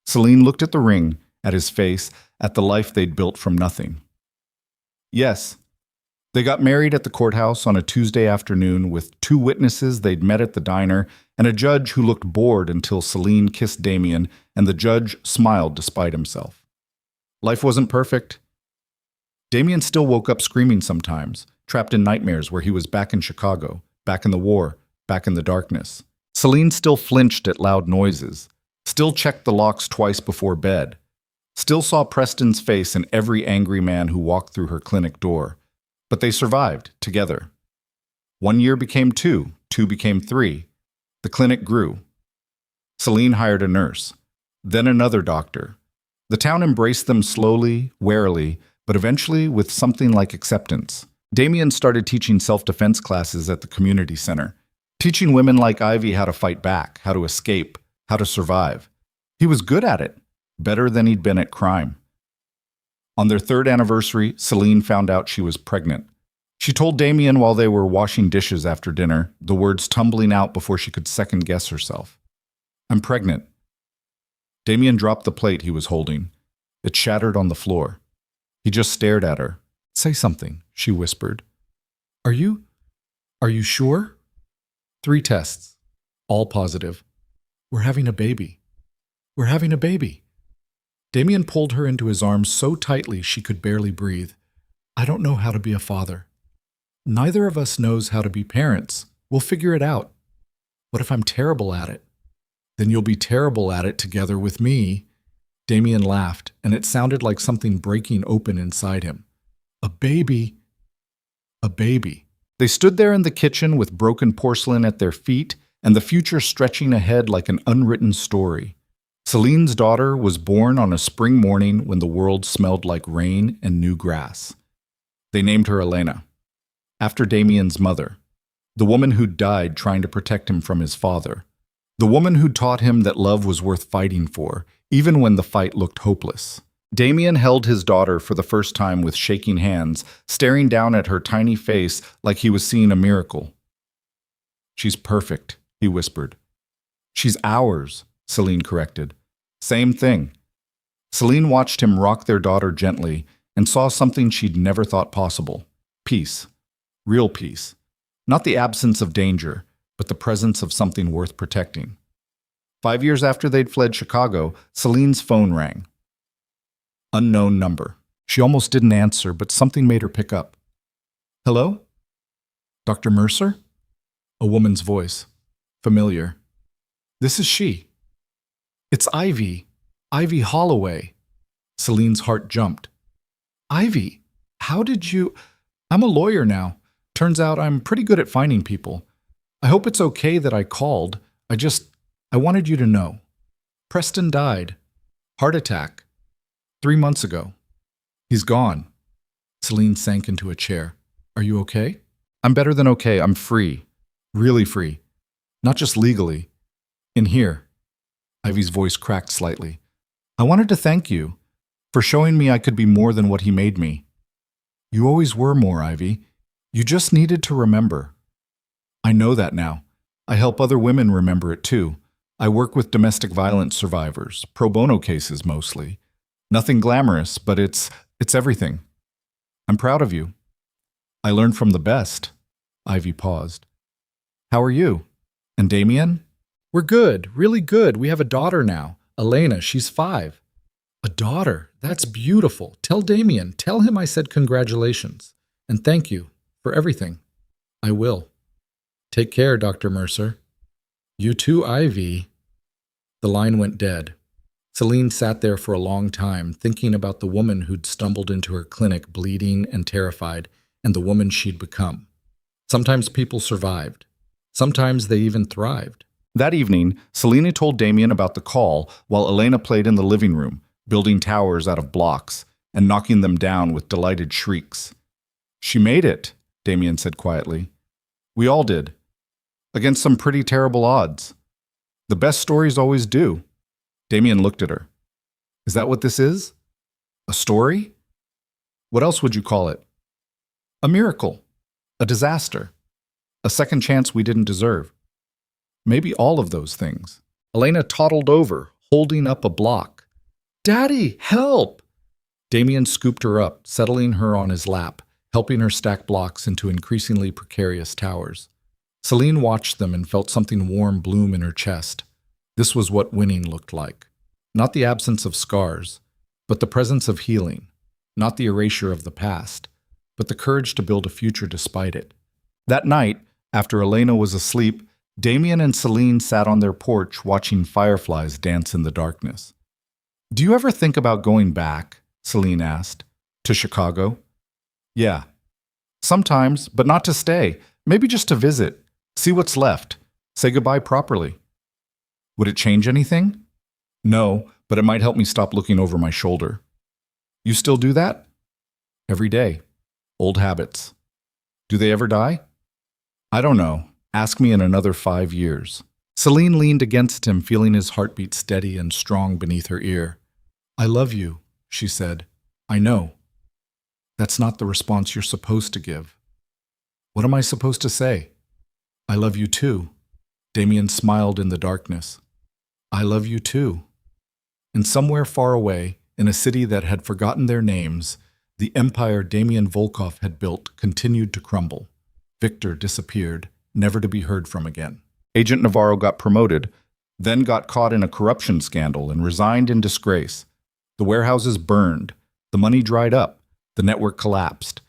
Celine looked at the ring, at his face, at the life they'd built from nothing. Yes. They got married at the courthouse on a Tuesday afternoon with 2 witnesses they'd met at the diner and a judge who looked bored until Celine kissed Damion and the judge smiled despite himself. Life wasn't perfect. Damion still woke up screaming sometimes, trapped in nightmares where he was back in Chicago, back in the war, back in the darkness. Celine still flinched at loud noises, still checked the locks twice before bed, still saw Preston's face in every angry man who walked through her clinic door. But they survived, together. 1 year became 2, 2 became 3. The clinic grew. Celine hired a nurse, then another doctor. The town embraced them slowly, warily, but eventually with something like acceptance. Damion started teaching self-defense classes at the community center, teaching women like Ivy how to fight back, how to escape, how to survive. He was good at it, better than he'd been at crime. On their 3rd anniversary, Celine found out she was pregnant. She told Damion while they were washing dishes after dinner, the words tumbling out before she could second-guess herself. I'm pregnant. Damion dropped the plate he was holding. It shattered on the floor. He just stared at her. Say something, she whispered. Are you sure? 3 tests, all positive. We're having a baby. We're having a baby. Damion pulled her into his arms so tightly she could barely breathe. I don't know how to be a father. Neither of us knows how to be parents. We'll figure it out. What if I'm terrible at it? Then you'll be terrible at it together with me. Damion laughed, and it sounded like something breaking open inside him. A baby. A baby. They stood there in the kitchen with broken porcelain at their feet and the future stretching ahead like an unwritten story. Celine's daughter was born on a spring morning when the world smelled like rain and new grass. They named her Elena, after Damion's mother, the woman who'd died trying to protect him from his father, the woman who'd taught him that love was worth fighting for, even when the fight looked hopeless. Damion held his daughter for the first time with shaking hands, staring down at her tiny face like he was seeing a miracle. She's perfect, he whispered. She's ours, Celine corrected. Same thing. Celine watched him rock their daughter gently and saw something she'd never thought possible. Peace. Real peace. Not the absence of danger, but the presence of something worth protecting. 5 years after they'd fled Chicago, Celine's phone rang. Unknown number. She almost didn't answer, but something made her pick up. Hello? Dr. Mercer? A woman's voice. Familiar. This is she. It's Ivy. Ivy Holloway. Celine's heart jumped. Ivy, how did you... I'm a lawyer now. Turns out I'm pretty good at finding people. I hope it's okay that I called. I wanted you to know. Preston died. Heart attack. 3 months ago. He's gone. Celine sank into a chair. Are you okay? I'm better than okay. I'm free. Really free. Not just legally. In here. Ivy's voice cracked slightly. I wanted to thank you for showing me I could be more than what he made me. You always were more, Ivy. You just needed to remember. I know that now. I help other women remember it too. I work with domestic violence survivors, pro bono cases mostly. Nothing glamorous, but it's everything. I'm proud of you. I learned from the best. Ivy paused. How are you? And Damion? We're good, really good. We have a daughter now. Elena, she's 5. A daughter? That's beautiful. Tell Damion. Tell him I said congratulations. And thank you for everything. I will. Take care, Dr. Mercer. You too, Ivy. The line went dead. Celine sat there for a long time, thinking about the woman who'd stumbled into her clinic bleeding and terrified, and the woman she'd become. Sometimes people survived. Sometimes they even thrived. That evening, Selena told Damion about the call while Elena played in the living room, building towers out of blocks and knocking them down with delighted shrieks. She made it, Damion said quietly. We all did. Against some pretty terrible odds. The best stories always do. Damion looked at her. Is that what this is? A story? What else would you call it? A miracle. A disaster. A second chance we didn't deserve. Maybe all of those things. Elena toddled over, holding up a block. Daddy, help! Damion scooped her up, settling her on his lap, helping her stack blocks into increasingly precarious towers. Celine watched them and felt something warm bloom in her chest. This was what winning looked like. Not the absence of scars, but the presence of healing. Not the erasure of the past, but the courage to build a future despite it. That night, after Elena was asleep, Damion and Celine sat on their porch watching fireflies dance in the darkness. Do you ever think about going back? Celine asked. To Chicago? Yeah. Sometimes, but not to stay. Maybe just to visit. See what's left. Say goodbye properly. Would it change anything? No, but it might help me stop looking over my shoulder. You still do that? Every day. Old habits. Do they ever die? I don't know. Ask me in another 5 years. Celine leaned against him, feeling his heartbeat steady and strong beneath her ear. I love you, she said. I know. That's not the response you're supposed to give. What am I supposed to say? I love you too. Damion smiled in the darkness. I love you too. And somewhere far away, in a city that had forgotten their names, the empire Damion Volkov had built continued to crumble. Victor disappeared, never to be heard from again. Agent Navarro got promoted, then got caught in a corruption scandal and resigned in disgrace. The warehouses burned, the money dried up, the network collapsed.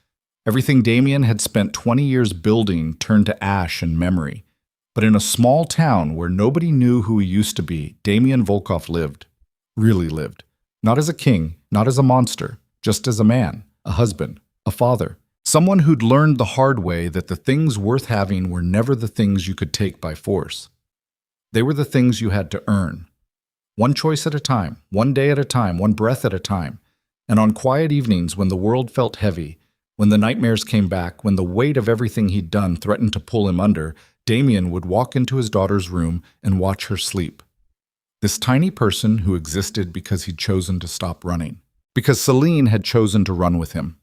Everything Damion had spent 20 years building turned to ash and memory. But in a small town where nobody knew who he used to be, Damion Volkov lived. Really lived. Not as a king, not as a monster, just as a man, a husband, a father. Someone who'd learned the hard way that the things worth having were never the things you could take by force. They were the things you had to earn. One choice at a time, one day at a time, one breath at a time. And on quiet evenings when the world felt heavy, when the nightmares came back, when the weight of everything he'd done threatened to pull him under, Damion would walk into his daughter's room and watch her sleep. This tiny person who existed because he'd chosen to stop running. Because Celine had chosen to run with him.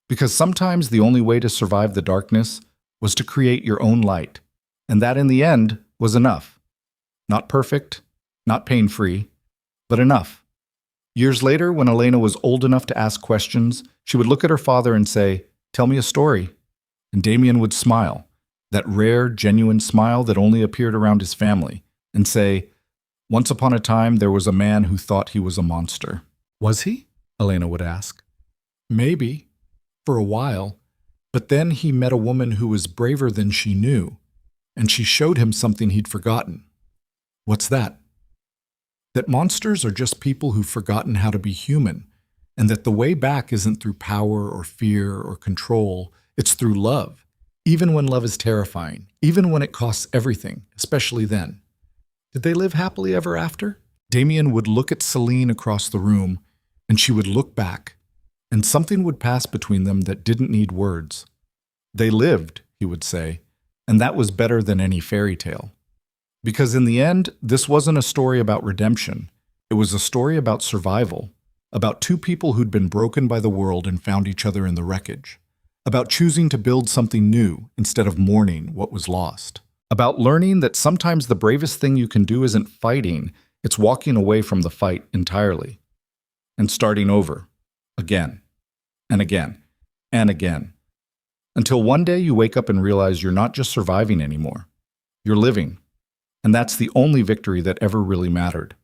Because sometimes the only way to survive the darkness was to create your own light. And that in the end was enough. Not perfect, not pain-free, but enough. Years later, when Elena was old enough to ask questions, she would look at her father and say, "Tell me a story." And Damion would smile, that rare, genuine smile that only appeared around his family, and say, "Once upon a time, there was a man who thought he was a monster." Was he? Elena would ask. Maybe, for a while, but then he met a woman who was braver than she knew, and she showed him something he'd forgotten. What's that? That monsters are just people who've forgotten how to be human, and that the way back isn't through power or fear or control, it's through love, even when love is terrifying, even when it costs everything, especially then. Did they live happily ever after? Damion would look at Celine across the room, and she would look back, and something would pass between them that didn't need words. They lived, he would say, and that was better than any fairy tale. Because in the end, this wasn't a story about redemption. It was a story about survival, about two people who'd been broken by the world and found each other in the wreckage, about choosing to build something new instead of mourning what was lost, about learning that sometimes the bravest thing you can do isn't fighting, it's walking away from the fight entirely, and starting over, again, and again, and again, until one day you wake up and realize you're not just surviving anymore, you're living. And that's the only victory that ever really mattered.